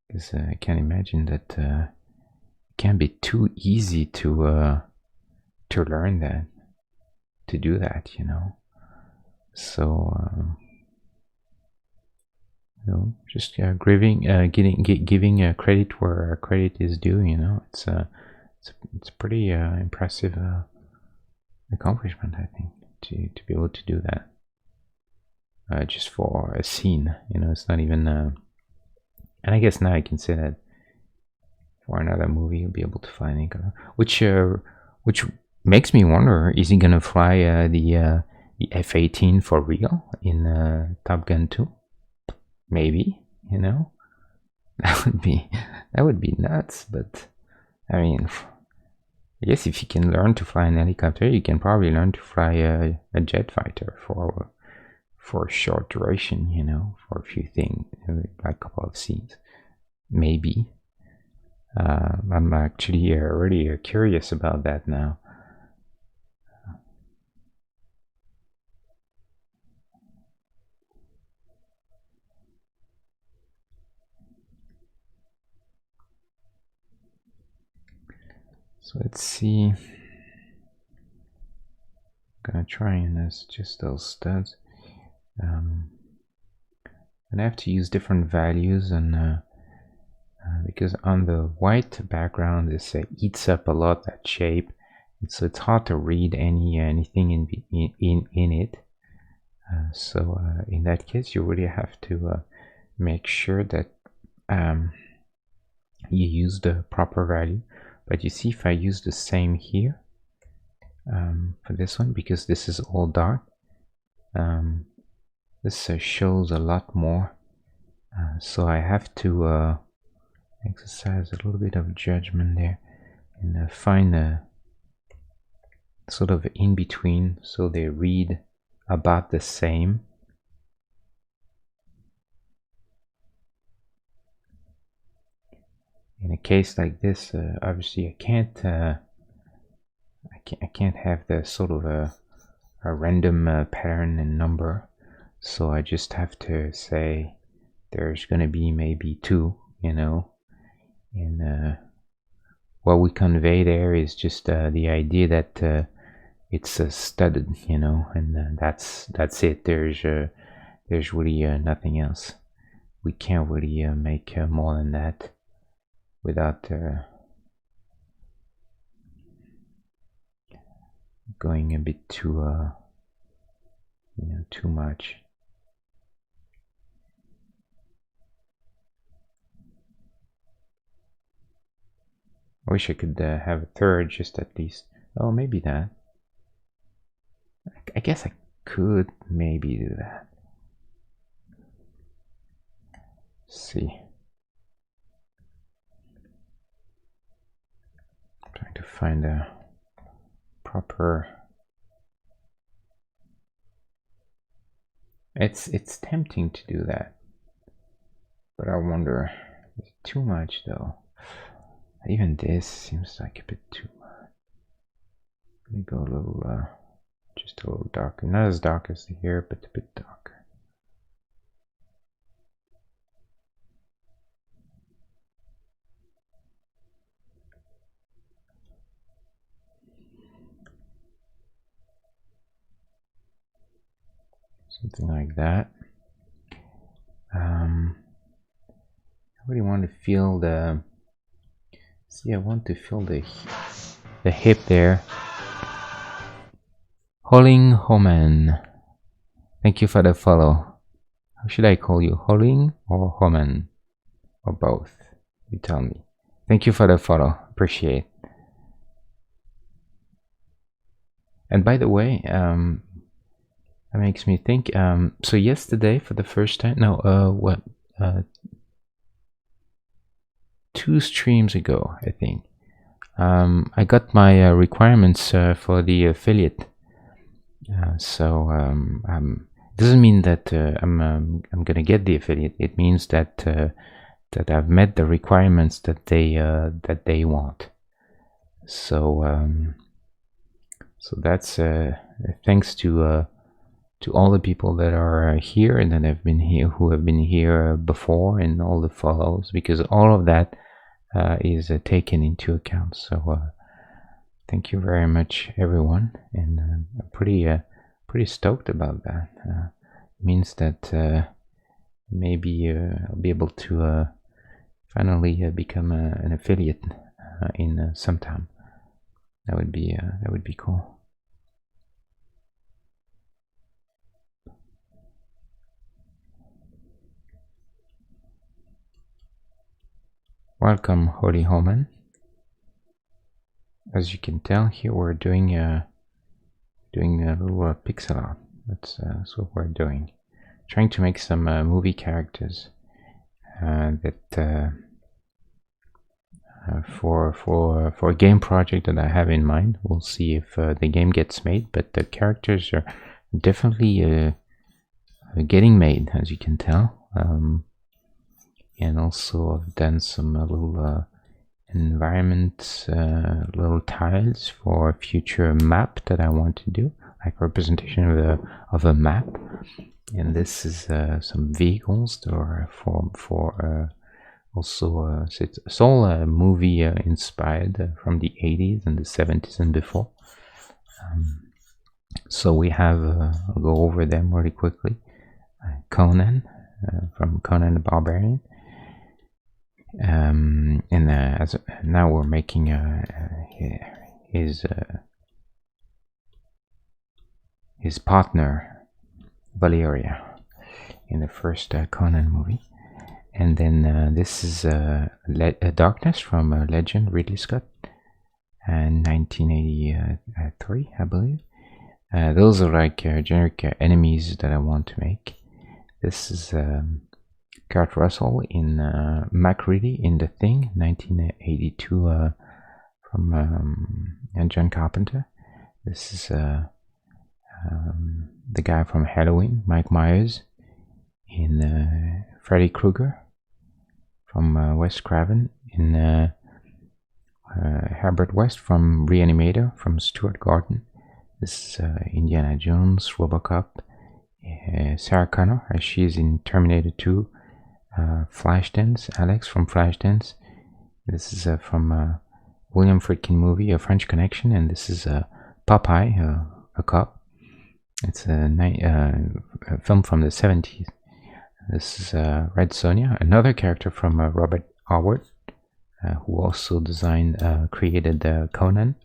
because I can't imagine that it can be too easy to learn that, to do that, So just giving credit where credit is due. It's pretty impressive accomplishment, I think, to be able to do that just for a scene. It's not even and I guess now I can say that for another movie you'll be able to fly an helicopter, which makes me wonder, is he gonna fly the F-18 for real in Top Gun 2? Maybe, that would be nuts. But I mean, I guess if you can learn to fly an helicopter, you can probably learn to fly a jet fighter for a short duration, for a few things, like a couple of scenes, maybe. I'm actually really curious about that now. So let's see. I'm gonna try and just those studs. And I have to use different values, and because on the white background this eats up a lot that shape, so it's hard to read anything in it. So in that case, you really have to make sure that you use the proper value. But you see, if I use the same here for this one, because this is all dark, this shows a lot more. So I have to exercise a little bit of judgment there and find a sort of in between, so they read about the same. In a case like this, obviously I can't have the sort of a a random pattern and number. So I just have to say there's gonna be maybe 2, and what we convey there is just the idea that it's studded, and that's it. There's really nothing else. We can't really make more than that without going a bit too too much. I wish I could have a third, just at least. Oh, maybe that. I guess I could maybe do that. Let's see. I'm trying to find a proper. It's tempting to do that, but I wonder, is it too much though? Even this seems like a bit too much. Let me go a little, just a little darker. Not as dark as here, but a bit darker. Something like that. I really want to feel the. See, I want to feel the hip there. Holing Homan. Thank you for the follow. How should I call you? Holing or Homan? Or both? You tell me. Thank you for the follow. Appreciate. And by the way, that makes me think. So yesterday, for the first time, no, 2 streams ago, I think, I got my requirements for the affiliate. So doesn't mean that I'm gonna get the affiliate. It means that that I've met the requirements that they want. So so that's thanks to all the people that are here and that have been here, who have been here before, and all the follows, because all of that is taken into account. So thank you very much, everyone, and I'm pretty stoked about that. It means that maybe I'll be able to finally become an affiliate in some time. That would be cool. Welcome, Holy Homan. As you can tell, here we're doing a little pixel art. That's what we're doing. Trying to make some movie characters that for a game project that I have in mind. We'll see if the game gets made, but the characters are definitely getting made, as you can tell. And also I've done some little environment, little tiles for a future map that I want to do, like representation of a map. And this is some vehicles that are for also it's all movie inspired from the 80s and the 70s and before. So we have I'll go over them really quickly. Conan from Conan the Barbarian. And as now we're making his partner Valeria in the first Conan movie. And then this is Darkness from Legend, Ridley Scott, and 1983, I believe. Those are like generic enemies that I want to make. This is Kurt Russell in MacReady in The Thing, 1982, from John Carpenter. This is the guy from Halloween, Mike Myers, in Freddy Krueger from Wes Craven, in Herbert West from Reanimator from Stuart Gordon, This is Indiana Jones, RoboCop, Sarah Connor, as she is in Terminator 2, Flashdance, Alex from Flashdance. This is from William Friedkin movie, A French Connection, and this is Popeye, a cop. It's a film from the 70s. This is Red Sonja, another character from Robert Howard, who also created Conan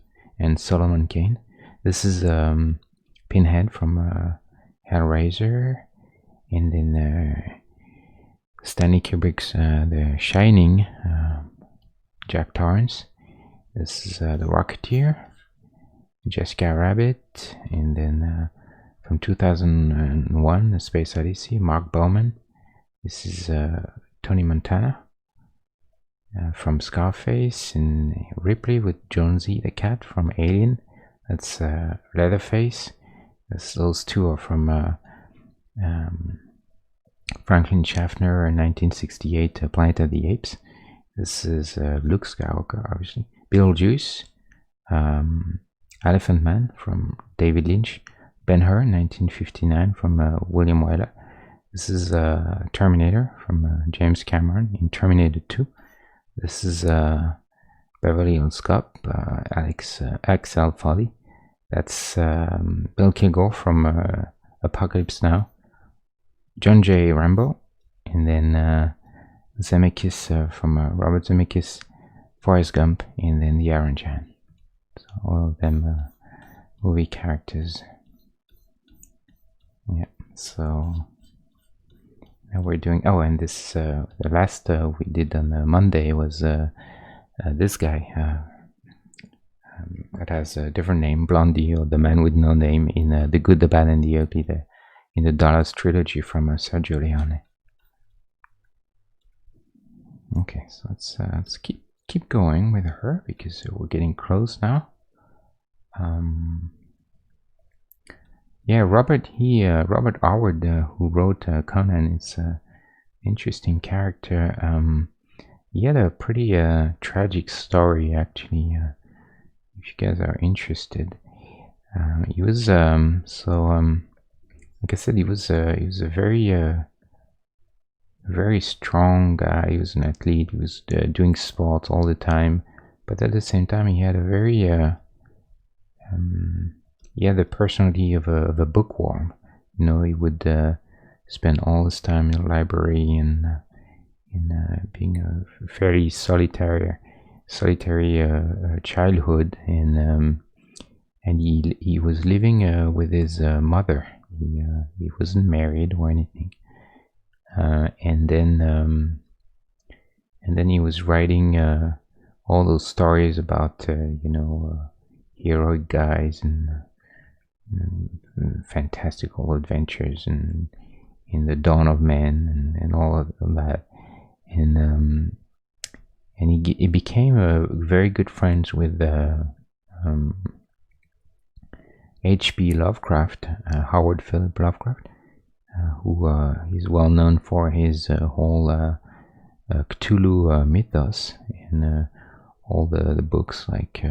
and Solomon Kane. This is Pinhead from Hellraiser, and then Stanley Kubrick's The Shining, Jack Torrance. This is The Rocketeer, Jessica Rabbit, and then from 2001, The Space Odyssey, Mark Bowman. This is Tony Montana from Scarface, and Ripley with Jonesy the cat from Alien. That's Leatherface. Those two are from Franklin Schaffner in 1968, Planet of the Apes. This is Luke Skywalker, obviously. Beetlejuice, Elephant Man from David Lynch. Ben-Hur, 1959, from William Wyler. This is Terminator from James Cameron in Terminator 2. This is Beverly Hills Cop, Axel Foley. That's Bill Kilgore from Apocalypse Now. John J. Rambo, and then Zemeckis from Robert Zemeckis, Forrest Gump, and then the Iron Giant. So all of them movie characters. Yeah, so now we're doing. Oh, and this the last we did on Monday was this guy that has a different name, Blondie, or the man with no name, in The Good, the Bad, and the Ugly, in the Dallas trilogy from Sergio Leone. Okay, so let's keep going with her because we're getting close now. Yeah, Robert Howard, who wrote Conan, is an interesting character. He had a pretty tragic story, actually. If you guys are interested, he was like I said, he was a very strong guy. He was an athlete. He was doing sports all the time, but at the same time, he had a very he had the personality of a bookworm. You know, he would spend all his time in the library and in being a fairly solitary childhood, and he was living with his mother. He wasn't married or anything, and then he was writing all those stories about heroic guys and fantastical adventures and in the dawn of man and all of that, and he became very good friends with H.P. Lovecraft, Howard Philip Lovecraft, who is well known for his whole Cthulhu mythos and all the books like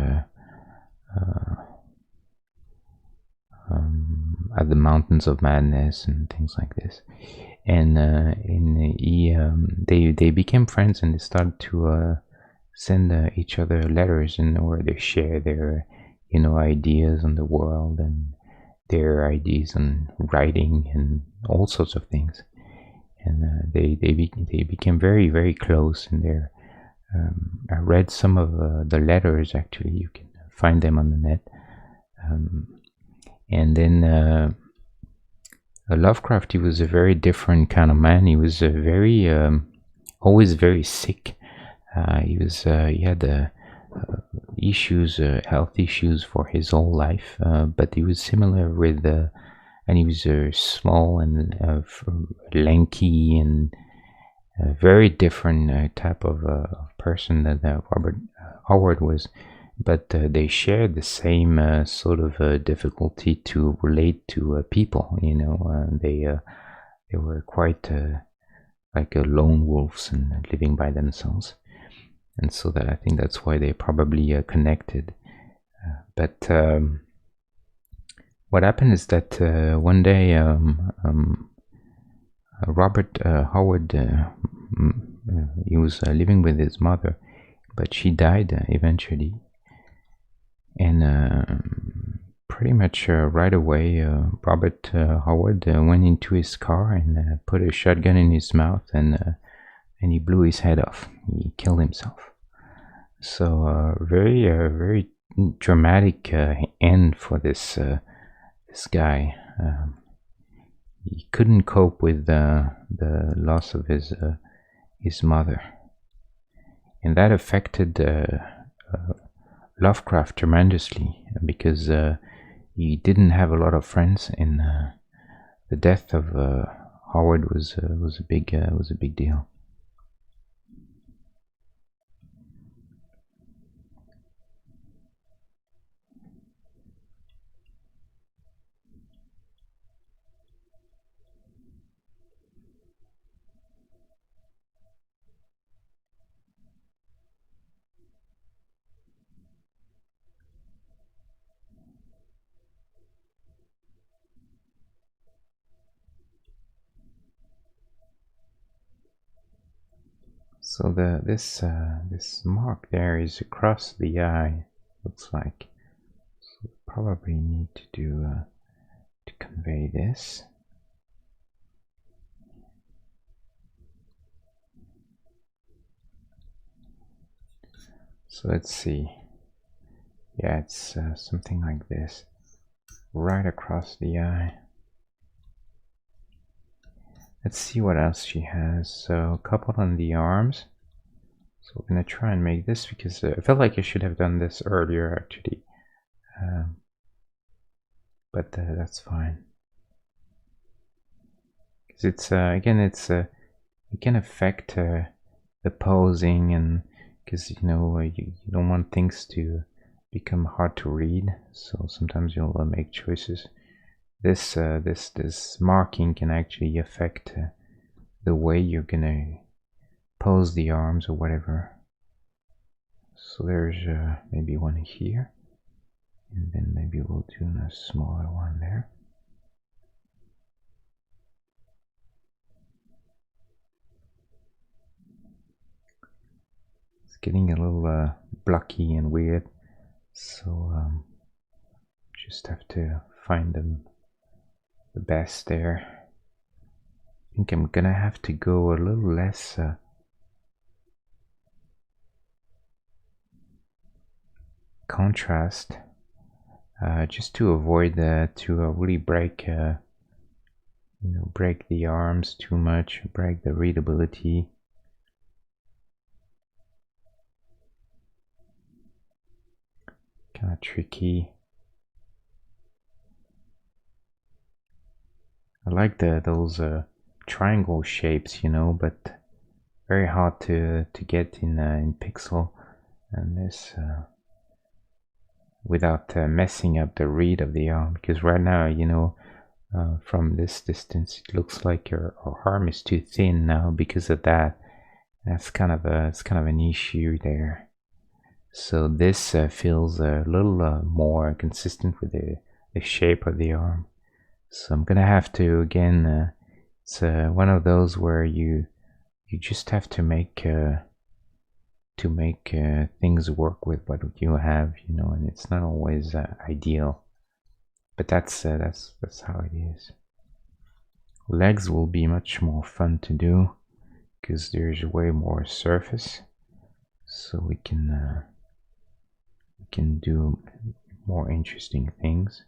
At the Mountains of Madness and things like this. And they became friends, and they started to send each other letters, where they share their ideas on the world and their ideas on writing and all sorts of things. And they became very, very close. And I read some of the letters. Actually, you can find them on the net. And then Lovecraft, he was a very different kind of man. He was very always very sick. He had issues, health issues for his whole life, but he was similar with and he was small and lanky and very different type of person that Robert Howard was, but they shared the same sort of difficulty to relate to people. They were quite like lone wolves and living by themselves. And so that I think that's why they probably connected. But what happened is that one day Robert Howard, he was living with his mother, but she died eventually. And pretty much right away, Robert Howard went into his car and put a shotgun in his mouth, and he blew his head off. He killed himself. So very dramatic end for this guy. He couldn't cope with the loss of his mother, and that affected Lovecraft tremendously, because he didn't have a lot of friends, and the death of Howard was a big deal. So this mark there is across the eye, looks like. So probably need to do to convey this. So let's see. Yeah, it's something like this, right across the eye. Let's see what else she has. So a couple on the arms. So we're gonna try and make this, because I felt like I should have done this earlier actually, but that's fine. Because it's again, it's it can affect the posing, and because you don't want things to become hard to read, so sometimes you'll make choices. This marking can actually affect the way you're gonna pose the arms or whatever. So there's maybe one here, and then maybe we'll do a smaller one there. It's getting a little blocky and weird, so just have to find them the best there. I think I'm gonna have to go a little less contrast, just to avoid to really break break the arms too much, break the readability. Kind of tricky. I like those triangle shapes, but very hard to get in pixel, and this without messing up the read of the arm, because right now, from this distance it looks like your arm is too thin now because of that. It's kind of an issue there. So this feels a little more consistent with the shape of the arm. So I'm gonna have to again. It's one of those where you just have to make things work with what you have, and it's not always ideal. But that's how it is. Legs will be much more fun to do because there's way more surface, so we can do more interesting things.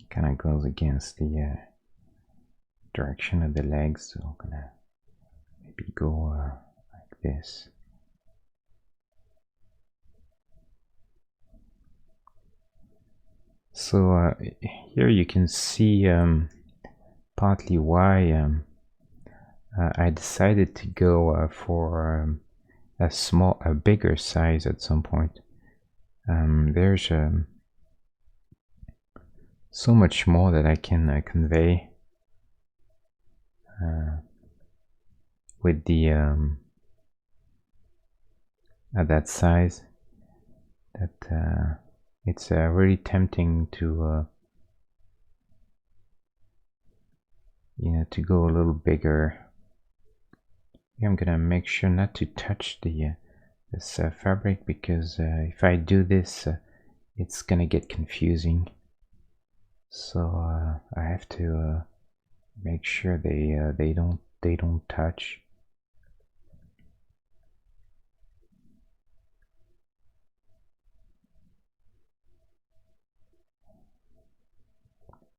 Kind of goes against the direction of the legs, so I'm gonna maybe go like this. So here you can see partly why I decided to go for a bigger size at some point. There's so much more that I can convey with the at that size, that it's really tempting to to go a little bigger. I'm gonna make sure not to touch this fabric, because if I do this, it's gonna get confusing. So I have to make sure they don't touch.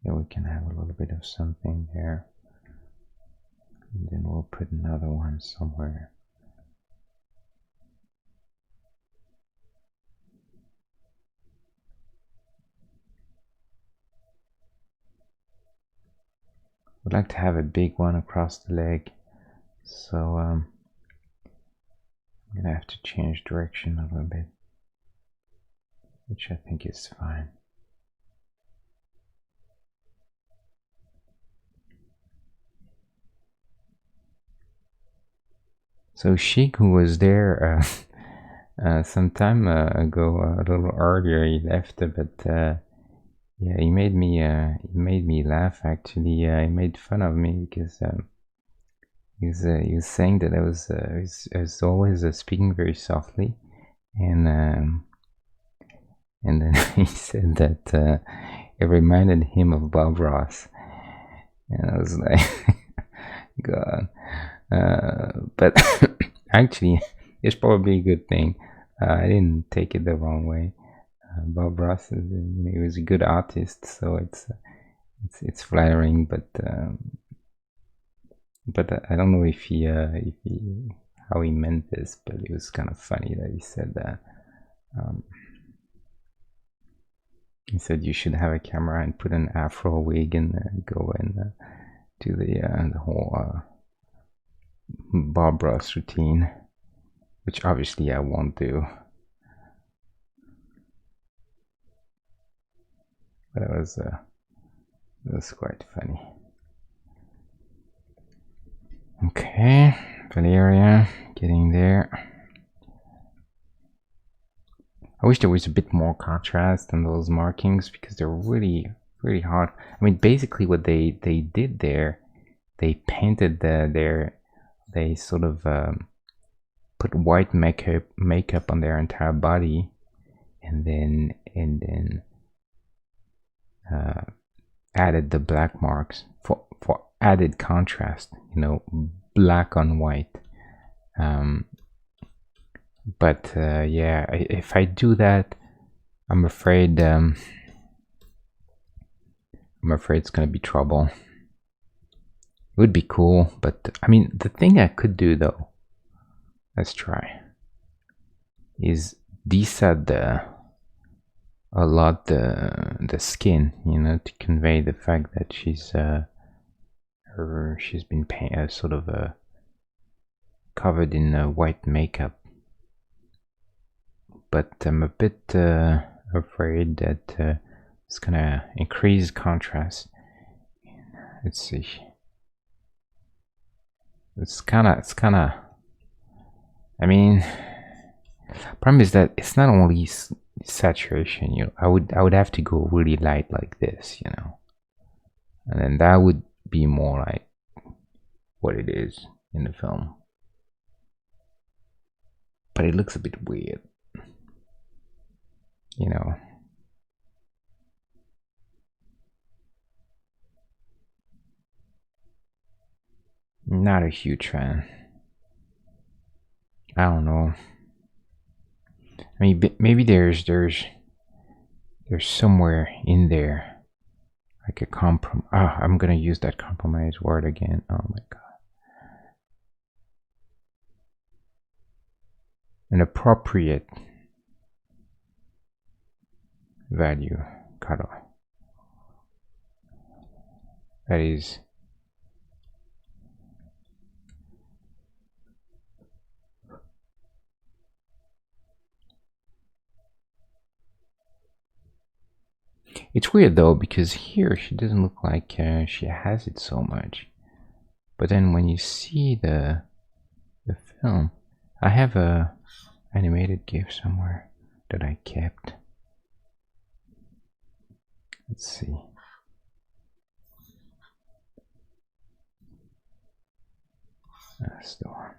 Yeah, we can have a little bit of something there, and then we'll put another one somewhere. Would like to have a big one across the leg, so I'm gonna have to change direction a little bit, which I think is fine. So Sheik, who was there some time ago, a little earlier, he left, but yeah, he made me laugh. Actually, he made fun of me because he was saying that I was always speaking very softly, and then he said that it reminded him of Bob Ross, and I was like, God. But actually, it's probably a good thing. I didn't take it the wrong way. Bob Ross, he was a good artist, so it's flattering. But I don't know if he how he meant this, but it was kind of funny that he said that. He said you should have a camera and put an afro wig and go and do the whole Bob Ross routine, which obviously I won't do. But it was quite funny. Okay, Valeria, getting there. I wish there was a bit more contrast on those markings, because they're really hard. I mean, basically what they did there, they painted they sort of put white makeup on their entire body, and then added the black marks for added contrast, black on white. But yeah, if I do that, I'm afraid it's gonna be trouble. It would be cool, but I mean, the thing I could do though, let's try, is desat a lot the skin, to convey the fact that she's been sort of covered in white makeup. But I'm a bit afraid that it's gonna increase contrast. Let's see. It's kind of. I mean, problem is that it's not only saturation. I would have to go really light like this, and then that would be more like what it is in the film. But it looks a bit weird, Not a huge fan. I don't know. I mean, maybe there's somewhere in there like a compromise. I'm gonna use that compromise word again. Oh my god. An appropriate value cutoff. That is. It's weird though, because here she doesn't look like she has it so much. But then when you see the film, I have a animated GIF somewhere that I kept. Let's see. That's the one.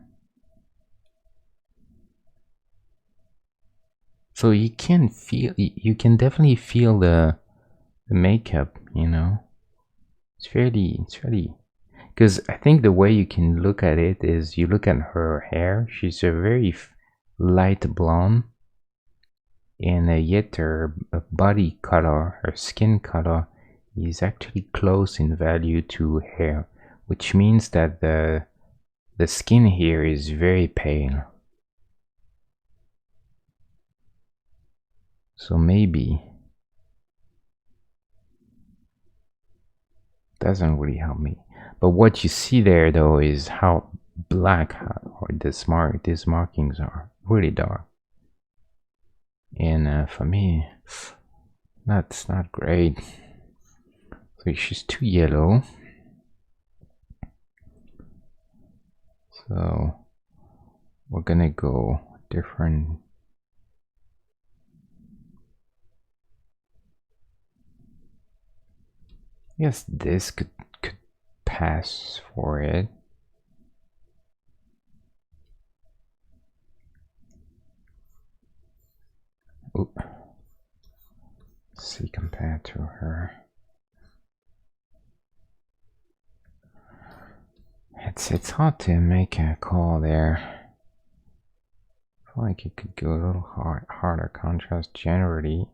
So you can feel, you can definitely feel the makeup, you know. It's fairly, because I think the way you can look at it is you look at her hair. She's a very light blonde, and yet her body color, her skin color, is actually close in value to hair, which means that the skin here is very pale. So maybe doesn't really help me. But what you see there though is how black or these markings are really dark. And for me, that's not great. So she's too yellow. So we're gonna go different. Yes, this could pass for it. Oop. See, compared to her, it's hard to make a call there. I feel like it could go a little harder contrast generally.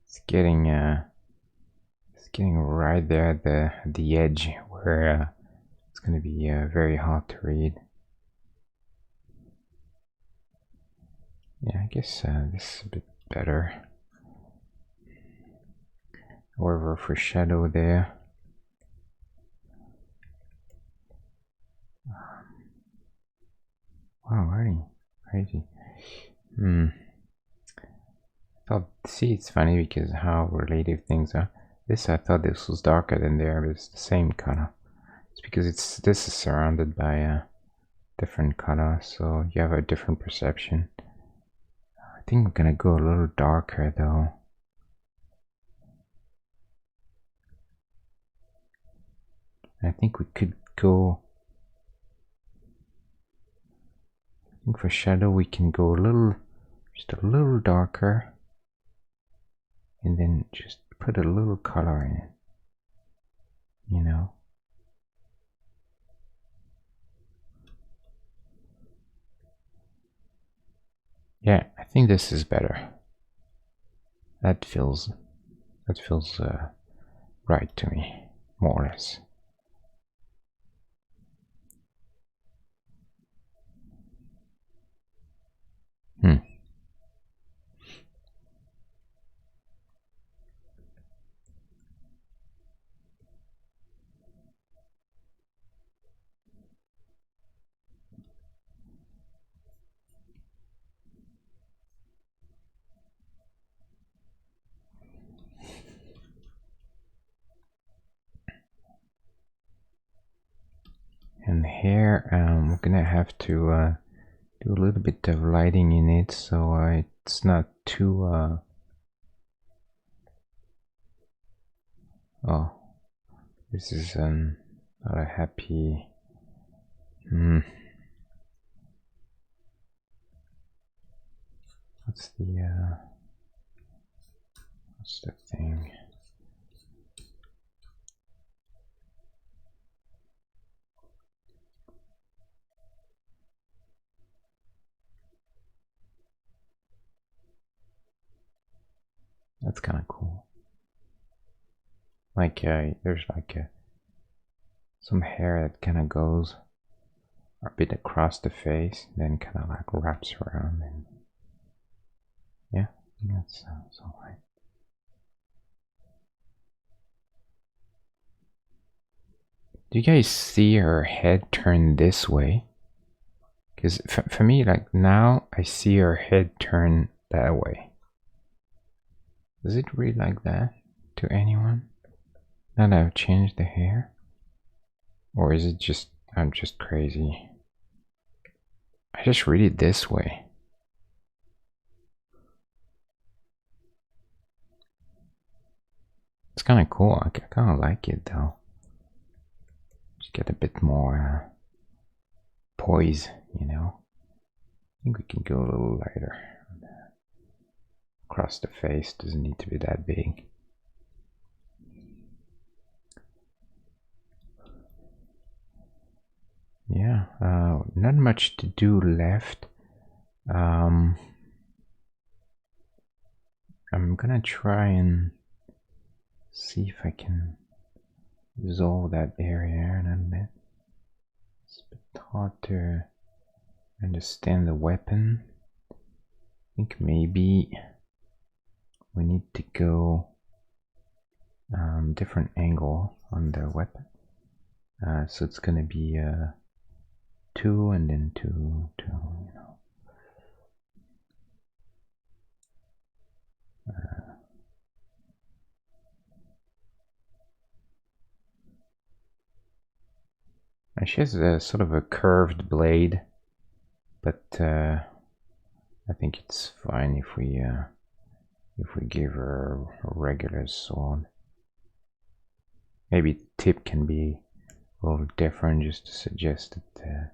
It's getting right there at the edge where it's going to be very hard to read. Yeah, I guess this is a bit better. However, for shadow there, wow, really crazy. See, it's funny because how relative things are. This, I thought this was darker than there, but it's the same color. It's because this is surrounded by a different color, so you have a different perception. I think I'm gonna go a little darker though. I think we could go. I think for shadow we can go just a little darker, and then just put a little color in it. You know. Yeah, I think this is better. That feels right to me, more or less. And here we're gonna have to do a little bit of lighting in it, so it's not too oh, this is not a happy what's the thing? That's kind of cool. Like there's like some hair that kind of goes a bit across the face, then kind of like wraps around, and yeah, That sounds alright. Do you guys see her head turn this way? Because for me, like now, I see her head turn that way. Does it read like that to anyone? Now that I've changed the hair? Or is it just, I'm just crazy? I just read it this way. It's kind of cool. I kind of like it though. Just get a bit more poise, you know. I think we can go a little lighter. Across the face, doesn't need to be that big. Yeah, not much to do left. I'm gonna try and see if I can resolve that area a little bit. It's a bit hard to understand the weapon. I think maybe we need to go different angle on the weapon. So it's gonna be 2 and then 2, you know. She has a sort of a curved blade, but I think it's fine if we give her a regular sword. Maybe the tip can be a little different, just to suggest that.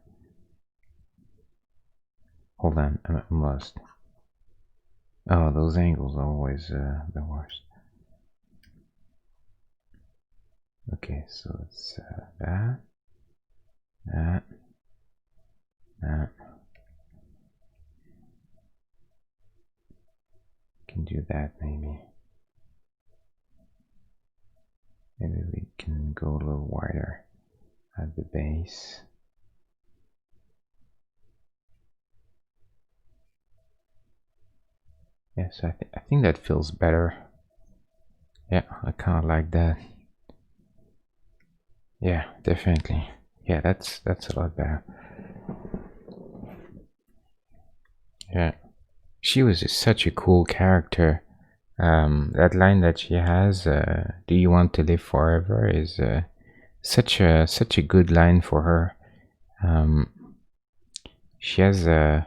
Hold on, I'm lost. Oh, those angles are always the worst. Okay, so it's that. Can do that maybe. Maybe we can go a little wider at the base. Yes, I think that feels better. Yeah, I kind of like that. Yeah, definitely. Yeah, that's a lot better. Yeah, she was such a cool character. That line that she has, "Do you want to live forever?" is such a good line for her. She has very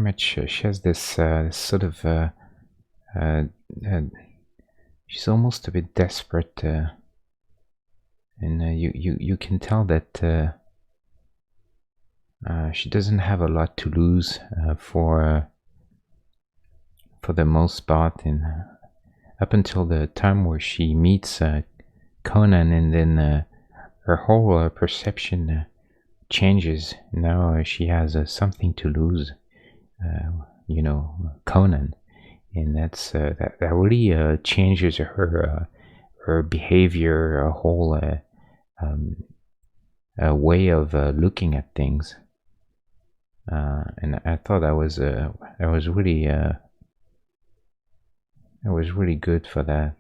much. She has this sort of. She's almost a bit desperate, and you can tell that she doesn't have a lot to lose for the most part. In up until the time where she meets Conan, and then her whole perception changes. Now she has something to lose, you know, Conan, and that's that really changes her behavior, her whole way of looking at things. And I thought that was really good for that.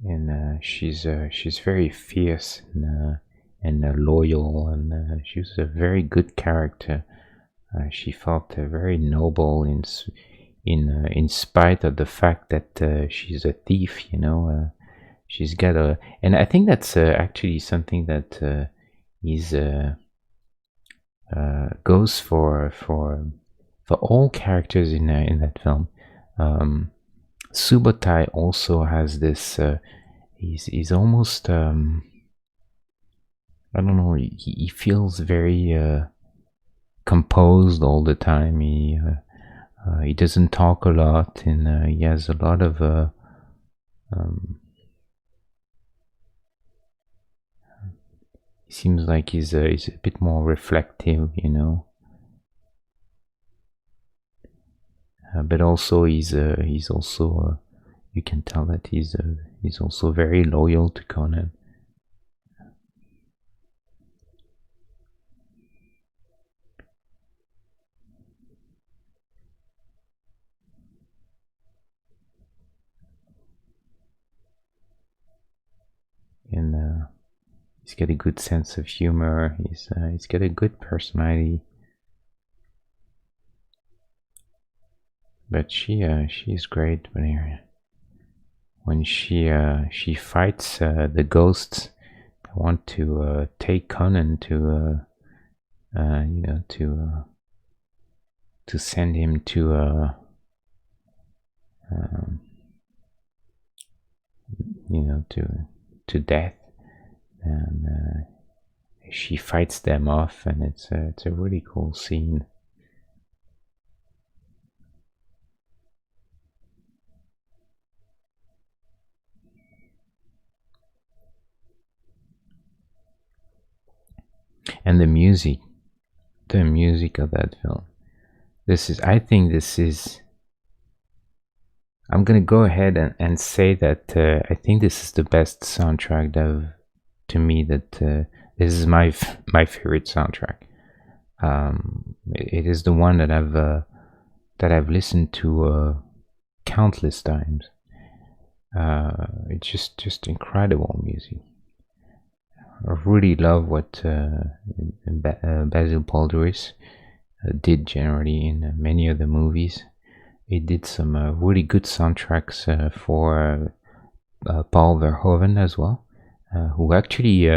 And she's very fierce and loyal, and she's a very good character. She felt very noble in spite of the fact that she's a thief. You know, she's got and I think that's actually something that is goes for all characters in that film. Subotai also has this. He's almost. I don't know. He feels very composed all the time. He doesn't talk a lot, and he has a lot of. It seems like he's a bit more reflective, you know. But also he's also you can tell that he's also very loyal to Conan. He's got a good sense of humor. He's got a good personality. But she's great, Valeria. When she fights the ghosts that want to take Conan to to send him to um, to death, and she fights them off, and it's a really cool scene. And the music of that film. I think this is. I'm gonna go ahead and say that I think this is the best soundtrack to me. This is my favorite soundtrack. It is the one that I've listened to countless times. It's just incredible music. I really love what Basil Poledouris did generally in many of the movies. He did some really good soundtracks for Paul Verhoeven as well, who actually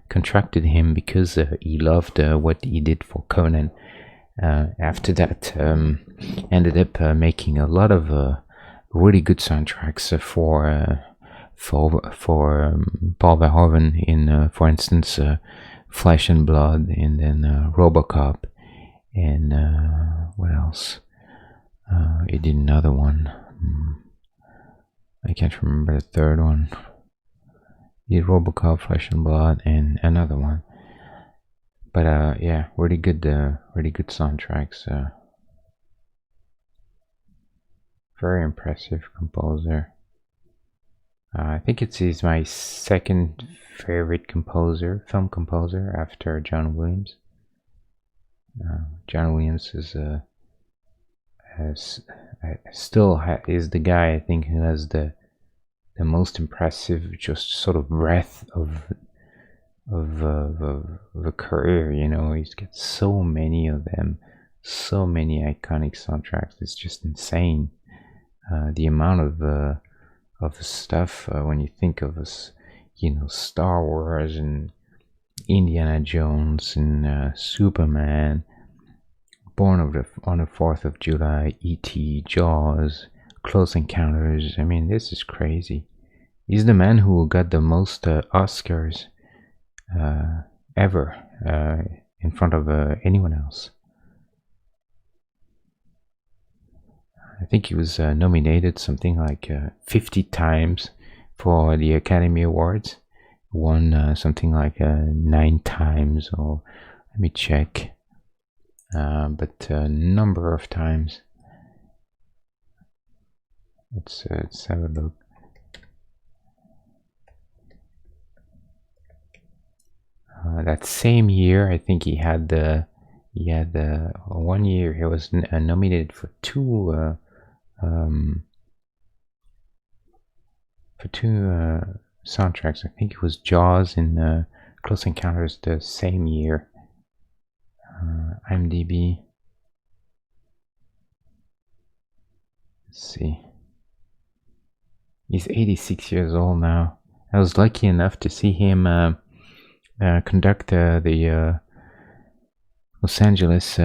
contracted him because he loved what he did for Conan. After that, ended up making a lot of really good soundtracks for Paul Verhoeven in, for instance, Flesh and Blood, and then RoboCop, and what else? He did another one. I can't remember the third one. He did RoboCop, Flesh and Blood, and another one. But yeah, really good soundtracks. Very impressive composer. I think he's my second favorite film composer after John Williams. John Williams is is the guy, I think, who has the most impressive just sort of breadth of a career. He's got so many of them, so many iconic soundtracks. It's just insane. The amount of stuff when you think of us, Star Wars and Indiana Jones and Superman, Born on the 4th of July, E.T., Jaws, Close Encounters. I mean, this is crazy. He's the man who got the most Oscars ever in front of anyone else. I think he was nominated something like 50 times for the Academy Awards. Won something like 9 times, or let me check. But a number of times. Let's have a look. That same year, I think he had 1 year he was nominated for two soundtracks. I think it was Jaws and Close Encounters the same year. IMDb. Let's see. He's 86 years old now. I was lucky enough to see him conduct the Los Angeles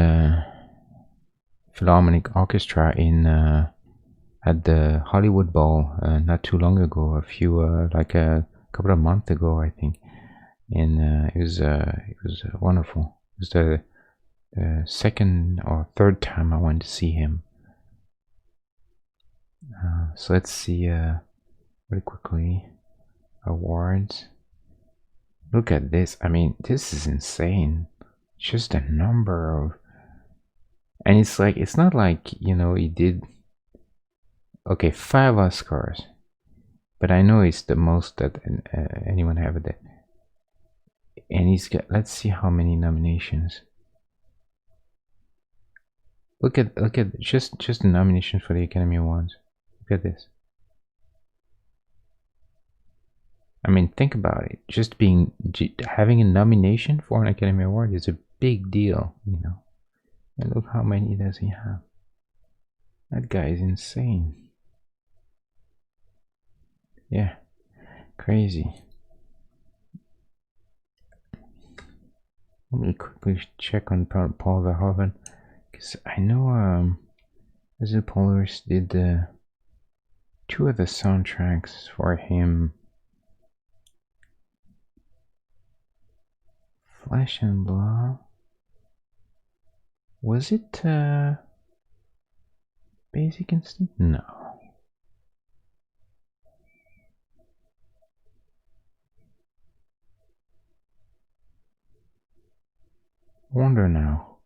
Philharmonic Orchestra at the Hollywood Bowl not too long ago, a couple of months ago, I think, and it was wonderful. It was the second or third time I went to see him. So let's see really quickly. Awards. Look at this. I mean, this is insane. Just a number of, and it's not like he did 5 Oscars, but I know it's the most that anyone have it. And he's got, let's see how many nominations. Look at just the nominations for the Academy Awards. Look at this. I mean, think about it. Just having a nomination for an Academy Award is a big deal, you know. And look how many does he have. That guy is insane. Yeah, crazy. Let me quickly check on Paul Verhoeven, because I know Basil Polaris did two of the soundtracks for him. Flesh and Blood. Was it Basic Instinct? No. Wonder now.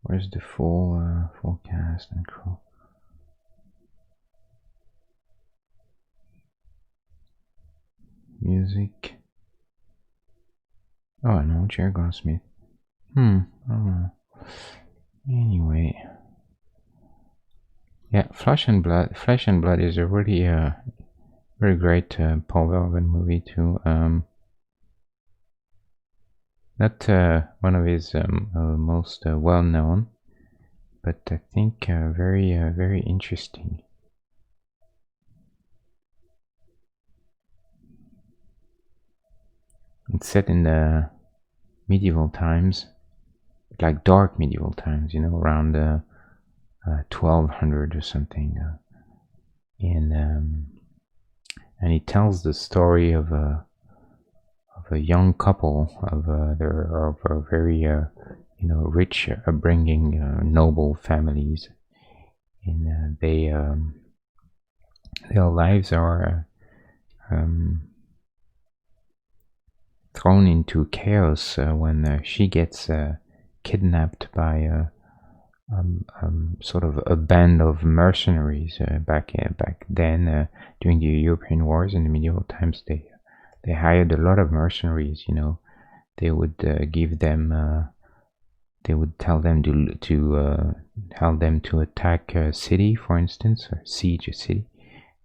Where's the full cast and crew? Music. Oh no, Jerry Goldsmith. I don't know. Anyway, yeah, Flesh and Blood. Flesh and Blood is a really very great Paul Verhoeven movie too. Not one of his most well known, but I think very interesting. It's set in the medieval times, like dark medieval times, you know, around 1200 or something, and he tells the story of a young couple of a very rich upbringing, noble families, and their lives are thrown into chaos when she gets kidnapped by sort of a band of mercenaries back then during the European wars in the medieval times. They hired a lot of mercenaries. You know, they would give them. They would tell them to attack a city, for instance, or siege a city,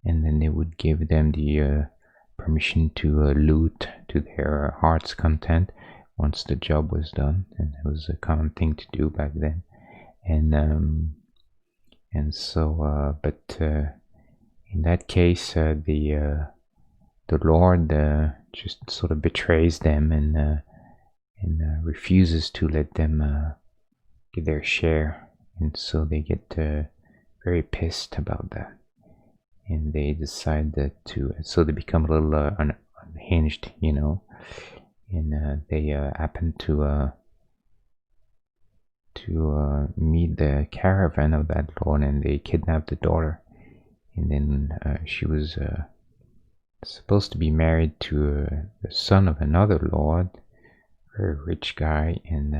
and then they would give them the permission to loot to their heart's content once the job was done, and it was a common thing to do back then. And so, but in that case, the Lord just sort of betrays them and refuses to let them get their share, and so they get very pissed about that, and they decide so they become a little unhinged, you know, and they happen to meet the caravan of that lord, and they kidnap the daughter, and then she was supposed to be married to the son of another lord, very rich guy, and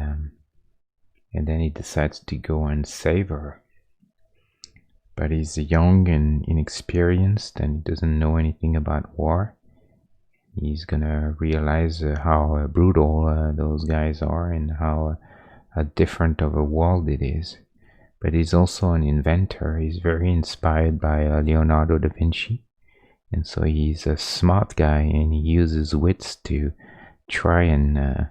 then he decides to go and save her, but he's young and inexperienced and he doesn't know anything about war. He's gonna realize how brutal those guys are and how different of a world it is. But he's also an inventor. He's very inspired by Leonardo da Vinci, and so he's a smart guy, and he uses wits to try and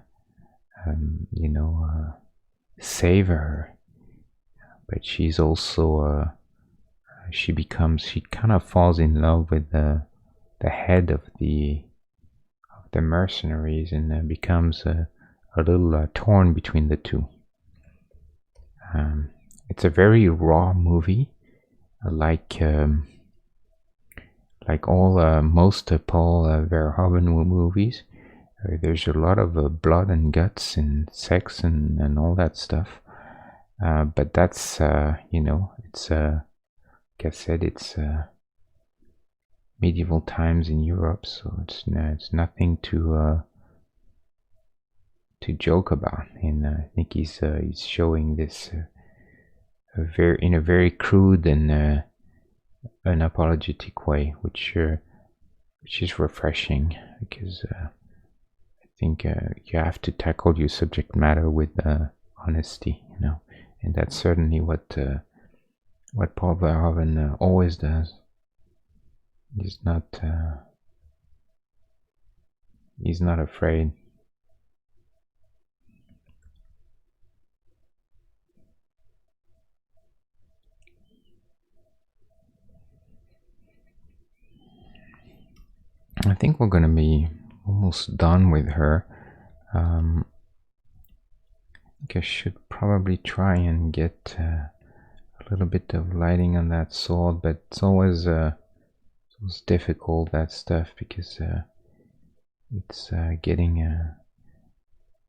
save her. But she's also she kind of falls in love with the head of the mercenaries, and becomes a little torn between the two. It's a very raw movie, like all most Paul Verhoeven movies. There's a lot of blood and guts and sex and all that stuff, but that's it's like I said, it's medieval times in Europe, so it's nothing to joke about, and I think he's showing this in a very crude and unapologetic way, which is refreshing, because I think you have to tackle your subject matter with honesty, you know, and that's certainly what what Paul Verhoeven always does. He's not afraid. I think we're gonna be almost done with her. I think I should probably try and get a little bit of lighting on that sword, but it's always difficult, that stuff, because it's getting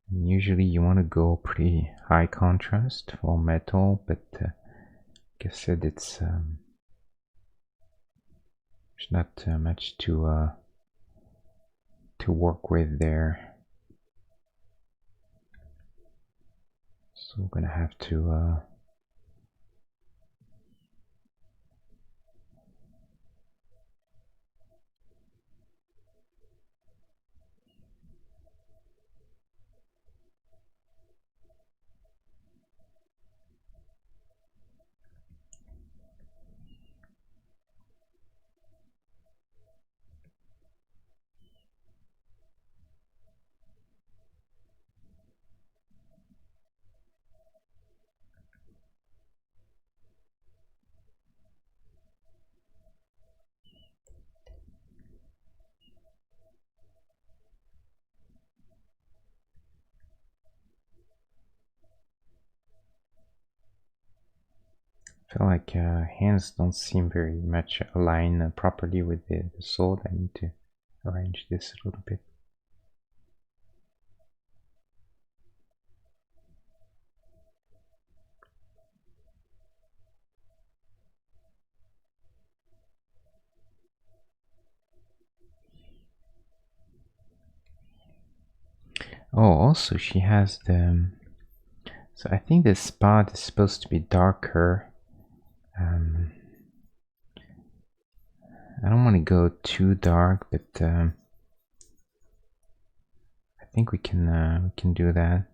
usually you want to go pretty high contrast for metal, but like I said, it's there's not much to work with there, so we're gonna have to feel like hands don't seem very much aligned properly with the sword. I need to arrange this a little bit. Oh, also she has the... So I think this spot is supposed to be darker. I don't want to go too dark, but I think we can do that.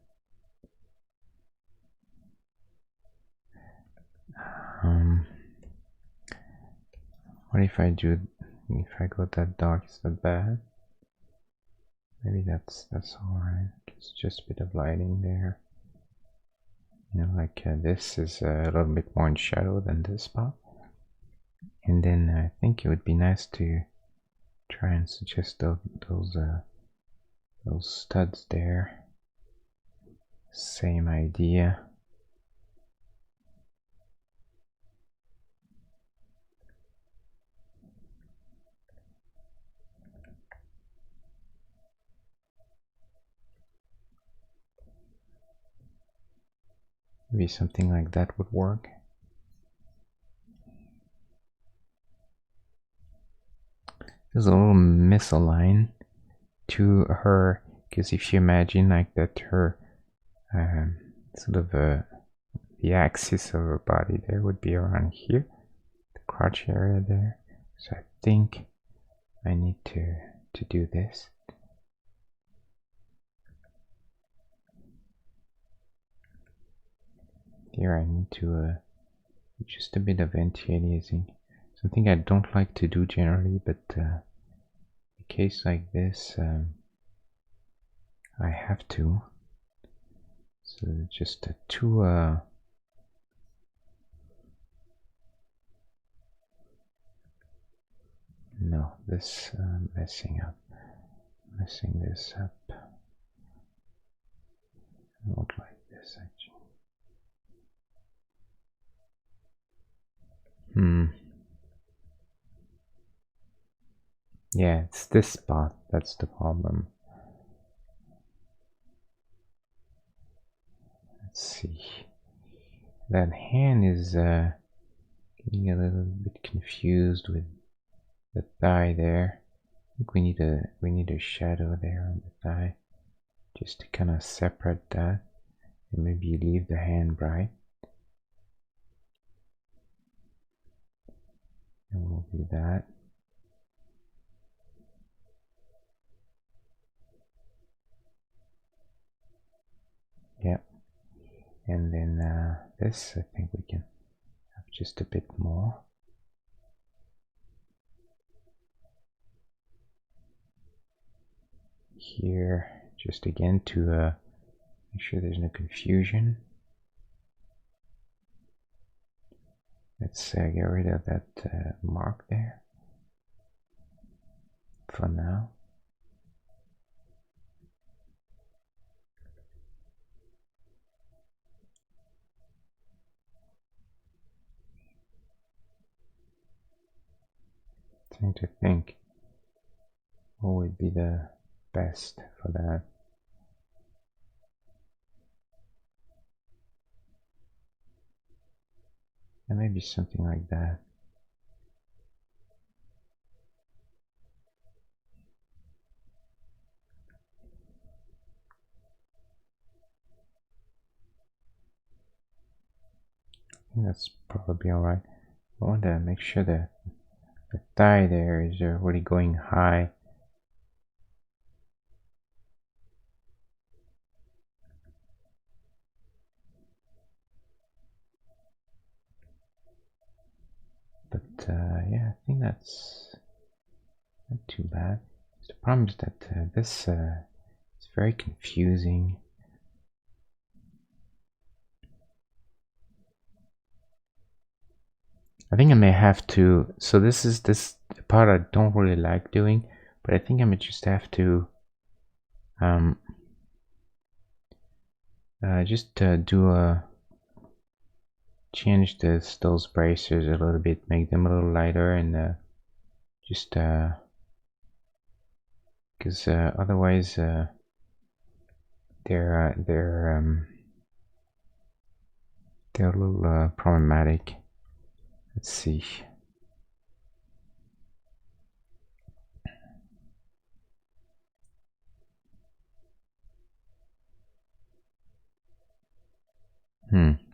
What if I go that dark? Is that bad? Maybe that's alright. It's just a bit of lighting there. You know, like this is a little bit more in shadow than this spot. And then I think it would be nice to try and suggest those studs there. Same idea. Maybe something like that would work. There's a little misaligned to her, because if you imagine like that, her sort of the axis of her body there would be around here, the crotch area there. So I think I need to do this. Here I need to just a bit of anti-aliasing. Something I don't like to do generally, but in a case like this, I have to. So just two no, this messing this up. I don't like this actually. Yeah, it's this spot that's the problem. Let's see. That hand is getting a little bit confused with the thigh there. I think we need a shadow there on the thigh, just to kind of separate that, and maybe leave the hand bright. And we'll do that. Yep. And then this, I think we can have just a bit more. Here, just again to make sure there's no confusion. Let's get rid of that mark there for now. Trying to think what would be the best for that. And maybe something like that. I think that's probably alright. I want to make sure that the thigh there is really going high. But yeah, I think that's not too bad. The problem is that this is very confusing. I think I may have to, so this is this part I don't really like doing, but I think I may just have to do a change those bracers a little bit, make them a little lighter, and just because otherwise they're a little problematic. Let's see.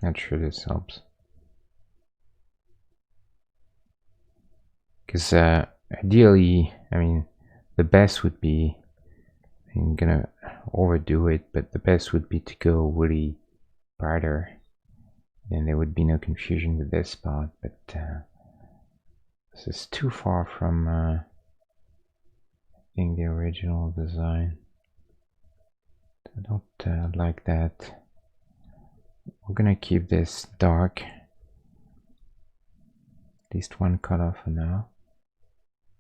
Not sure this helps. Because ideally, I mean, the best would be, I'm gonna overdo it, but the best would be to go really brighter. Then there would be no confusion with this spot, but this is too far from I think the original design. I don't like that. We're gonna keep this dark, at least one color for now.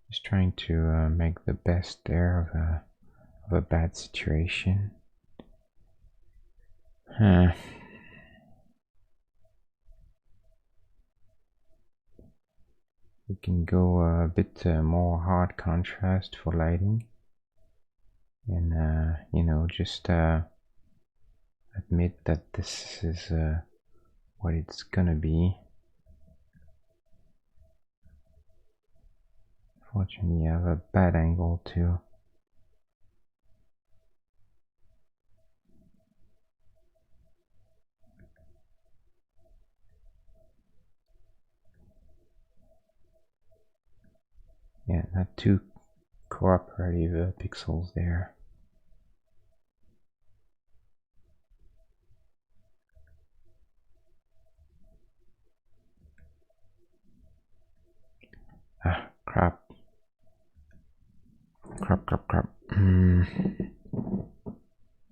Just trying to make the best there of a bad situation. We can go a bit more hard contrast for lighting, and you know, just admit that this is what it's gonna be. Fortunately, I have a bad angle too. Yeah, not too cooperative pixels there. Ah, crap. Crap.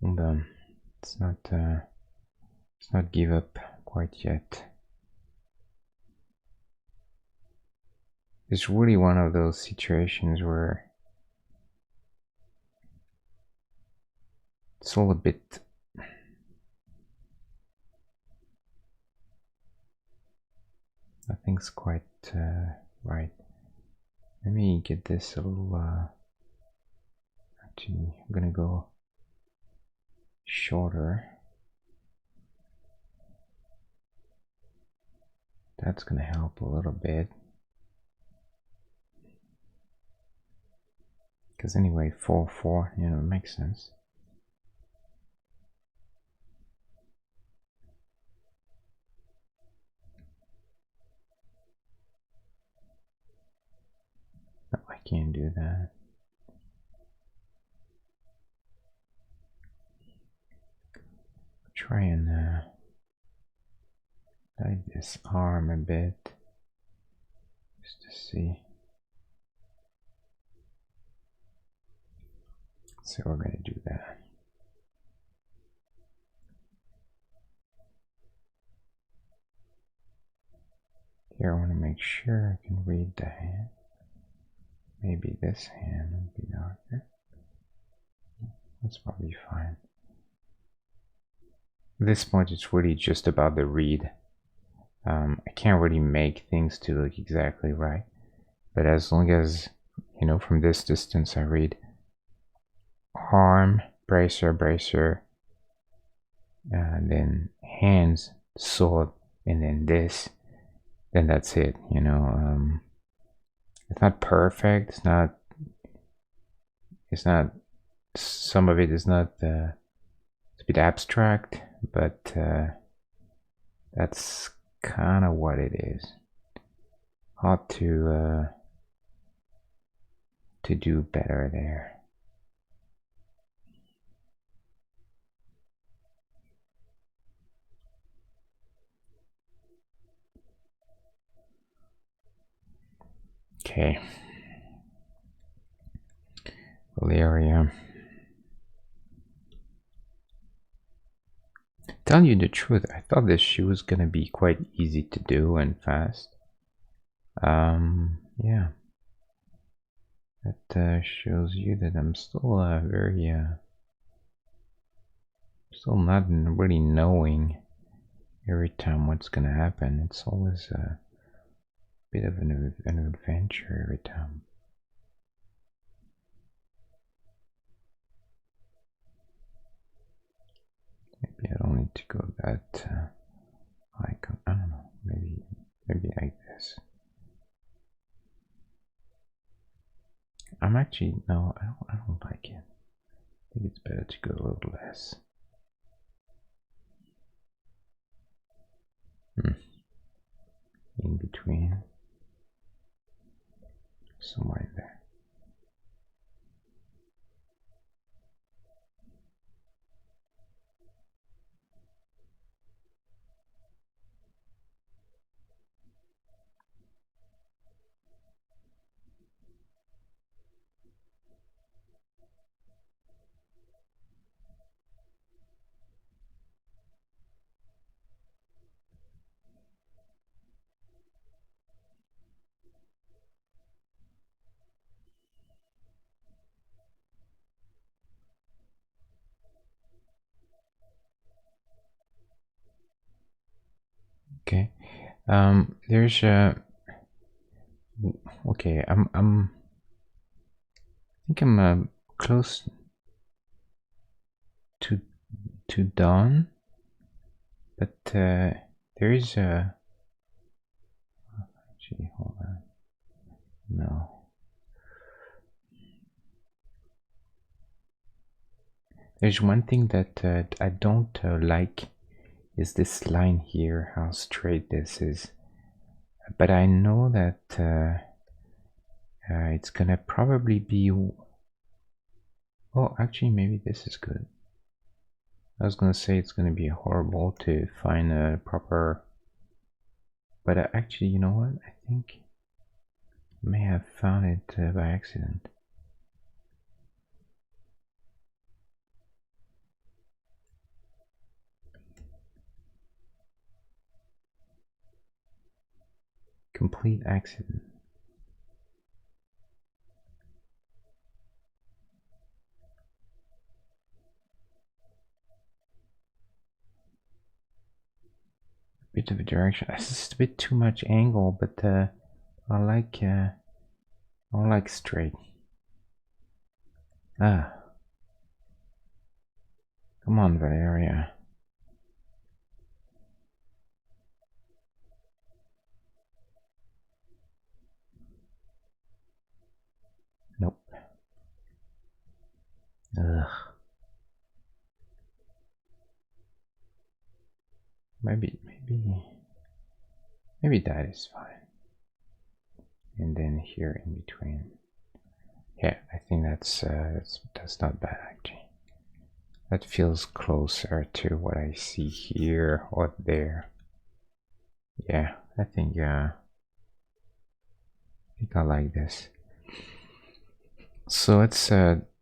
Hold on. Let's not give up quite yet. It's really one of those situations where it's all a bit nothing's quite right. Let me get this a little actually I'm gonna go shorter. That's gonna help a little bit. Because anyway, 4:4, you know, it makes sense. No, I can't do that. Try and I disarm a bit just to see. So we're going to do that. Here I want to make sure I can read the hand. Maybe this hand will be darker. That's probably fine. At this point it's really just about the read. I can't really make things to look exactly right, but as long as, you know, from this distance I read arm, bracer, bracer, and then hands, sword, and then this, then that's it, you know. It's not perfect, it's not, some of it is not, it's a bit abstract, but that's kind of what it is. Hard to do better there. Okay. Valeria. Tell you the truth, I thought this shoe was gonna be quite easy to do and fast. Yeah. That shows you that I'm still very still not really knowing every time what's gonna happen. It's always a bit of an adventure every time. Maybe I don't need to go that icon. I don't know. Maybe like this. I'm actually no. I don't like it. I think it's better to go a little less. In between, somewhere in there. Okay. There's a. Okay. I think I'm close to done, but there is a. Actually, hold on. No. There's one thing that I don't like is this line here, how straight this is. But I know that it's gonna probably be. Oh, actually, maybe this is good. I was gonna say it's gonna be horrible to find a proper. But actually, you know what? I think I may have found it by accident. Complete accident. Bit of a direction. It's just a bit too much angle, but I like straight. Ah, come on, Valeria. Nope. Ugh. Maybe that is fine. And then here in between. Yeah, I think that's not bad actually. That feels closer to what I see here or there. Yeah, I think I like this. So let's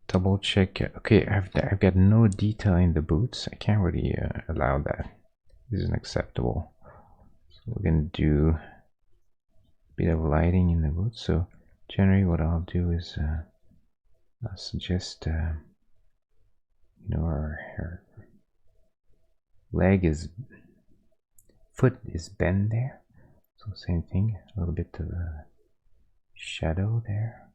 double check. Okay, I've got no detail in the boots. I can't really allow that. This isn't acceptable. So we're gonna do a bit of lighting in the boots. So generally, what I'll do is I'll suggest her foot is bent there. So same thing, a little bit of a shadow there.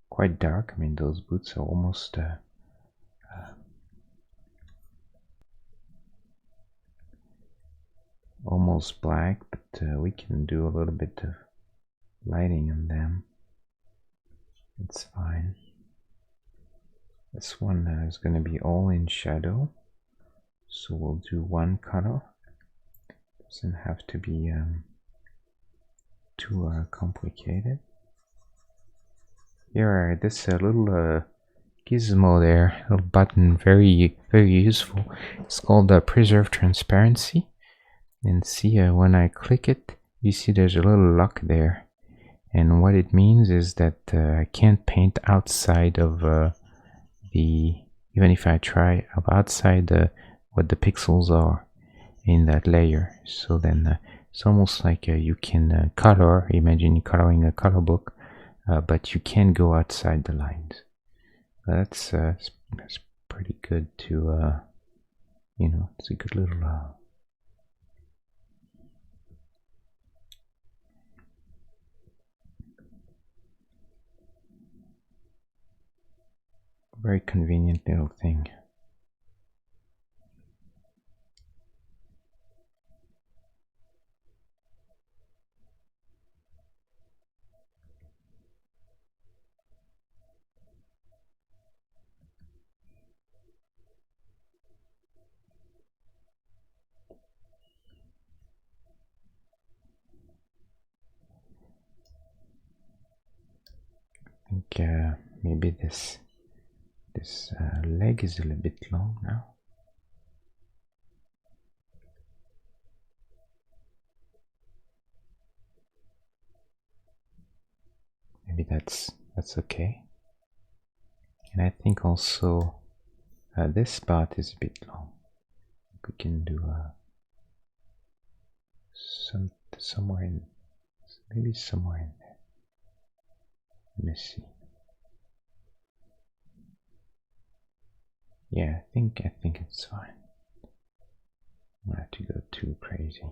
Quite dark. I mean, those boots are almost almost black, but we can do a little bit of lighting on them. It's fine. This one is going to be all in shadow, so we'll do one color. Doesn't have to be too complicated. Here, this little gizmo there, little button, very useful. It's called Preserve Transparency. And see, when I click it, you see there's a little lock there. And what it means is that I can't paint outside of even if I try, outside what the pixels are in that layer. So then it's almost like you can color, imagine coloring a color book, but you can't go outside the lines. That's pretty good to, it's a good little very convenient little thing. I think maybe this leg is a little bit long now. Maybe that's okay. And I think also this spot is a bit long. We can do somewhere in, maybe somewhere in there. Let me see. Yeah, I think it's fine. I don't have to go too crazy.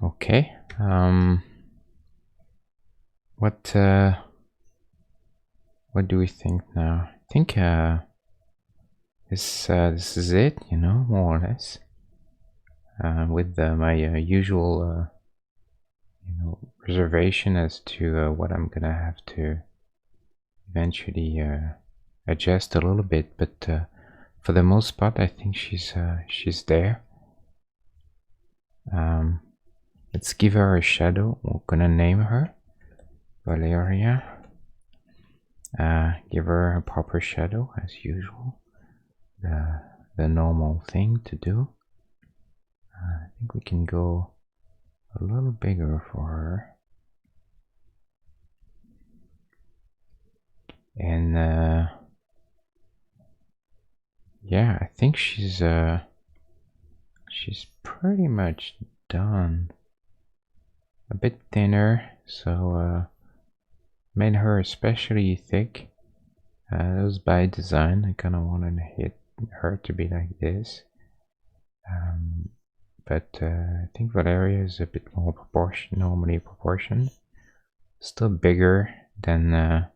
Okay. What do we think now? I think this is it, more or less. With my usual reservation as to what I'm gonna have to eventually adjust a little bit, but for the most part I think she's there. Let's give her a shadow. We're gonna name her Valeria. Give her a proper shadow as usual, the normal thing to do. I think we can go a little bigger for her. And yeah, I think she's pretty much done. A bit thinner, so made her especially thick. That was by design. I kind of wanted her to be like this. But I think Valeria is a bit more normally proportioned. Still bigger than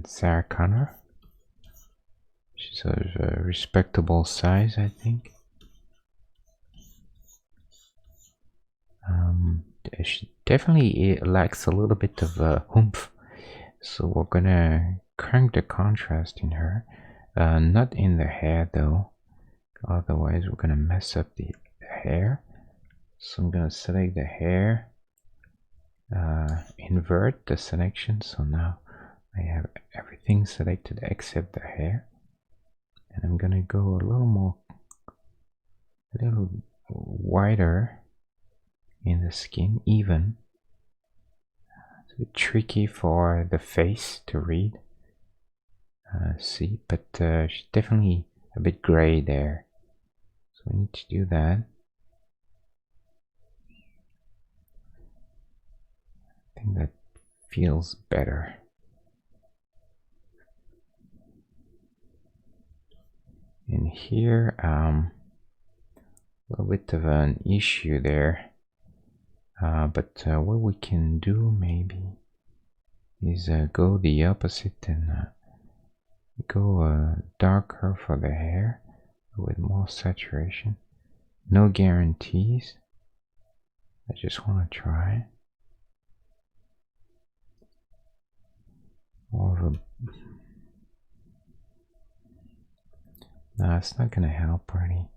Sarah Connor. She's a respectable size, I think. She definitely lacks a little bit of oomph, so we're gonna crank the contrast in her. Not in the hair though, Otherwise, we're gonna mess up the hair. So I'm gonna select the hair, invert the selection. So now I have everything selected except the hair. And I'm gonna go a little wider in the skin, even. It's a bit tricky for the face to read. See, but she's definitely a bit gray there. So we need to do that. I think that feels better. In here, a little bit of an issue there. But what we can do maybe is go the opposite and go darker for the hair with more saturation. No guarantees. I just want to try. More of a... No, it's not gonna help really.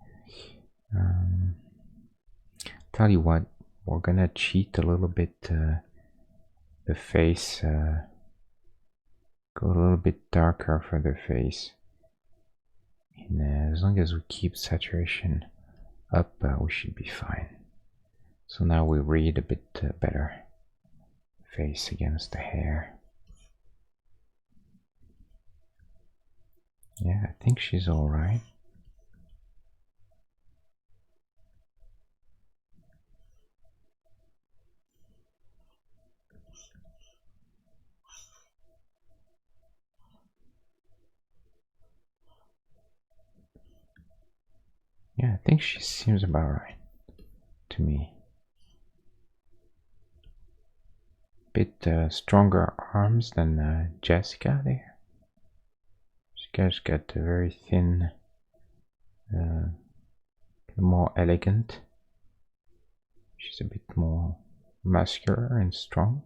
Tell you what, we're gonna cheat a little bit the face. Go a little bit darker for the face. And as long as we keep saturation up, we should be fine. So now we read a bit better. Face against the hair. Yeah, I think she's alright. Yeah, I think she seems about right to me. Bit stronger arms than Jessica there. Jessica's got a very thin, more elegant. She's a bit more muscular and strong,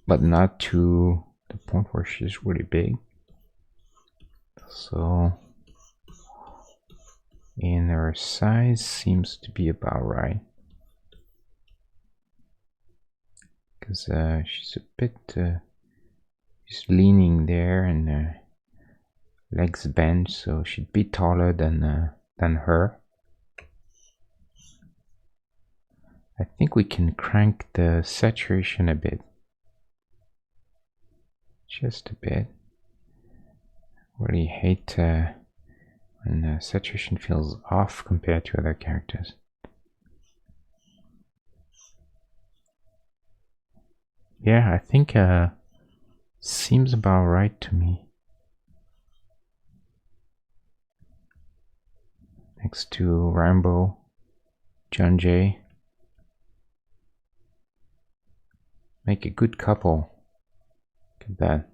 but not to the point where she's really big. So, in her size seems to be about right. Because she's a bit, she's leaning there and legs bent, so she'd be taller than her. I think we can crank the saturation a bit. Just a bit. Really hate when saturation feels off compared to other characters. Yeah, I think seems about right to me. Next to Rambo, John Jay. Make a good couple. Look at that.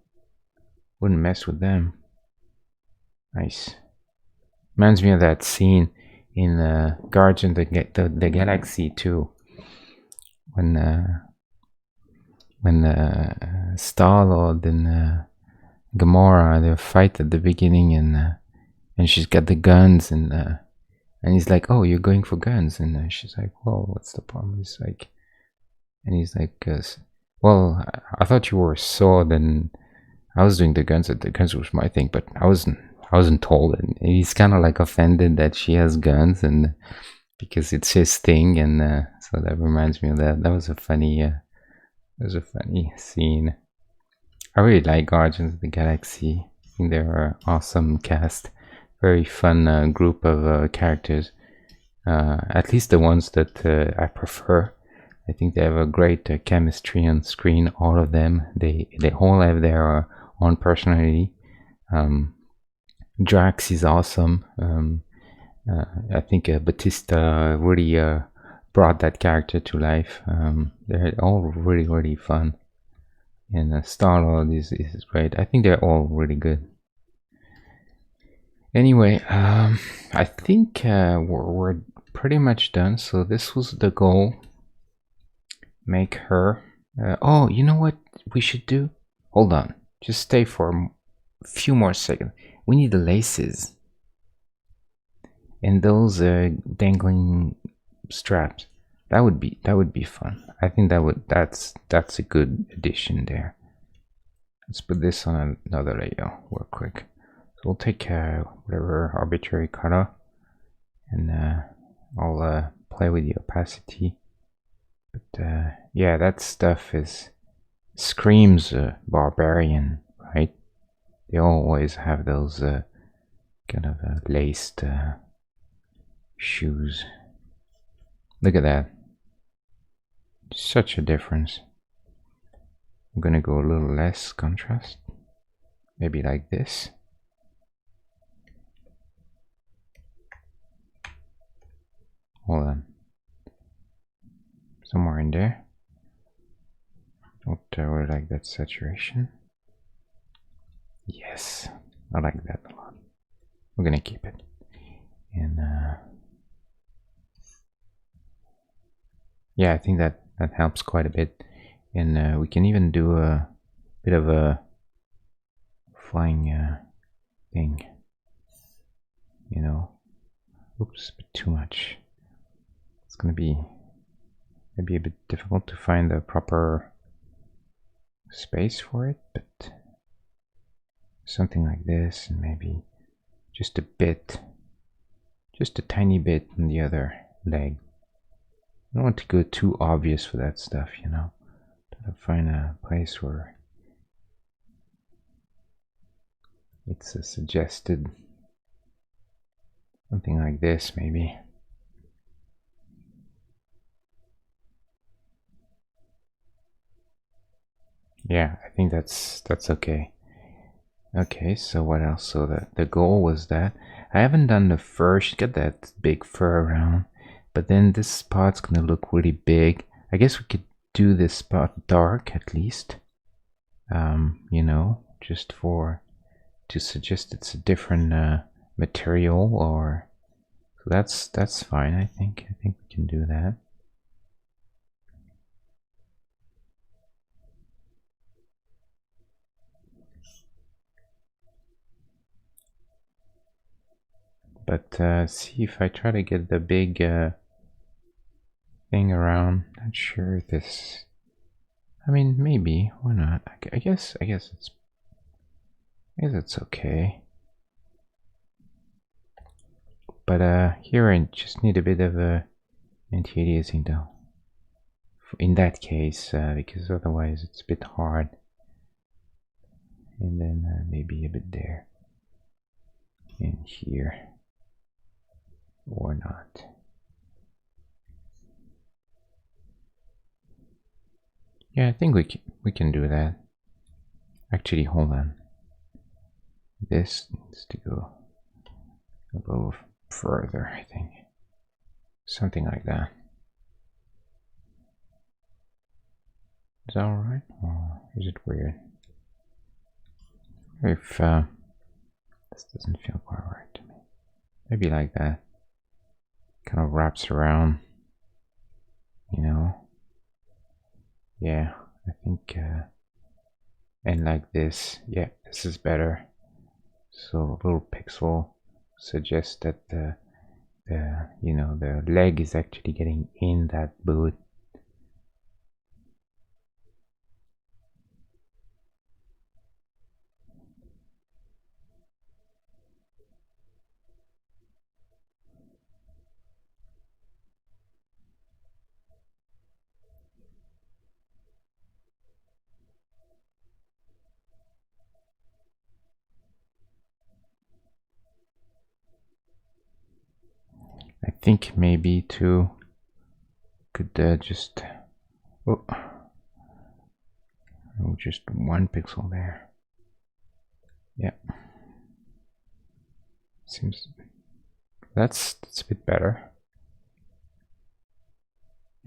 Wouldn't mess with them. Nice. Reminds me of that scene in Guardians of the Galaxy 2. When Star-Lord and Gamora, they fight at the beginning, and she's got the guns, and he's like, "Oh, you're going for guns," and she's like, "Well, what's the problem?" He's like, and he's like, "Well, I thought you were a sword, and I was doing the guns. The guns was my thing, but I wasn't told." And he's kind of like offended that she has guns, and because it's his thing, and so that reminds me of that. That was a funny scene. I really like Guardians of the Galaxy. I think they're an awesome cast, very fun group of characters. At least the ones that I prefer. I think they have a great chemistry on screen. All of them. They all have their own personality. Drax is awesome. I think Batista really brought that character to life. They're all really fun. And Star-Lord is great. I think they're all really good. Anyway, I think we're pretty much done. So this was the goal. Make her... oh, you know what we should do? Hold on. Just stay for a few more seconds. We need the laces. and those dangling straps. That would be fun. I think that's a good addition there. Let's put this on another layer real quick. So we'll take whatever arbitrary color, and I'll play with the opacity. But yeah, that stuff screams barbarian, right? They always have those kind of laced shoes. Look at that. Such a difference. I'm gonna go a little less contrast. Maybe like this. Hold on. Somewhere in there. Don't like that saturation. Yes, I like that a lot. We're gonna keep it. And yeah, I think that helps quite a bit. And we can even do a bit of a flying thing. You know, oops, but too much. It's gonna be maybe a bit difficult to find the proper space for it, but something like this, and maybe just a bit, just a tiny bit on the other leg. I don't want to go too obvious for that stuff, you know. Gotta find a place where it's suggested. Something like this, maybe. Yeah, I think that's okay. Okay, so what else? So the goal was that I haven't done the fur. She's got that big fur around, but then this spot's gonna look really big. I guess we could do this spot dark at least. You know, just to suggest it's a different material, or so that's fine. I think we can do that. But see if I try to get the big thing around. Not sure if this. I mean, maybe. Why not? I guess it's okay. But here I just need a bit of a anti-aliasing though. In that case, because otherwise it's a bit hard. And then maybe a bit there. In here. Or not. Yeah, I think we can do that. Actually, hold on. This needs to go a little further, I think. Something like that. Is that alright? Or is it weird? If this doesn't feel quite right to me. Maybe like that. Kind of wraps around. You know? Yeah, I think and like this. Yeah, this is better. So a little pixel suggests that the leg is actually getting in that boot. I think maybe too could just just one pixel there. Yeah, seems that's a bit better.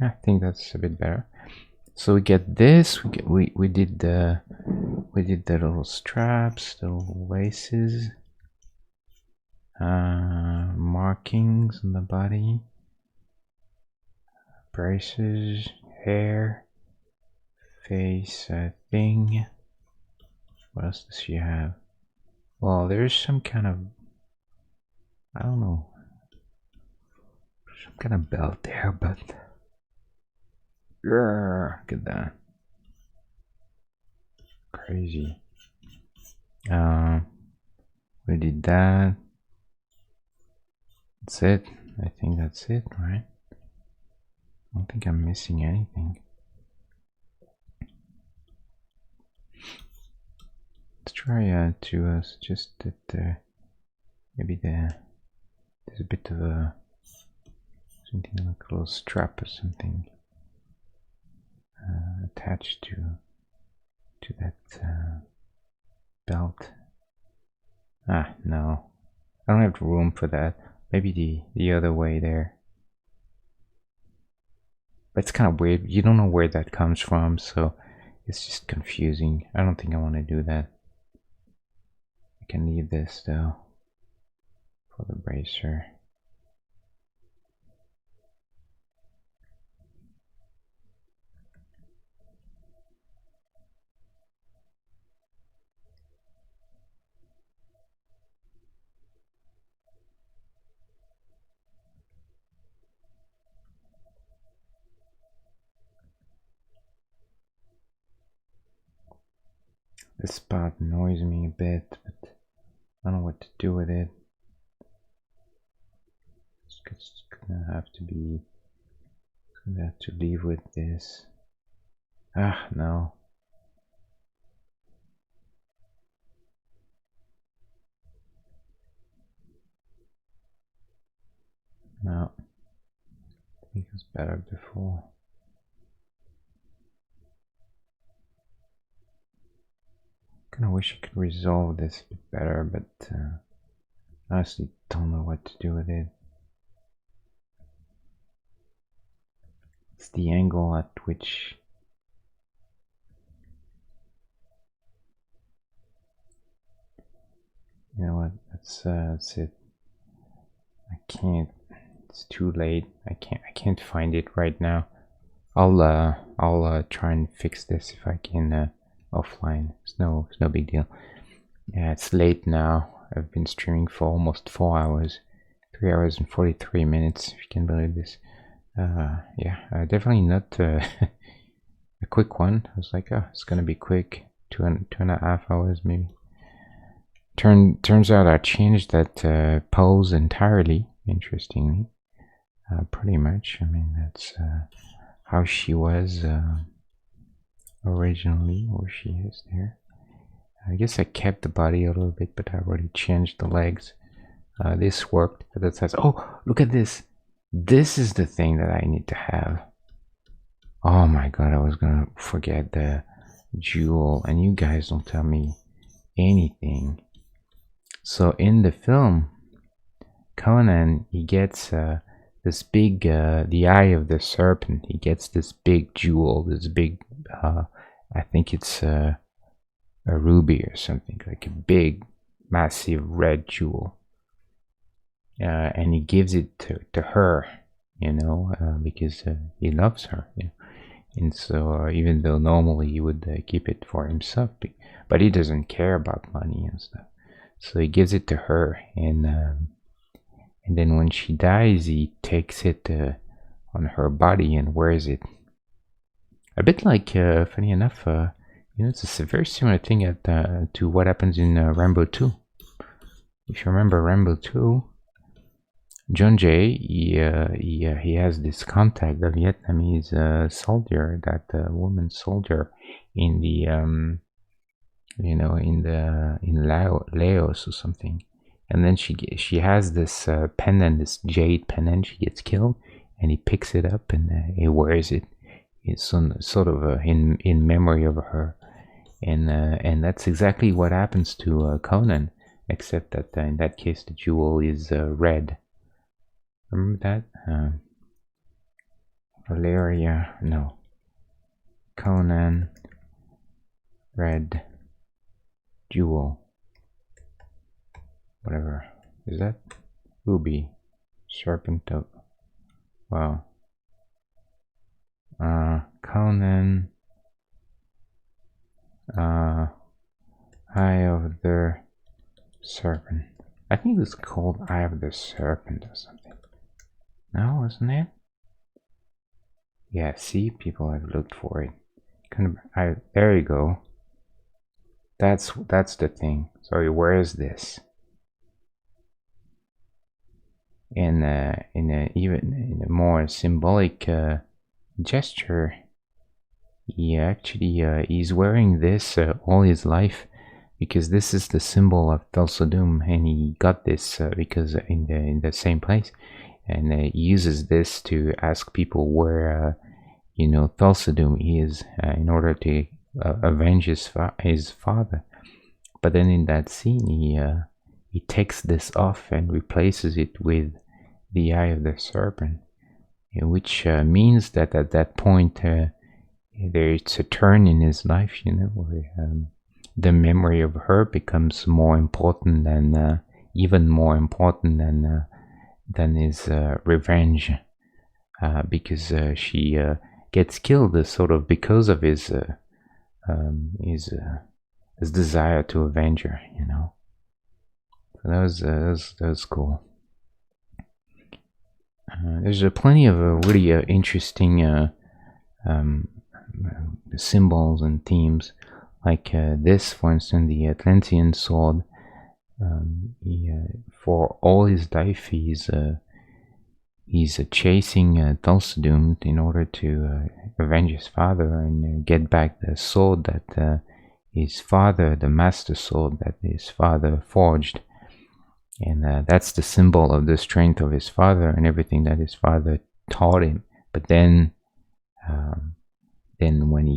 Yeah, I think that's a bit better. So we get this. We did the little straps, the little laces, markings on the body, braces, hair, face thing. What else does she have? Well, there's some kind of, I don't know. some kind of belt there, but look at that. Crazy. We did that. That's it. I think that's it, right? I don't think I'm missing anything. Let's try to suggest that maybe there's a bit of a something like a little strap or something attached to that belt. Ah, no, I don't have room for that. Maybe the other way there. But it's kind of weird. You don't know where that comes from, so it's just confusing. I don't think I want to do that. I can leave this though for the bracer. This spot annoys me a bit, but I don't know what to do with it. It's gonna have to leave with this. Ah, no. No. I think it was better before. Kinda wish I could resolve this a bit better, but honestly don't know what to do with it. It's the angle at which you know what, that's it. I can't, it's too late. I can't find it right now. I'll try and fix this if I can offline. It's no big deal. Yeah, it's late now. I've been streaming for almost 4 hours, 3 hours and 43 minutes, if you can believe this. Yeah, definitely not a quick one. I was like, oh, it's gonna be quick. Two and a half hours maybe. Turns out I changed that pose entirely. Interestingly, pretty much. I mean, that's how she was originally, or she is there. I guess I kept the body a little bit, but I already changed the legs. This worked. That says, oh, look at this. This is the thing that I need to have. Oh my god, I was gonna forget the jewel, and you guys don't tell me anything. So in the film, Conan, he gets this big, the eye of the serpent. He gets this big jewel, this big, I think it's a ruby or something, like a big, massive red jewel. And he gives it to her, you know, because he loves her. You know? And so, even though normally he would keep it for himself, but he doesn't care about money and stuff. So he gives it to her, and then when she dies, he takes it on her body and wears it. A bit like, funny enough, you know, it's a very similar thing to what happens in Rambo 2. If you remember Rambo 2, John Jay, he has this contact, a Vietnamese soldier, that woman soldier in the you know, in Laos or something, and then she has this pendant, this jade pendant. She gets killed, and he picks it up and he wears it. It's sort of in memory of her, and that's exactly what happens to Conan, except that in that case the jewel is red. Remember that? Valeria, no. Conan, red jewel. Whatever. Is that? Ruby. Serpent of. Wow. Conan. Eye of the Serpent. I think it's called Eye of the Serpent or something. No, wasn't it? Yeah, see, people have looked for it. There you go. That's the thing. Sorry, where is this? In a more symbolic gesture, he actually he's wearing this all his life, because this is the symbol of Thulsadum, and he got this because in the same place, and he uses this to ask people where Thulsadum is, in order to avenge his father. But then in that scene, he takes this off and replaces it with the eye of the serpent, which means that at that point there's a turn in his life, where the memory of her becomes more important than even more important than his revenge, because she gets killed sort of because of his desire to avenge her. So that was cool. There's plenty of really interesting symbols and themes, like this, for instance, the Atlantean sword. For all his life, he's chasing Thulsadum in order to avenge his father and get back the sword that his father, the master sword that his father forged. And that's the symbol of the strength of his father and everything that his father taught him. But then when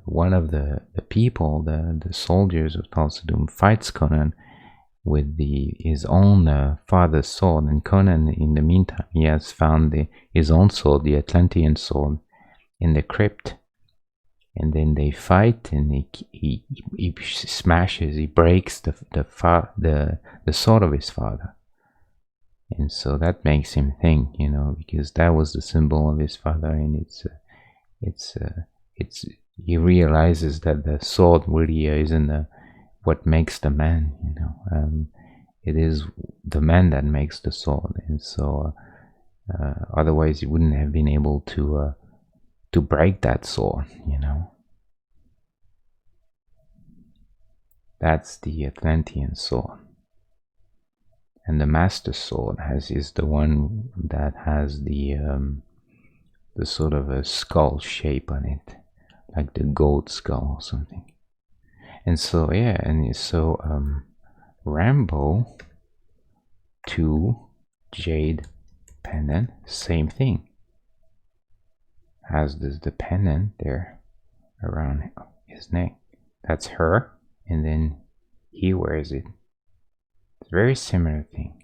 one of the people, the soldiers of Thulsadum, fights Conan with his own father's sword, and Conan, in the meantime, he has found his own sword, the Atlantean sword, in the crypt. And then they fight, and he smashes, he breaks the sword of his father. And so that makes him think, because that was the symbol of his father, and he realizes that the sword really isn't what makes the man, it is the man that makes the sword. And so otherwise he wouldn't have been able to break that sword. That's the Atlantean sword. And the master sword is the one that has the sort of a skull shape on it, like the goat skull or something. And so Rambo 2 Jade pendant, same thing. Has the pendant there around his neck. That's her, and then he wears it. It's a very similar thing.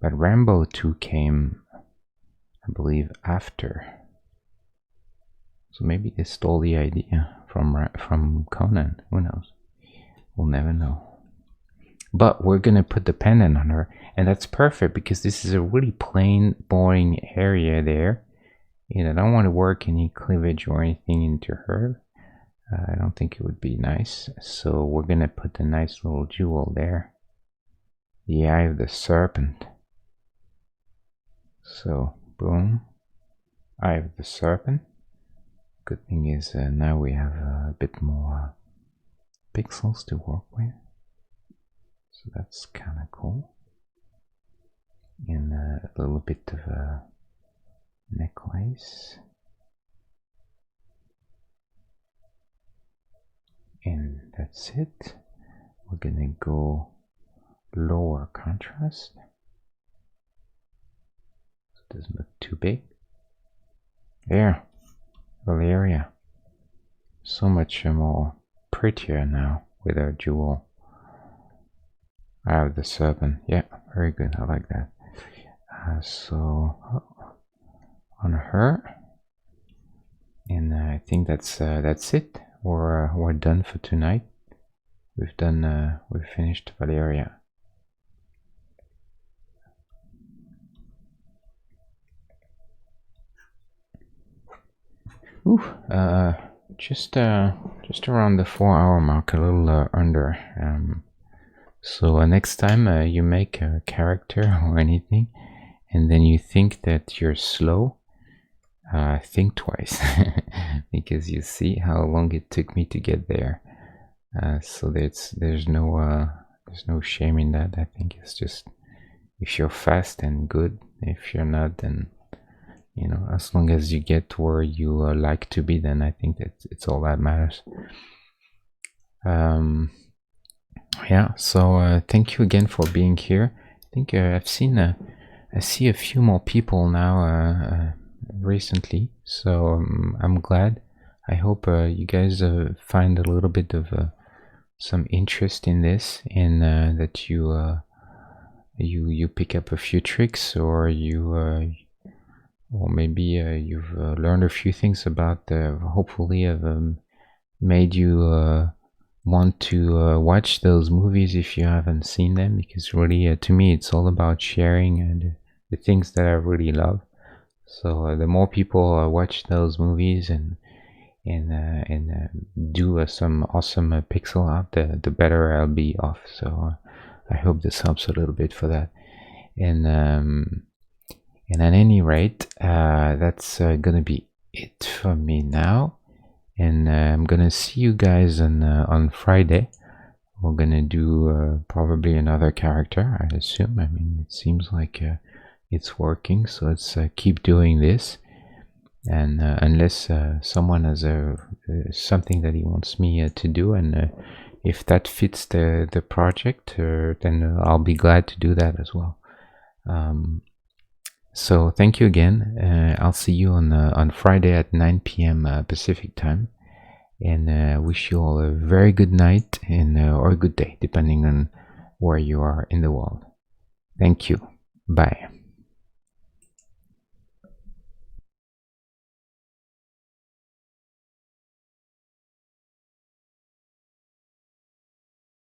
But Rambo 2 came, I believe, after. So maybe they stole the idea from Conan. Who knows? We'll never know. But we're gonna put the pendant on her, and that's perfect because this is a really plain, boring area there. I don't want to work any cleavage or anything into her. I don't think it would be nice. So we're gonna put a nice little jewel there. The eye of the serpent. So, boom. Eye of the serpent. Good thing is now we have a bit more pixels to work with. So that's kind of cool. And a little bit of a necklace. And that's it. We're gonna go lower contrast. So it doesn't look too big. There, Valeria. So much more prettier now with our jewel. Eye of the serpent. Yeah, very good. I like that. So on her, and I think that's it. We're done for tonight. We've finished Valeria. Ooh, just around the 4-hour mark, a little under. So next time you make a character or anything, and then you think that you're slow, think twice because you see how long it took me to get there. So there's no shame in that. I think it's just if you're fast and good. If you're not, then as long as you get where you like to be, then I think that it's all that matters. Yeah. So thank you again for being here. I think I see a few more people now recently, so I'm glad. I hope you guys find a little bit of some interest in this, and that you pick up a few tricks, or or maybe you've learned a few things about. Hopefully, have made you want to watch those movies if you haven't seen them, because really, to me, it's all about sharing and the things that I really love. So the more people watch those movies and do some awesome pixel art, the better I'll be off. So I hope this helps a little bit for that. And at any rate, that's gonna be it for me now. And I'm gonna see you guys on Friday. We're gonna do probably another character, I assume. I mean, it seems like it's working, so let's keep doing this. And unless someone has something that he wants me to do, and if that fits the project, then I'll be glad to do that as well. So thank you again. I'll see you on Friday at 9 p.m. Pacific time, and wish you all a very good night and or a good day, depending on where you are in the world. Thank you. Bye.